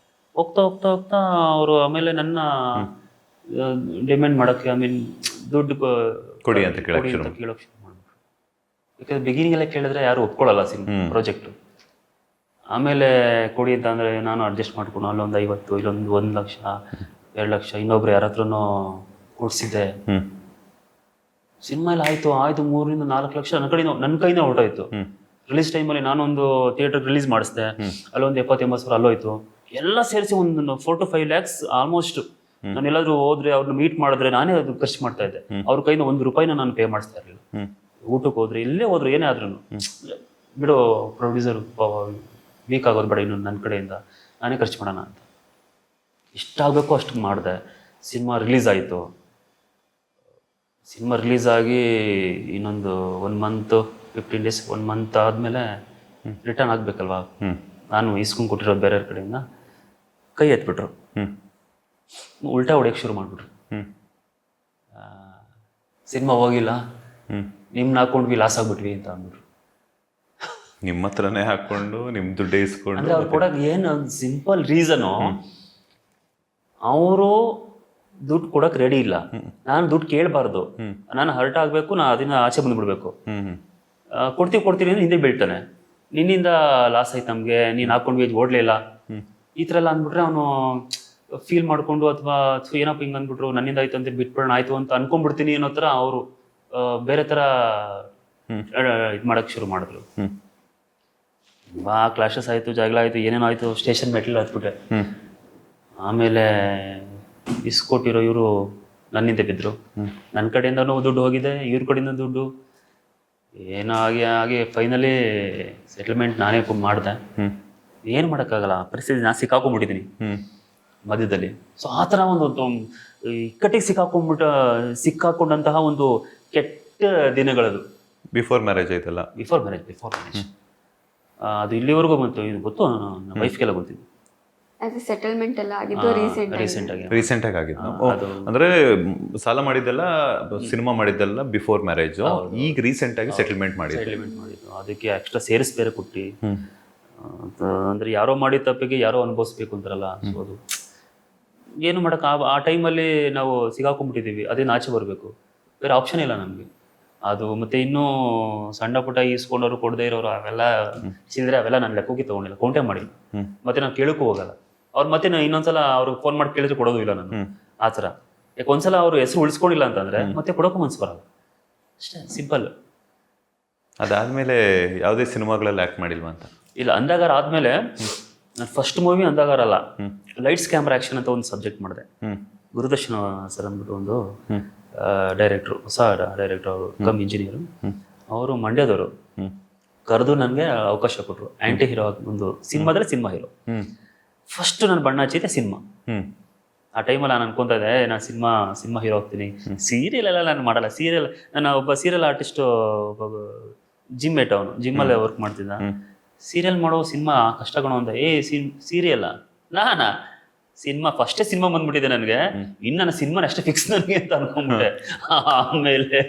ಹೋಗ್ತಾ ಅವರು ಆಮೇಲೆ ನನ್ನ ಡಿಮ್ಯಾಂಡ್ ಮಾಡೋಕ್ಕೆ, ಐ ಮೀನ್ ದುಡ್ಡು ಕೊಡಿ ಅಂತ ಕೇಳೋಕ್ಕೆ ಶುರು ಮಾಡಿಬಿಟ್ರು. ಯಾಕಂದ್ರೆ ಬಿಗಿನಿಂಗ್ ಎಲ್ಲ ಕೇಳಿದ್ರೆ ಯಾರು ಒಪ್ಕೊಳ್ಳಲ್ಲ ಪ್ರಾಜೆಕ್ಟು. ಆಮೇಲೆ ಕೊಡಿ ಅಂತ ಅಂದರೆ ನಾನು ಅಡ್ಜಸ್ಟ್ ಮಾಡ್ಕೊಂಡು ಅಲ್ಲೊಂದು 50, ಇಲ್ಲೊಂದು 1 ಲಕ್ಷ 2 ಲಕ್ಷ ಇನ್ನೊಬ್ರು ಯಾರ ಹತ್ರನೂ ಕೊಡಿಸಿದ್ದೆ. ಸಿನಿಮಾ ಎಲ್ಲ ಆಯಿತು 3-4 ಲಕ್ಷ ನನ್ನ ಕೈಯಿಂದ ಹೊರಟೋಯ್ತು. ರಿಲೀಸ್ ಟೈಮಲ್ಲಿ ನಾನೊಂದು ಥಿಯೇಟರ್ ರಿಲೀಸ್ ಮಾಡಿಸಿದೆ, ಅಲ್ಲೊಂದು 70-80 ಸಾವಿರ ಅಲ್ಲೋಯ್ತು. ಎಲ್ಲ ಸೇರಿಸಿ ಒಂದು 4 to 5 lakhs ಆಲ್ಮೋಸ್ಟ್. ನಾನು ಎಲ್ಲಾದ್ರೂ ಹೋದ್ರೆ, ಅವ್ರನ್ನ ಮೀಟ್ ಮಾಡಿದ್ರೆ ನಾನೇ ಅದು ಖರ್ಚು ಮಾಡ್ತಾ ಇದ್ದೆ. ಅವ್ರ ಕೈಯಿಂದ 1 ರೂಪಾಯಿನ ನಾನು ಪೇ ಮಾಡಿಸ್ತಾ ಇರಲಿಲ್ಲ. ಊಟಕ್ಕೆ ಹೋದ್ರೆ, ಇಲ್ಲೇ ಹೋದ್ರು, ಏನೇ ಆದ್ರೂ ಬಿಡು, ಪ್ರೊಡ್ಯೂಸರ್ ವೀಕ್ ಆಗೋದು ಬೇಡ, ಇನ್ನು ನನ್ನ ಕಡೆಯಿಂದ ನಾನೇ ಖರ್ಚು ಮಾಡೋಣ ಅಂತ ಎಷ್ಟಾಗಬೇಕು ಅಷ್ಟು ಮಾಡಿದೆ. ಸಿನಿಮಾ ರಿಲೀಸ್ ಆಯಿತು. ಸಿನಿಮಾ ರಿಲೀಸ್ ಆಗಿ ಇನ್ನೊಂದು 1 month 15 days 1 month ಆದಮೇಲೆ ರಿಟರ್ನ್ ಆಗಬೇಕಲ್ವಾ. ನಾನು ಇಸ್ಕೊಂಡು ಕೊಟ್ಟಿರೋದು ಬೇರೆಯವ್ರ ಕಡೆಯಿಂದ. ಕೈ ಎತ್ಬಿಟ್ರು, ಉಲ್ಟಾ ಹೊಡೆಯೋಕ್ಕೆ ಶುರು ಮಾಡಿಬಿಟ್ರು. ಸಿನಿಮಾ ಹೋಗಿಲ್ಲ, ನಿಮ್ಮನ್ನ ಹಾಕೊಂಡ್ವಿ, ಲಾಸ್ ಆಗ್ಬಿಟ್ವಿ ಅಂತ ಅಂದ್ಬಿಟ್ರು. ನಿಮ್ಮ ಹತ್ರನೇ ಹಾಕೊಂಡು ನಿಮ್ಮ ದುಡ್ಡು ಇಸ್ಕೊಂಡು. ಅಂದರೆ ಅವ್ರು ಕೊಡೋಕೆ ಏನು ಸಿಂಪಲ್ ರೀಸನು, ಅವರು ದುಡ್ಡು ಕೊಡೋಕೆ ರೆಡಿ ಇಲ್ಲ. ನಾನು ದುಡ್ಡು ಕೇಳಬಾರ್ದು, ನಾನು ಹರ್ಟ್ ಆಗಬೇಕು, ನಾನು ಅದನ್ನ ಆಚೆ ಬಂದುಬಿಡ್ಬೇಕು. ಕೊಡ್ತೀವಿ ಅಂದ್ರೆ ಹಿಂದೆ ಬೀಳ್ತಾನೆ, ನಿನ್ನಿಂದ ಲಾಸ್ ಆಯ್ತು ನಮಗೆ, ನೀನು ಹಾಕೊಂಡ್ವಿ ಓಡಲಿಲ್ಲ, ಈ ಥರ ಎಲ್ಲ ಅಂದ್ಬಿಟ್ರೆ ಅವನು ಫೀಲ್ ಮಾಡ್ಕೊಂಡು ಅಥವಾ ಏನಪ್ಪ ಹಿಂಗೆ ಅಂದ್ಬಿಟ್ರು ನನ್ನಿಂದ ಆಯ್ತು ಅಂತ ಬಿಟ್ಬಿಡೋಣ ಆಯ್ತು ಅಂತ ಅನ್ಕೊಂಡ್ಬಿಡ್ತೀನಿ ಅನ್ನೋ ಥರ ಅವರು ಬೇರೆ ಥರ ಇದು ಮಾಡೋಕ್ಕೆ ಶುರು ಮಾಡಿದ್ರು. ಕ್ಲಾಶಸ್ ಆಯಿತು, ಜಗಳ ಆಯಿತು, ಏನೇನೋ ಆಯಿತು, ಸ್ಟೇಷನ್ ಮೆಟ್ಲ್ ಹತ್ಬಿಟ್ಟೆ. ಆಮೇಲೆ ಇಸ್ಕೊಟ್ಟಿರೋ ಇವರು ನನ್ನಿಂದ ಬಿದ್ದರು. ನನ್ನ ಕಡೆಯಿಂದನೂ ದುಡ್ಡು ಹೋಗಿದೆ, ಇವ್ರ ಕಡೆಯಿಂದ ದುಡ್ಡು ಏನೋ ಹಾಗೆ ಫೈನಲಿ ಸೆಟಲ್ಮೆಂಟ್ ನಾನೇ ಮಾಡಿದೆ. ಏನು ಮಾಡೋಕ್ಕಾಗಲ್ಲ, ಪರಿಸ್ಥಿತಿ ನಾನು ಸಿಕ್ಕಾಕೊಂಡ್ಬಿಟ್ಟಿದ್ದೀನಿ ಮಧ್ಯದಲ್ಲಿ. ಸೊ ಆ ಥರ ಒಂದು ಇಕ್ಕಟ್ಟಿಗೆ ಸಿಕ್ಕಾಕೊಂಡಂತಹ ಒಂದು ಕೆಟ್ಟ ದಿನಗಳದು. ಬಿಫೋರ್ ಮ್ಯಾರೇಜ್ ಆಯ್ತಲ್ಲ? Before marriage. ಅದು ಇಲ್ಲಿವರೆಗೂ ಬಂತು, ಇದು ಗೊತ್ತು, ನನ್ನ ವೈಫ್ಗೆಲ್ಲ ಗೊತ್ತಿದ್ದು. ಸೆಟಲ್ಮೆಂಟ್ ಎಲ್ಲ ಆಗಿದ್ದು ರೀಸೆಂಟ್ ಆಗಿ ಆಗಿದ್ದು. ಅಂದ್ರೆ ಸಾಲ ಮಾಡಿದ್ದೆಲ್ಲ, ಸಿನಿಮಾ ಮಾಡಿದ್ದೆಲ್ಲ ಬಿಫೋರ್ ಮ್ಯಾರೇಜ್, ಈಗ ರೀಸೆಂಟ್ ಆಗಿ ಸೆಟಲ್ಮೆಂಟ್ ಮಾಡಿದ್ದು. ಅದಕ್ಕೆ ಎಕ್ಸ್ಟ್ರಾ ಸೇರಿಸ್ ಬೇರೆ ಕೊಟ್ಟು, ಅಂದ್ರೆ ಯಾರೋ ಮಾಡಿದ ತಪ್ಪಿಗೆ ಯಾರೋ ಅನುಭವಿಸ್ಬೇಕು ಅಂತಾರಲ್ಲ. ಸೊ ಅದು ಏನು ಮಾಡಕ್ಕೆ ಆ ಟೈಮಲ್ಲಿ ನಾವು ಸಿಗಾಕೊಂಡ್ಬಿಟ್ಟಿದ್ದೀವಿ. ಅದೇನು ಆಚೆ ಬರಬೇಕು, ಬೇರೆ ಆಪ್ಷನ್ ಇಲ್ಲ ನಮಗೆ. ಅದು ಮತ್ತೆ ಇನ್ನೂ ಸಣ್ಣ ಪುಟ್ಟ ಈಸ್ಕೊಂಡವ್ರು ಕೊಡದೇ ಇರೋರು ಅವೆಲ್ಲ ಸಿದ್ರೆ ಅವೆಲ್ಲ ನಾನು ಲೆಕ್ಕಕ್ಕೆ ತೊಗೊಂಡಿಲ್ಲ, ಕೌಂಟೇ ಮಾಡಿಲ್ಲ. ಮತ್ತೆ ನಾನು ಕೇಳಕ್ಕೂ ಹೋಗಲ್ಲ. ಅವ್ರು ಮತ್ತೆ ನಾನು ಇನ್ನೊಂದ್ಸಲ ಅವ್ರಿಗೆ ಫೋನ್ ಮಾಡಿ ಕೇಳಿದ್ರೆ ಕೊಡೋದು ಇಲ್ಲ ನಾನು. ಆ ಥರ ಯಾಕೆ ಒಂದ್ಸಲ ಅವ್ರು ಹೆಸರು ಉಳಿಸ್ಕೊಂಡಿಲ್ಲ ಅಂತಂದ್ರೆ ಮತ್ತೆ ಕೊಡೋಕ್ಕೂ ಮನ್ಸು ಬರಲ್ಲ. ಅಷ್ಟೇ ಸಿಂಪಲ್. ಅದಾದ್ಮೇಲೆ ಯಾವುದೇ ಸಿನಿಮಾಗಳಲ್ಲಿ ಆ್ಯಕ್ಟ್ ಮಾಡಿಲ್ವಾ ಅಂತ? ಇಲ್ಲ, ಅಂಧಾಗಾರ ಆದ್ಮೇಲೆ ನಾನು ಫಸ್ಟ್ ಮೂವಿ ಅಂಧಾಗಾರ ಅಲ್ಲ, ಲೈಟ್ಸ್ ಕ್ಯಾಮ್ರಾ ಆ್ಯಕ್ಷನ್ ಅಂತ ಒಂದು ಸಬ್ಜೆಕ್ಟ್ ಮಾಡಿದೆ. ಗುರುದರ್ಶನ ಸರ್ ಅಂದ್ಬಿಟ್ಟು ಒಂದು ಡೈರೆಕ್ಟ್ರು, ಹೊಸ ಡೈರೆಕ್ಟ್ರು, ಅವರು ಕಮ್ ಇಂಜಿನಿಯರು, ಅವರು ಮಂಡ್ಯದವರು. ಕರೆದು ನನಗೆ ಅವಕಾಶ ಕೊಟ್ಟರು ಆ್ಯಂಟಿ ಹೀರೋ ಒಂದು ಸಿನಿಮಾದಲ್ಲಿ ಸಿನಿಮಾ ಹೀರೋ. ಫಸ್ಟ್ ನಾನು ಬಣ್ಣ ಹಚ್ಚಿದ್ದೆ ಸಿನಿಮಾ. ಆ ಟೈಮಲ್ಲಿ ನಾನು ಅನ್ಕೊಂತ ಇದ್ದೆ ನಾನು ಸಿನಿಮಾ ಹೀರೋ ಆಗ್ತೀನಿ. ಸೀರಿಯಲ್ ಎಲ್ಲ ನಾನು ಮಾಡಲ್ಲ. ನಾನು ಒಬ್ಬ ಸೀರಿಯಲ್ ಆರ್ಟಿಸ್ಟು, ಜಿಮ್ ಮೇಟ್, ಅವನು ಜಿಮ್ಮಲ್ಲೇ ವರ್ಕ್ ಮಾಡ್ತಿದ್ದ. ಸೀರಿಯಲ್ ಮಾಡೋ ಸಿನಿಮಾ ಕಷ್ಟಗಳು ಅಂತ. ಸೀರಿಯಲ್ಲ ನಾನಾ ಸಿನಿಮಾ ಫಸ್ಟೇ ಸಿನಿಮಾ ಬಂದ್ಬಿಟ್ಟಿದೆ ನನಗೆ. ಇನ್ನು ನನ್ನ ಸಿನಿಮಾನ ಅಷ್ಟೇ ಫಿಕ್ಸ್ ನನಗೆ ಅಂತ ಅನ್ಕೊಂಡ್ಬಿಟ್ಟೆ. ಆಮೇಲೆ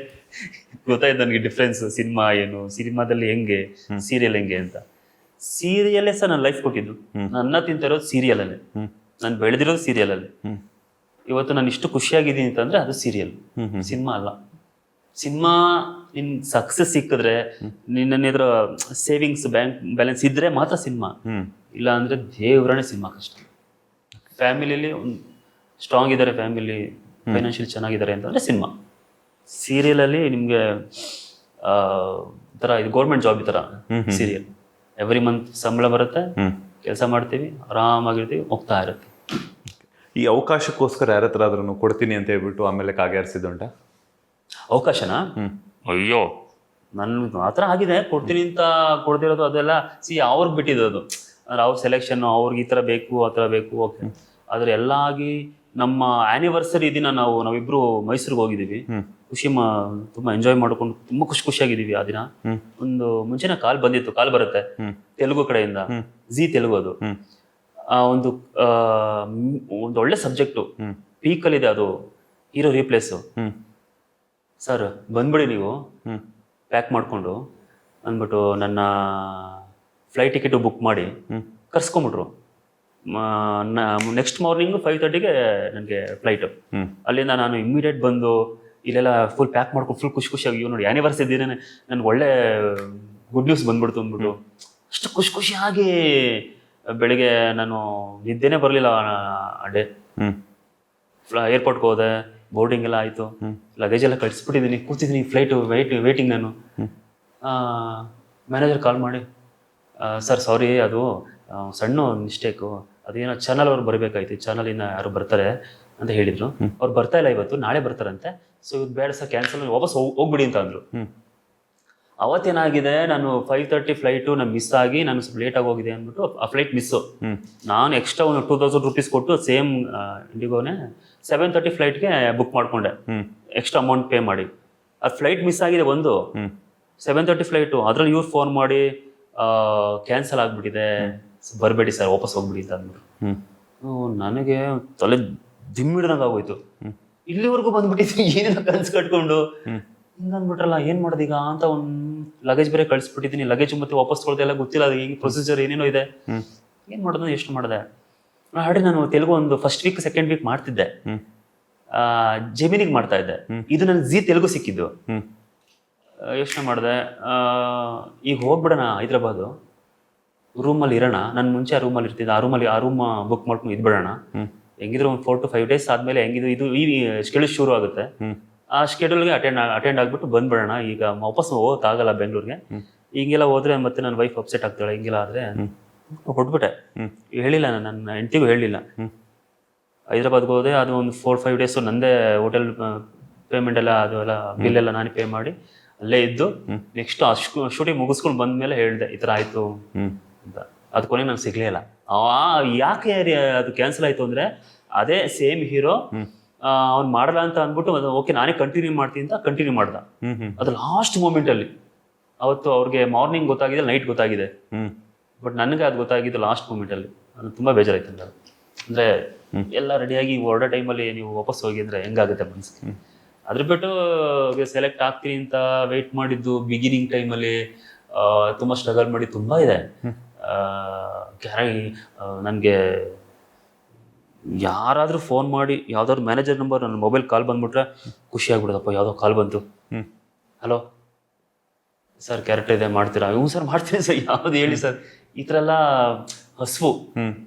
ಗೊತ್ತಾಯ್ತು ನನಗೆ ಡಿಫ್ರೆನ್ಸ್, ಸಿನಿಮಾ ಏನು, ಸಿನಿಮಾದಲ್ಲಿ ಹೆಂಗೆ, ಸೀರಿಯಲ್ ಹೆಂಗೆ ಅಂತ. ಸೀರಿಯಲ್ಲೇ ಸಹ ನನ್ನ ಲೈಫ್ ಕೊಟ್ಟಿದ್ದು. ನನ್ನ ತಿಂತಿರೋದು ಸೀರಿಯಲಲ್ಲೇ, ನಾನು ಬೆಳೆದಿರೋದು ಸೀರಿಯಲಲ್ಲಿ. ಇವತ್ತು ನಾನು ಇಷ್ಟು ಖುಷಿಯಾಗಿದ್ದೀನಿ ಅಂತಂದ್ರೆ ಅದು ಸೀರಿಯಲ್, ಸಿನಿಮಾ ಅಲ್ಲ. ಸಿನಿಮಾ ನಿನ್ ಸಕ್ಸಸ್ ಸಿಕ್ಕಿದ್ರೆ, ನಿನ್ನ ಎದುರು ಸೇವಿಂಗ್ಸ್ ಬ್ಯಾಂಕ್ ಬ್ಯಾಲೆನ್ಸ್ ಇದ್ರೆ ಮಾತ್ರ ಸಿನಿಮಾ. ಇಲ್ಲ ಅಂದ್ರೆ ದೇವ್ರನೇ ಸಿನಿಮಾ ಕಷ್ಟ. ಫ್ಯಾಮಿಲಿಲಿ ಒಂದು ಸ್ಟ್ರಾಂಗ್ ಇದ್ದಾರೆ, ಫ್ಯಾಮಿಲಿ ಫೈನಾನ್ಷಿಯಲಿ ಚೆನ್ನಾಗಿದ್ದಾರೆ ಅಂತಂದ್ರೆ ಸಿನಿಮಾ. ಸೀರಿಯಲಲ್ಲಿ ನಿಮಗೆ ಥರ ಇದು ಗೌರ್ಮೆಂಟ್ ಜಾಬ್ ಈ ಥರ ಸೀರಿಯಲ್. ಎವ್ರಿ ಮಂತ್ ಸಂಬಳ ಬರುತ್ತೆ, ಕೆಲಸ ಮಾಡ್ತೀವಿ, ಆರಾಮಾಗಿರ್ತೀವಿ, ಹೋಗ್ತಾ ಇರುತ್ತೆ. ಈ ಅವಕಾಶಕ್ಕೋಸ್ಕರ ಯಾರ ಹತ್ರ ಆದ್ರೂ ಕೊಡ್ತೀನಿ ಅಂತ ಹೇಳ್ಬಿಟ್ಟು ಆಮೇಲೆ ಕಾಗೇರಿಸಿದ್ದುಂಟ? ಅವಕಾಶನಾ? ಅಯ್ಯೋ, ನನ್ಗೆ ಆ ಥರ ಆಗಿದೆ. ಕೊಡ್ತೀನಿ ಅಂತ ಕೊಡ್ತಿರೋದು ಅದೆಲ್ಲ ಅವ್ರಿಗೆ ಬಿಟ್ಟಿದ್ದು. ಅದು ಅಂದ್ರೆ ಅವ್ರ ಸೆಲೆಕ್ಷನ್, ಅವ್ರಿಗೆ ಈ ಥರ ಬೇಕು, ಆ ಥರ ಬೇಕು, ಓಕೆ. ಆದರೆ ಎಲ್ಲ ಆಗಿ ನಮ್ಮ ಆ್ಯನಿವರ್ಸರಿ ದಿನ ನಾವಿಬ್ರು ಮೈಸೂರಿಗೆ ಹೋಗಿದ್ದೀವಿ. ತುಂಬ ಎಂಜಾಯ್ ಮಾಡ್ಕೊಂಡು ತುಂಬ ಖುಷಿಯಾಗಿದ್ದೀವಿ ಆ ದಿನ. ಒಂದು ಮುಂಚೆನೇ ಕಾಲ್ ಬರುತ್ತೆ ತೆಲುಗು ಕಡೆಯಿಂದ, ಜಿ ತೆಲುಗು. ಅದು ಒಂದು ಒಳ್ಳೆ ಸಬ್ಜೆಕ್ಟು, ಪೀಕಲ್ಲಿದೆ ಅದು, ಹೀರೋ ರೀಪ್ಲೇಸು. ಸರ್ ಬಂದ್ಬಿಡಿ ನೀವು ಪ್ಯಾಕ್ ಮಾಡಿಕೊಂಡು ಅಂದ್ಬಿಟ್ಟು ನನ್ನ ಫ್ಲೈಟ್ ಟಿಕೆಟು ಬುಕ್ ಮಾಡಿ ಕರ್ಸ್ಕೊಂಬಿಟ್ರು. ನೆಕ್ಸ್ಟ್ ಮಾರ್ನಿಂಗು 5:30ಗೆ ನನಗೆ ಫ್ಲೈಟು. ಅಲ್ಲಿಂದ ನಾನು ಇಮ್ಮಿಡಿಯೇಟ್ ಬಂದು ಇಲ್ಲೆಲ್ಲ ಫುಲ್ ಪ್ಯಾಕ್ ಮಾಡ್ಕೊಂಡು ಫುಲ್ ಖುಷಿಯಾಗಿ, ಇವ್ ನೋಡಿ ಆ್ಯನಿವರ್ಸರಿ ದಿನ ನನಗೆ ಒಳ್ಳೆ ಗುಡ್ ನ್ಯೂಸ್ ಬಂದ್ಬಿಡ್ತು ಅಂದ್ಬಿಟ್ಟು ಅಷ್ಟು ಖುಷಿಯಾಗಿ ಬೆಳಿಗ್ಗೆ ನಾನು ನಿದ್ದೆನೇ ಬರಲಿಲ್ಲ ಆ ಡೇ. ಏರ್ಪೋರ್ಟ್ಗೆ ಹೋದೆ, ಬೋರ್ಡಿಂಗ್ ಎಲ್ಲ ಆಯಿತು, ಲಗೇಜ್ ಎಲ್ಲ ಕಳಿಸ್ಬಿಟ್ಟಿದ್ದೀನಿ, ಕೂತಿದ್ದೀನಿ ಫ್ಲೈಟು ವೇಟಿಂಗ್. ನಾನು ಮ್ಯಾನೇಜರ್ ಕಾಲ್ ಮಾಡಿ, ಸರ್ ಸಾರಿ, ಅದು ಸಣ್ಣ ಮಿಸ್ಟೇಕು, ಅದೇನೋ ಚಾನಲ್ ಅವ್ರು ಬರಬೇಕಾಯ್ತು, ಚಾನಲಿನ ಯಾರು ಬರ್ತಾರೆ ಅಂತ ಹೇಳಿದ್ರು. ಅವ್ರು ಬರ್ತಾ ಇಲ್ಲ ಇವತ್ತು, ನಾಳೆ ಬರ್ತಾರಂತೆ. ಸೊ ಇವತ್ತು ಬೇಡ ಸರ್, ಕ್ಯಾನ್ಸಲ್, ವಾಪಸ್ ಹೋಗ್ಬಿಡಿ ಅಂತ ಅಂದರು. ಅವತ್ತೇನಾಗಿದೆ, ನಾನು 5:30 ಫ್ಲೈಟು ನಾನು ಮಿಸ್ ಆಗಿ ನಾನು ಸ್ವಲ್ಪ ಲೇಟಾಗಿ ಹೋಗಿದೆ ಅಂದ್ಬಿಟ್ಟು ಆ ಫ್ಲೈಟ್ ಮಿಸ್ಸು. ನಾನು ಎಕ್ಸ್ಟ್ರಾ ಒಂದು 2000 ರೂಪೀಸ್ ಕೊಟ್ಟು ಸೇಮ್ ಇಂಡಿಗೋನೇ 7:30 ಫ್ಲೈಟ್ಗೆ ಬುಕ್ ಮಾಡಿಕೊಂಡೆ, ಎಕ್ಸ್ಟ್ರಾ ಅಮೌಂಟ್ ಪೇ ಮಾಡಿ. ಆ ಫ್ಲೈಟ್ ಮಿಸ್ ಆಗಿದೆ ಒಂದು 7:30 ಫ್ಲೈಟು. ಅದ್ರಲ್ಲಿ ಇವ್ರು ಫೋನ್ ಮಾಡಿ ಕ್ಯಾನ್ಸಲ್ ಆಗಿಬಿಟ್ಟಿದೆ, ಬರಬೇಡಿ ಸರ್, ವಾಪಸ್ ಹೋಗ್ಬಿಡಿ ಅಂತ ಅಂದ್ಬಿಟ್ಟು ನನಗೆ ತಲೆ ದಿಮ್ಮಿಡ್ದಂಗೆ ಆಗೋಯ್ತು. ಇಲ್ಲಿವರೆಗೂ ಬಂದ್ಬಿಟ್ಟಿದ್ದೀನಿ, ಏನೇನೋ ಕನ್ಸು ಕಟ್ಕೊಂಡು ಹಿಂಗಂದ್ಬಿಟ್ರಲ್ಲ, ಏನು ಮಾಡೋದೀಗ ಅಂತ. ಒಂದು ಲಗೇಜ್ ಬೇರೆ ಕಳಿಸ್ಬಿಟ್ಟಿದ್ದೀನಿ, ಲಗೇಜ್ ಮತ್ತೆ ವಾಪಸ್ ತೊಗೊಳ್ದೆಲ್ಲ ಗೊತ್ತಿಲ್ಲ, ಅದು ಈಗ ಪ್ರೊಸೀಜರ್ ಏನೇನೋ ಇದೆ, ಏನು ಮಾಡೋದು, ಎಷ್ಟು ಮಾಡಿದೆ. ಆಲ್ರೆಡಿ ನಾನು ತೆಲುಗು ಒಂದು ಫಸ್ಟ್ ವೀಕ್ ಸೆಕೆಂಡ್ ವೀಕ್ ಮಾಡ್ತಿದ್ದೆ, ಜೆಮಿನಿಗೆ ಮಾಡ್ತಾ ಇದ್ದೆ. ಇದು ನನಗೆ ಜಿ ತೆಲುಗು ಸಿಕ್ಕಿದ್ದು. ಯೋಚನೆ ಮಾಡಿದೆ, ಈಗ ಹೋಗ್ಬಿಡೋಣ ಹೈದ್ರಾಬಾದು, ರೂಮಲ್ಲಿ ಇರೋಣ. ನಾನು ಮುಂಚೆ ಆ ರೂಮಲ್ಲಿ ಇರ್ತಿದ್ದೆ, ಆ ರೂಮ್ ಬುಕ್ ಮಾಡ್ಕೊಂಡು ಇದ್ಬಿಡೋಣ. ಹೆಂಗಿದ್ರು ಒಂದು 4 to 5 days ಆದಮೇಲೆ ಹೆಂಗಿದ್ರು ಇದು ಈ ಶೆಡ್ಯೂಲ್ ಶುರು ಆಗುತ್ತೆ. ಆ ಶೆಡ್ಯೂಲ್ಗೆ ಅಟೆಂಡ್ ಆಗಿಬಿಟ್ಟು ಬಂದ್ಬಿಡೋಣ, ಈಗ ವಾಪಸ್ ಹೋಗೋಕ್ಕಾಗಲ್ಲ ಬೆಂಗಳೂರಿಗೆ. ಹಿಂಗೆಲ್ಲ ಹೋದ್ರೆ ಮತ್ತೆ ನನ್ನ ವೈಫ್ ಅಪ್ಸೆಟ್ ಆಗ್ತಾಳೆ. ಹಿಂಗೆಲ್ಲ ಆದರೆ ಹೊಟ್ಬಿಟ್ಟೆ. ಹೇಳಿಲ್ಲ, ನನ್ನ ಹೆಂಡತಿಗೂ ಹೇಳಿಲ್ಲ. ಹೈದ್ರಾಬಾದ್ಗೆ ಹೋದೆ. ಅದು ಒಂದು 4-5 days ನಂದೇ ಹೋಟೆಲ್ ಪೇಮೆಂಟ್ ಎಲ್ಲ ಅದೆಲ್ಲ ಬಿಲ್ ಎಲ್ಲ ನಾನೇ ಪೇ ಮಾಡಿ ಅಲ್ಲೇ ಇದ್ದು ನೆಕ್ಸ್ಟ್ ಆ ಶೂಟಿಂಗ್ ಮುಗಿಸ್ಕೊಂಡು ಬಂದ್ಮೇಲೆ ಹೇಳಿದೆ ಈ ಥರ ಆಯಿತು ಅಂತ. ಅದು ಕೊನೆಗೆ ನಂಗೆ ಸಿಗಲೇ ಇಲ್ಲ. ಯಾಕೆ ಅದು ಕ್ಯಾನ್ಸಲ್ ಆಯಿತು ಅಂದರೆ ಅದೇ ಸೇಮ್ ಹೀರೋ ಅವ್ನು ಮಾಡಲ್ಲ ಅಂತ ಅಂದ್ಬಿಟ್ಟು ಓಕೆ ನಾನೇ ಕಂಟಿನ್ಯೂ ಮಾಡ್ತೀನಿ ಅಂತ ಕಂಟಿನ್ಯೂ ಮಾಡ್ದ. ಅದು ಲಾಸ್ಟ್ ಮೂಮೆಂಟಲ್ಲಿ ಅವತ್ತು ಅವ್ರಿಗೆ ಮಾರ್ನಿಂಗ್ ಗೊತ್ತಾಗಿದೆ, ನೈಟ್ ಗೊತ್ತಾಗಿದೆ. ಬಟ್ ನನಗೆ ಅದು ಗೊತ್ತಾಗಿದ್ದು ಲಾಸ್ಟ್ ಮೂಮೆಂಟಲ್ಲಿ. ಅದು ತುಂಬ ಬೇಜಾರಾಯ್ತು ನನಗೆ. ಅಂದರೆ ಎಲ್ಲ ರೆಡಿಯಾಗಿ ಹೊರಡೋ ಟೈಮಲ್ಲಿ ನೀವು ವಾಪಸ್ ಹೋಗಿ ಅಂದರೆ ಹೆಂಗಾಗುತ್ತೆ ಮನಸ್ಸಿಗೆ. ಅದ್ರ ಬಿಟ್ಟು ಸೆಲೆಕ್ಟ್ ಆಗ್ತೀನಿ ಅಂತ ವೆಯ್ಟ್ ಮಾಡಿದ್ದು ಬಿಗಿನಿಂಗ್ ಟೈಮಲ್ಲಿ ತುಂಬ ಸ್ಟ್ರಗಲ್ ಮಾಡಿ ತುಂಬ ಇದೆ. ನನಗೆ ಯಾರಾದರೂ ಫೋನ್ ಮಾಡಿ ಯಾವ್ದಾದ್ರು ಮ್ಯಾನೇಜರ್ ನಂಬರ್ ನನ್ನ ಮೊಬೈಲ್ ಕಾಲ್ ಬಂದ್ಬಿಟ್ರೆ ಖುಷಿ ಆಗ್ಬಿಡೋದಪ್ಪ. ಯಾವುದೋ ಕಾಲ್ ಬಂತು, ಹಲೋ ಸರ್ ಕ್ಯಾರೆಕ್ಟರ್ ಇದೆ ಮಾಡ್ತೀರಾ? ಹ್ಞೂ ಸರ್ ಮಾಡ್ತೀನಿ ಸರ್, ಯಾವ್ದು ಹೇಳಿ ಸರ್. ಈ ಥರ ಎಲ್ಲ ಹಸುವು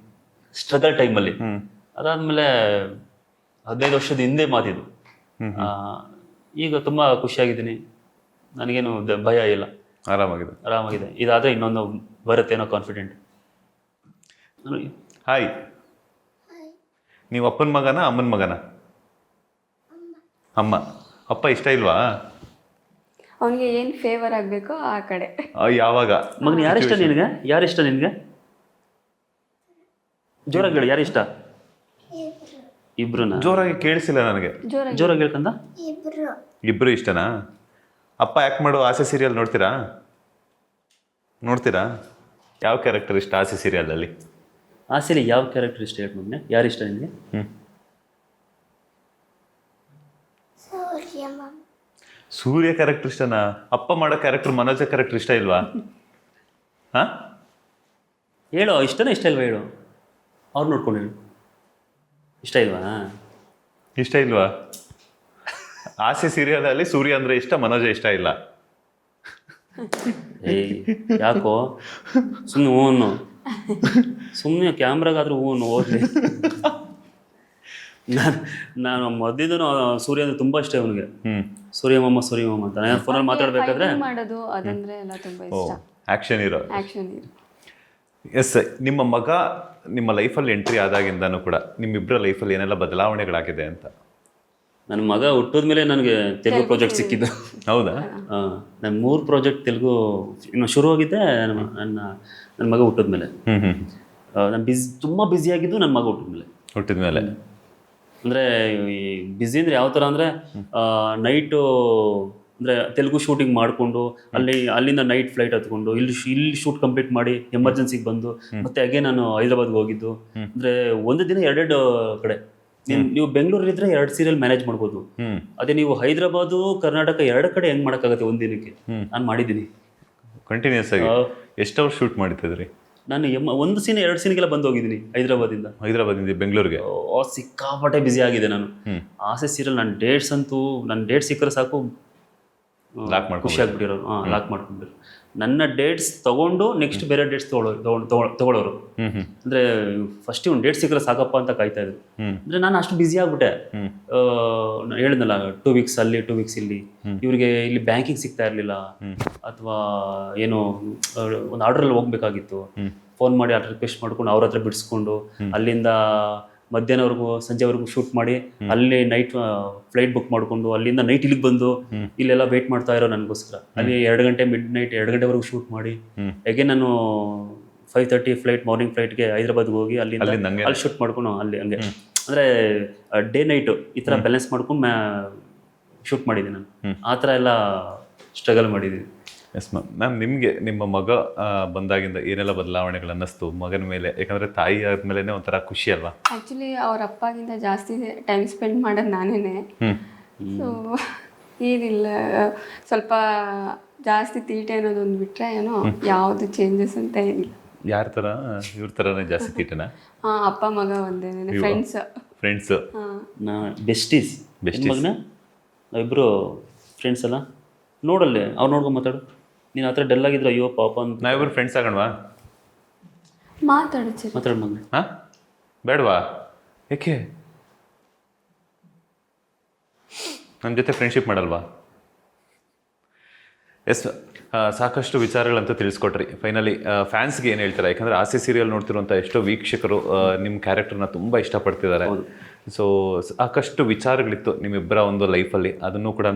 ಸ್ಟ್ರಗಲ್ ಟೈಮಲ್ಲಿ. ಅದಾದಮೇಲೆ 15 ವರ್ಷದ ಹಿಂದೆ ಮಾತಿದ್ದು. ಈಗ ತುಂಬ ಖುಷಿಯಾಗಿದ್ದೀನಿ, ನನಗೇನು ಭಯ ಇಲ್ಲ, ಆರಾಮಾಗಿದೆ. ಇದಾದರೆ ಇನ್ನೊಂದು ಬರುತ್ತೇನೋ ಕಾನ್ಫಿಡೆಂಟ್. ಹಾಯ್, ನೀವು ಅಪ್ಪನ ಮಗನ ಅಮ್ಮನ ಮಗನ? ಅಮ್ಮ. ಅಪ್ಪ ಇಷ್ಟ ಇಲ್ವಾ? ಅವನಿಗೆ ಏನು ಫೇವರ್ ಆಗಬೇಕೋ ಆ ಕಡೆ. ಯಾವಾಗ? ಮಗನ ಯಾರಿಷ್ಟ ನಿನಗೆ? ಯಾರಿಷ್ಟ ನಿನಗೆ? ಜೋರಾಗಿ ಹೇಳಿ, ಯಾರಿಷ್ಟ? ಇಬ್ರುನಾ? ಜೋರಾಗಿ ಕೇಳಿಸಿಲ್ಲ ನನಗೆ. ಜೋರಾಗಿ ಹೇಳ್ಕಂದ. ಇಬ್ರು ಇಷ್ಟನಾ? ಅಪ್ಪ ಯಾಕೆ ಮಾಡೋ ಆಸೆ ಸೀರಿಯಲ್ ನೋಡ್ತೀರಾ? ಯಾವ ಕ್ಯಾರೆಕ್ಟರ್ ಇಷ್ಟ ಆಸೆ ಸೀರಿಯಲಲ್ಲಿ? ಆಸೆಲಿ ಯಾವ ಕ್ಯಾರೆಕ್ಟರ್ ಇಷ್ಟ ಹೇಳಿ ಮಗನೆ? ಯಾರಿಷ್ಟ ನಿನಗೆ? ಸೂರ್ಯ ಕ್ಯಾರೆಕ್ಟರ್ ಇಷ್ಟನಾ? ಅಪ್ಪ ಮಾಡೋ ಕ್ಯಾರೆಕ್ಟರ್ ಮನೋಜ ಕ್ಯಾರೆಕ್ಟರ್ ಇಷ್ಟ ಇಲ್ವಾ? ಹೇಳು, ಇಷ್ಟನೇ ಇಷ್ಟ ಇಲ್ವಾ ಹೇಳು. ಅವ್ರು ನೋಡ್ಕೊಂಡು ಹೇಳು. ಇಷ್ಟ ಇಲ್ವಾ? ಆಸೆ ಸೀರಿಯಲಲ್ಲಿ ಸೂರ್ಯ ಅಂದ್ರೆ ಇಷ್ಟ, ಮನೋಜ ಇಷ್ಟ ಇಲ್ಲ. ಯಾಕೋ ಸುಮ್ಮನೆ ಹೂವನ್ನು ಸುಮ್ಮನೆ ಕ್ಯಾಮ್ರಾಗಾದ್ರೂ ಹೂವನ್ನು ಓದ್ಲಿ. ನಾನು ಮೊದಲಿಂದನೂ ಸೂರ್ಯ ಅಂದ್ರೆ ತುಂಬಾ ಇಷ್ಟ ಅವನಿಗೆ. ಸೂರ್ಯಮಾಮ ಅಂತ ನಾನು ಫೋನಲ್ಲಿ ಮಾತಾಡ್ಬೇಕಾದ್ರೆ ಮಾಡೋದು ಅದಂದ್ರೆ ಎಲ್ಲ ತುಂಬಾ ಇಷ್ಟ. Action hero. ಎಸ್, ನಿಮ್ಮ ಮಗ ನಿಮ್ಮ ಲೈಫಲ್ಲಿ ಎಂಟ್ರಿ ಆದಾಗಿಂದನೂ ಕೂಡ ನಿಮ್ಮಿಬ್ಬರ ಲೈಫಲ್ಲಿ ಏನೆಲ್ಲ ಬದಲಾವಣೆಗಳಾಗಿದೆ ಅಂತ? ನನ್ನ ಮಗ ಹುಟ್ಟಿದ್ಮೇಲೆ ನನಗೆ ತೆಲುಗು ಪ್ರಾಜೆಕ್ಟ್ ಸಿಕ್ಕಿದ್ದು. ಹೌದಾ? ನಾನು 3 ಪ್ರಾಜೆಕ್ಟ್ ತೆಲುಗು ಇನ್ನು ಶುರು ಹೋಗಿದ್ದೆ ನನ್ನ ಮಗ ಹುಟ್ಟಿದ್ಮೇಲೆ. ನಾನು ತುಂಬ ಬ್ಯುಸಿ ಆಗಿದ್ದು ನನ್ನ ಮಗ ಹುಟ್ಟಿದ್ಮೇಲೆ. ಅಂದರೆ ಬ್ಯುಸಿ ಅಂದರೆ ಯಾವ ಥರ ಅಂದರೆ ನೈಟು ಅಂದರೆ ತೆಲುಗು ಶೂಟಿಂಗ್ ಮಾಡಿಕೊಂಡು ಅಲ್ಲಿಂದ ನೈಟ್ ಫ್ಲೈಟ್ ಹತ್ಕೊಂಡು ಇಲ್ಲಿ ಶೂಟ್ ಕಂಪ್ಲೀಟ್ ಮಾಡಿ ಎಮರ್ಜೆನ್ಸಿಗೆ ಬಂದು ಮತ್ತೆ ಹಾಗೆ ನಾನು ಹೈದ್ರಾಬಾದ್ಗೆ ಹೋಗಿದ್ದು. ಅಂದರೆ ಒಂದು ದಿನ 2 ಕಡೆ. ನೀವು ಬೆಂಗಳೂರಲ್ಲಿದ್ದರೆ 2 ಸೀರಿಯಲ್ ಮ್ಯಾನೇಜ್ ಮಾಡ್ಬೋದು. ಅದೇ ನೀವು ಹೈದ್ರಾಬಾದು ಕರ್ನಾಟಕ 2 ಕಡೆ ಹೆಂಗ್ ಮಾಡೋಕ್ಕಾಗತ್ತೆ ಒಂದು ದಿನಕ್ಕೆ? ನಾನು ಮಾಡಿದ್ದೀನಿ ಕಂಟಿನ್ಯೂಸ್ ಆಗಿ. ಎಷ್ಟು ಅವರ್ ಶೂಟ್ ಮಾಡ್ತಿದ್ರಿ? ನಾನು ಒಂದು ಸೀನ್ 2 ಸೀನ್ಗೆಲ್ಲ ಬಂದು ಹೋಗಿದ್ದೀನಿ ಹೈದ್ರಾಬಾದಿಂದ ಬೆಂಗಳೂರಿಗೆ. ಸಿಕ್ಕಾಪಟ್ಟೆ ಬ್ಯುಸಿ ಆಗಿದೆ ನಾನು. ಆಸೆ ಸೀರಿಯಲ್ ನನ್ನ ಡೇಟ್ ಸಿಕ್ಕರೆ ಸಾಕು ಖುಷಿ ಆಗ್ಬಿಟ್ಟಿರೋರು. ಲಾಕ್ ಮಾಡ್ಕೊಂಡಿರೋ ನನ್ನ ಡೇಟ್ಸ್ ತಗೊಂಡು ನೆಕ್ಸ್ಟ್ ಬೇರೆ ಡೇಟ್ಸ್ ತಗೊಳ್ಳೋರು. ಅಂದ್ರೆ ಫಸ್ಟ್ ಒಂದು ಡೇಟ್ ಸಿಕ್ಕರೆ ಸಾಕಪ್ಪ ಅಂತ ಕಾಯ್ತಾ ಇದ್ರು. ಅಂದ್ರೆ ನಾನು ಅಷ್ಟು ಬ್ಯುಸಿ ಆಗ್ಬಿಟ್ಟೆ. ಹೇಳಿದ್ನಲ್ಲ 2 weeks ಅಲ್ಲಿ 2 weeks ಇಲ್ಲಿ. ಇವ್ರಿಗೆ ಇಲ್ಲಿ ಬ್ಯಾಂಕಿಂಗ್ ಸಿಗ್ತಾ ಇರಲಿಲ್ಲ, ಅಥವಾ ಏನೋ ಒಂದು ಆರ್ಡ್ರಲ್ಲಿ ಹೋಗ್ಬೇಕಾಗಿತ್ತು. ಫೋನ್ ಮಾಡಿ ಆರ್ಡರ್ ರಿಕ್ವೆಸ್ಟ್ ಮಾಡ್ಕೊಂಡು ಅವ್ರ ಹತ್ರ ಬಿಡಿಸ್ಕೊಂಡು ಅಲ್ಲಿಂದ ಮಧ್ಯಾಹ್ನವರೆಗೂ ಸಂಜೆವರೆಗೂ ಶೂಟ್ ಮಾಡಿ ಅಲ್ಲಿ ನೈಟ್ ಫ್ಲೈಟ್ ಬುಕ್ ಮಾಡಿಕೊಂಡು ಅಲ್ಲಿಂದ ನೈಟ್ ಇಲ್ಲಿಗೆ ಬಂದು ಇಲ್ಲೆಲ್ಲ ವೇಟ್ ಮಾಡ್ತಾ ಇರೋ ನನಗೋಸ್ಕರ. ಅಲ್ಲಿ 2 ಗಂಟೆ ಮಿಡ್-ನೈಟ್ 2 ಗಂಟೆವರೆಗೂ ಶೂಟ್ ಮಾಡಿ ಅಗೇನ್ ನಾನು 5:30 ಫ್ಲೈಟ್ ಮಾರ್ನಿಂಗ್ ಫ್ಲೈಟ್ಗೆ ಹೈದ್ರಾಬಾದ್ಗೆ ಹೋಗಿ ಅಲ್ಲಿ ಶೂಟ್ ಮಾಡ್ಕೊಂಡು ಅಲ್ಲಿ ಹಂಗೆ ಅಂದರೆ ಡೇ ನೈಟು ಈ ಥರ ಬ್ಯಾಲೆನ್ಸ್ ಮಾಡ್ಕೊಂಡು ಶೂಟ್ ಮಾಡಿದ್ದೀನಿ ನಾನು. ಆ ಥರ ಎಲ್ಲ ಸ್ಟ್ರಗಲ್ ಮಾಡಿದ್ದೀನಿ. ಎಸ್ ಮ್ಯಾಮ್, ನಿಮಗೆ ನಿಮ್ಮ ಮಗ ಬಂದಾಗಿಂದ ಏನೆಲ್ಲ ಬದಲಾವಣೆಗಳು ಅನ್ನಿಸ್ತು ಮಗನ ಮೇಲೆ? ಯಾಕಂದರೆ ತಾಯಿ ಆದಮೇಲೆ ಒಂಥರ ಖುಷಿ ಅಲ್ವಾ? ಆ್ಯಕ್ಚುಲಿ ಅವ್ರ ಅಪ್ಪಗಿಂತ ಜಾಸ್ತಿ ಟೈಮ್ ಸ್ಪೆಂಡ್ ಮಾಡೋದು ನಾನೇ. ಸೊ ಏನಿಲ್ಲ, ಸ್ವಲ್ಪ ಜಾಸ್ತಿ ತೀಟೆ ಅನ್ನೋದೊಂದು ಬಿಟ್ಟರೆ ಏನೋ ಯಾವುದು ಚೇಂಜಸ್ ಅಂತ ಏನಿಲ್ಲ. ಯಾರ ಥರ? ಇವ್ರ ಥರನೇ ಜಾಸ್ತಿ ತೀಟೆನ? ಅಪ್ಪ ಮಗ ಒಂದೇ, ಫ್ರೆಂಡ್ಸ್. ಬೆಸ್ಟೀಸ್ ಮಗನ ನಾವಿಬ್ಬರು ಫ್ರೆಂಡ್ಸ್ ಅಲ್ಲ. ನೋಡಲ್ಲೇ ಅವ್ರು ನೋಡ್ಕೊಂಡು ಮಾತಾಡು. ನೀನು ಆ ಥರ ಡಲ್ ಆಗಿದ್ರೆ ಅಯ್ಯೋ ಪಾಪ ಅಂತ. ನಾವಿಬ್ಬರು ಫ್ರೆಂಡ್ಸ್ ಆಗೋಣವಾ? ಮಾತಾಡು ಮಗನ. ಬೇಡವಾ? ಏಕೆ ನನ್ನ ಜೊತೆ ಫ್ರೆಂಡ್ಶಿಪ್ ಮಾಡಲ್ವಾ? ಎಸ್, ಸಾಕಷ್ಟು ವಿಚಾರಗಳಂತೂ ತಿಳಿಸ್ಕೊಟ್ರಿ. ಫೈನಲಿ ಫ್ಯಾನ್ಸ್ಗೆ ಏನು ಹೇಳ್ತಾರೆ? ಯಾಕಂದರೆ ಆಸೆ ಸೀರಿಯಲ್ ನೋಡ್ತಿರುವಂಥ ಎಷ್ಟೋ ವೀಕ್ಷಕರು ನಿಮ್ಮ ಕ್ಯಾರೆಕ್ಟರ್ನ ತುಂಬ ಇಷ್ಟಪಡ್ತಿದ್ದಾರೆ. ಸೊ ಸಾಕಷ್ಟು ವಿಚಾರಗಳಿತ್ತು ನಿಮ್ಮಿಬ್ಬರ ಒಂದು ಲೈಫಲ್ಲಿ, ಅದನ್ನು ಕೂಡ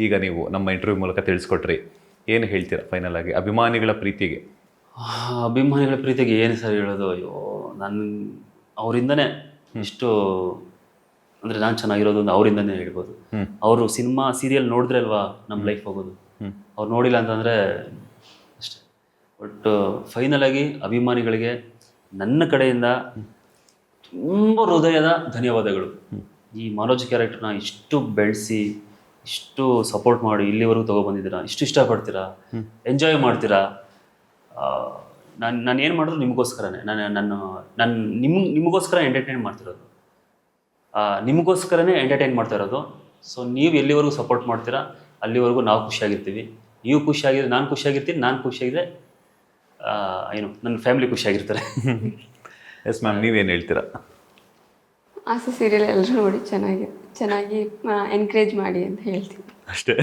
ಈಗ ನೀವು ನಮ್ಮ ಇಂಟರ್ವ್ಯೂ ಮೂಲಕ ತಿಳಿಸ್ಕೊಟ್ರಿ. ಏನು ಹೇಳ್ತೀರಾ ಫೈನಲ್ ಆಗಿ ಅಭಿಮಾನಿಗಳ ಪ್ರೀತಿಗೆ? ಅಭಿಮಾನಿಗಳ ಪ್ರೀತಿಗೆ ಏನು ಸರ್ ಹೇಳೋದು? ಅಯ್ಯೋ, ನಾನು ಅವರಿಂದನೇ ಇಷ್ಟು ಅಂದರೆ ನಾನು ಚೆನ್ನಾಗಿರೋದು ಒಂದು ಅವರಿಂದನೇ ಹೇಳ್ಬೋದು. ಅವರು ಸಿನಿಮಾ ಸೀರಿಯಲ್ ನೋಡಿದ್ರೆ ಅಲ್ವಾ ನಮ್ಮ ಲೈಫ್ ಹೋಗೋದು. ಅವ್ರು ನೋಡಿಲ್ಲ ಅಂತಂದರೆ ಅಷ್ಟೇ. ಬಟ್ ಫೈನಲ್ ಆಗಿ ಅಭಿಮಾನಿಗಳಿಗೆ ನನ್ನ ಕಡೆಯಿಂದ ತುಂಬ ಹೃದಯದ ಧನ್ಯವಾದಗಳು. ಈ ಮನೋಜ್ ಕ್ಯಾರೆಕ್ಟರ್ನ ಇಷ್ಟು ಬೆಳೆಸಿ, ಇಷ್ಟು ಸಪೋರ್ಟ್ ಮಾಡಿ ಇಲ್ಲಿವರೆಗೂ ತೊಗೊಬಂದಿದ್ದೀರಾ, ಇಷ್ಟು ಇಷ್ಟಪಡ್ತೀರಾ, ಎಂಜಾಯ್ ಮಾಡ್ತೀರಾ. ನಾನು ಏನು ಮಾಡಿದ್ರು ನಿಮಗೋಸ್ಕರನೇ. ನಾನು ನಿಮಗೋಸ್ಕರ ಎಂಟರ್ಟೈನ್ ಮಾಡ್ತಿರೋದು, ನಿಮಗೋಸ್ಕರನೇ ಎಂಟರ್ಟೈನ್ ಮಾಡ್ತಾ ಇರೋದು. ಸೊ ನೀವು ಎಲ್ಲಿವರೆಗೂ ಸಪೋರ್ಟ್ ಮಾಡ್ತೀರಾ ಅಲ್ಲಿವರೆಗೂ ನಾವು ಖುಷಿಯಾಗಿರ್ತೀವಿ. ನೀವು ಖುಷಿಯಾಗಿದ್ರೆ ನಾನು ಖುಷಿಯಾಗಿರ್ತೀನಿ, ನಾನು ಖುಷಿಯಾಗಿದ್ರೆ ಏನು ನನ್ನ ಫ್ಯಾಮಿಲಿ ಖುಷಿಯಾಗಿರ್ತಾರೆ. ಎಸ್ ಮ್ಯಾಮ್, ನೀವೇನು ಹೇಳ್ತೀರಾ? ಆಸೆ ಸೀರಿಯಲ್ ಎಲ್ಲರೂ ನೋಡಿ ಚೆನ್ನಾಗಿ ಎನ್ಕರೇಜ್ ಮಾಡಿ ಅಂತ ಹೇಳ್ತೀನಿ ಅಷ್ಟೇ.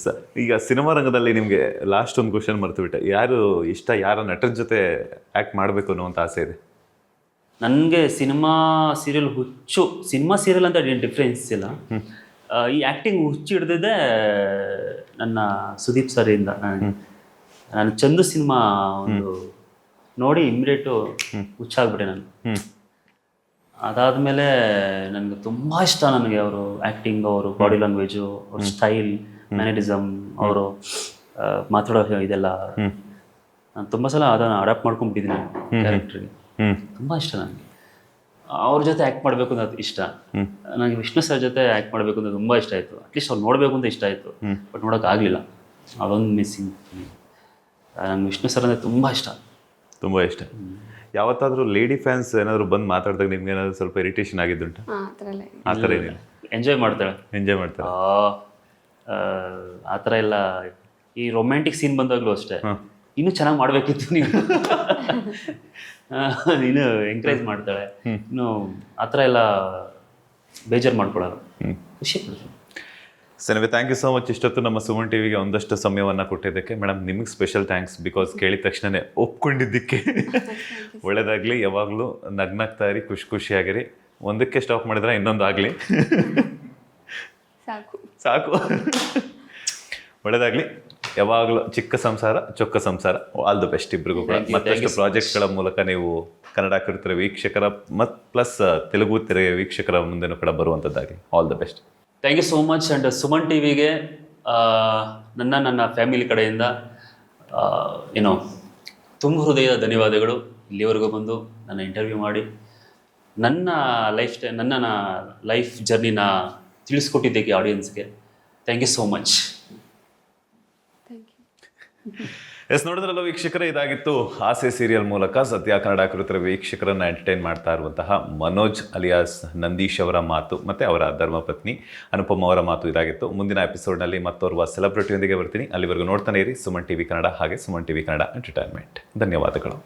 ಸರ್, ಈಗ ಸಿನಿಮಾ ರಂಗದಲ್ಲಿ ನಿಮಗೆ ಲಾಸ್ಟ್ ಒಂದು ಕ್ವಶನ್ ಮರ್ತುಬಿಟ್ಟೆ. ಯಾರು ಇಷ್ಟ, ಯಾರ ನಟರ ಜೊತೆ ಆ್ಯಕ್ಟ್ ಮಾಡಬೇಕು ಅನ್ನೋವಂಥ ಆಸೆ ಇದೆ? ನನಗೆ ಸಿನಿಮಾ ಸೀರಿಯಲ್ ಹುಚ್ಚು. ಸಿನಿಮಾ ಸೀರಿಯಲ್ ಅಂತ ಡಿಫ್ರೆನ್ಸ್ ಇಲ್ಲ. ಈ ಆ್ಯಕ್ಟಿಂಗ್ ಹುಚ್ಚು ಹಿಡ್ದಿದ್ದೆ ನನ್ನ ಸುದೀಪ್ ಸರಿಂದ. ನಾನು ಚಂದು ಸಿನಿಮಾ ಒಂದು ನೋಡಿ ಇಮಿಡಿಯೇಟು ಹುಚ್ಚಾಗ್ಬಿಟ್ಟೆ ನಾನು. ಅದಾದಮೇಲೆ ನನಗೆ ತುಂಬ ಇಷ್ಟ ನನಗೆ ಅವರು ಆ್ಯಕ್ಟಿಂಗ್, ಅವರು ಬಾಡಿ ಲ್ಯಾಂಗ್ವೇಜು, ಅವ್ರ ಸ್ಟೈಲ್, ಮ್ಯಾನರಿಸಮ್, ಅವರು ಮಾತಾಡೋ ಇದೆಲ್ಲ ನಾನು ತುಂಬ ಸಲ ಅದನ್ನು ಅಡಾಪ್ಟ್ ಮಾಡ್ಕೊಂಡ್ಬಿಟ್ಟಿದ್ದೀನಿ ಕ್ಯಾರೆಕ್ಟ್ರಿಗೆ. ತುಂಬ ಇಷ್ಟ ನನಗೆ. ಅವ್ರ ಜೊತೆ ಆ್ಯಕ್ಟ್ ಮಾಡಬೇಕು ಅಂತ ಇಷ್ಟ. ನನಗೆ ವಿಷ್ಣು ಸರ್ ಜೊತೆ ಆ್ಯಕ್ಟ್ ಮಾಡಬೇಕು ಅಂತ ತುಂಬ ಇಷ್ಟ ಆಯಿತು. ಅಟ್ಲೀಸ್ಟ್ ಅವ್ರು ನೋಡಬೇಕು ಅಂತ ಇಷ್ಟ ಆಯಿತು, ಬಟ್ ನೋಡೋಕ್ಕಾಗಲಿಲ್ಲ. ಅದೊಂದು ಮಿಸ್ಸಿಂಗ್. ನಂಗೆ ವಿಷ್ಣು ಸರ್ ಅಂದರೆ ತುಂಬ ಇಷ್ಟ. ತುಂಬ ಇಷ್ಟ. ಯಾವತ್ತಾದರೂ ಲೇಡಿ ಫ್ಯಾನ್ಸ್ ಏನಾದರೂ ಬಂದು ಮಾತಾಡಿದಾಗ ನಿಮ್ಗೆ ಏನಾದರೂ ಸ್ವಲ್ಪ ಇರಿಟೇಷನ್ ಆಗಿದ್ದುಂಟ? ಆ ಥರ ಏನಿಲ್ಲ, ಎಂಜಾಯ್ ಮಾಡ್ತಾಳೆ. ಎಂಜಾಯ್ ಮಾಡ್ತಾರೆ. ಆ ಥರ ಎಲ್ಲ. ಈ ರೊಮ್ಯಾಂಟಿಕ್ ಸೀನ್ ಬಂದಾಗಲೂ ಅಷ್ಟೇ, ಇನ್ನೂ ಚೆನ್ನಾಗಿ ಮಾಡಬೇಕಿತ್ತು ನೀನು ಎಂಕರೇಜ್ ಮಾಡ್ತಾಳೆ. ಇನ್ನು ಆ ಥರ ಎಲ್ಲ ಬೇಜಾರು ಮಾಡ್ಕೊಳ್ಳೋದು, ಖುಷಿ ಪಡ್ತೀನಿ. Sir, thank you so much. ಇಷ್ಟೊತ್ತು ನಮ್ಮ ಸುಮನ್ ಟಿವಿಗೆ ಒಂದಷ್ಟು ಸಮಯವನ್ನು ಕೊಟ್ಟಿದ್ದಕ್ಕೆ. ಮೇಡಮ್, ನಿಮಗೆ ಸ್ಪೆಷಲ್ ಥ್ಯಾಂಕ್ಸ್. ಬಿಕಾಸ್ ಕೇಳಿದ ತಕ್ಷಣವೇ ಒಪ್ಕೊಂಡಿದ್ದಕ್ಕೆ. ಒಳ್ಳೇದಾಗಲಿ. ಯಾವಾಗಲೂ ನಗ್ನಾಗ್ತಾ ಇರಿ, ಖುಷಿಯಾಗಿರಿ. ಒಂದಕ್ಕೆ ಸ್ಟಾಪ್ ಮಾಡಿದ್ರೆ ಇನ್ನೊಂದು ಆಗಲಿ. ಸಾಕು. ಒಳ್ಳೇದಾಗಲಿ. ಯಾವಾಗಲೂ ಚಿಕ್ಕ ಸಂಸಾರ ಚೊಕ್ಕ ಸಂಸಾರ. ಆಲ್ ದ ಬೆಸ್ಟ್ ಇಬ್ಬರಿಗೂ ಕೂಡ. ಮತ್ತಷ್ಟು ಪ್ರಾಜೆಕ್ಟ್ಗಳ ಮೂಲಕ ನೀವು ಕನ್ನಡ ಕಿರುತೆರೆ ವೀಕ್ಷಕರ ಮತ್ತು ಪ್ಲಸ್ ತೆಲುಗು ತೆರೆ ವೀಕ್ಷಕರ ಮುಂದೆನೂ ಕೂಡ ಬರುವಂಥದ್ದಾಗಲಿ. All the best. Thank you so much. And Suman ಟಿವಿಗೆ ನನ್ನ ಫ್ಯಾಮಿಲಿ ಕಡೆಯಿಂದ ಏನೋ ತುಂಬ ಹೃದಯದ ಧನ್ಯವಾದಗಳು. ಇಲ್ಲಿವರೆಗೂ ಬಂದು ನನ್ನ ಇಂಟರ್ವ್ಯೂ ಮಾಡಿ ನನ್ನ ಲೈಫ್ ಜರ್ನಿನ ತಿಳಿಸ್ಕೊಟ್ಟಿದ್ದಕ್ಕೆ ಆಡಿಯನ್ಸ್ಗೆ thank you so much. Yes, ನೋಡಿದ್ರಲ್ಲ ವೀಕ್ಷಕರೇ, ಇದಾಗಿತ್ತು ಆಸೆ ಸೀರಿಯಲ್ ಮೂಲಕ ಸದ್ಯ ಕನ್ನಡ ಕಿರುತೆರೆ ವೀಕ್ಷಕರನ್ನು ಎಂಟರ್ಟೈನ್ ಮಾಡ್ತಾ ಇರುವಂತಹ ಮನೋಜ್ ಅಲಿಯಾಸ್ ನಂದೀಶ್ ಅವರ ಮಾತು ಮತ್ತು ಅವರ ಧರ್ಮಪತ್ನಿ ಅನುಪಮ ಅವರ ಮಾತು. ಇದಾಗಿತ್ತು. ಮುಂದಿನ ಎಪಿಸೋಡ್ನಲ್ಲಿ ಮತ್ತೋರ್ವ ಸೆಲೆಬ್ರಿಟಿಯೊಂದಿಗೆ ಬರ್ತೀನಿ. ಅಲ್ಲಿವರೆಗೂ ನೋಡ್ತಾನೆ ಇರಿ ಸುಮನ್ ಟಿವಿ ಕನ್ನಡ, ಹಾಗೆ ಸುಮನ್ ಟಿವಿ ಕನ್ನಡ ಎಂಟರ್ಟೈನ್ಮೆಂಟ್. ಧನ್ಯವಾದಗಳು.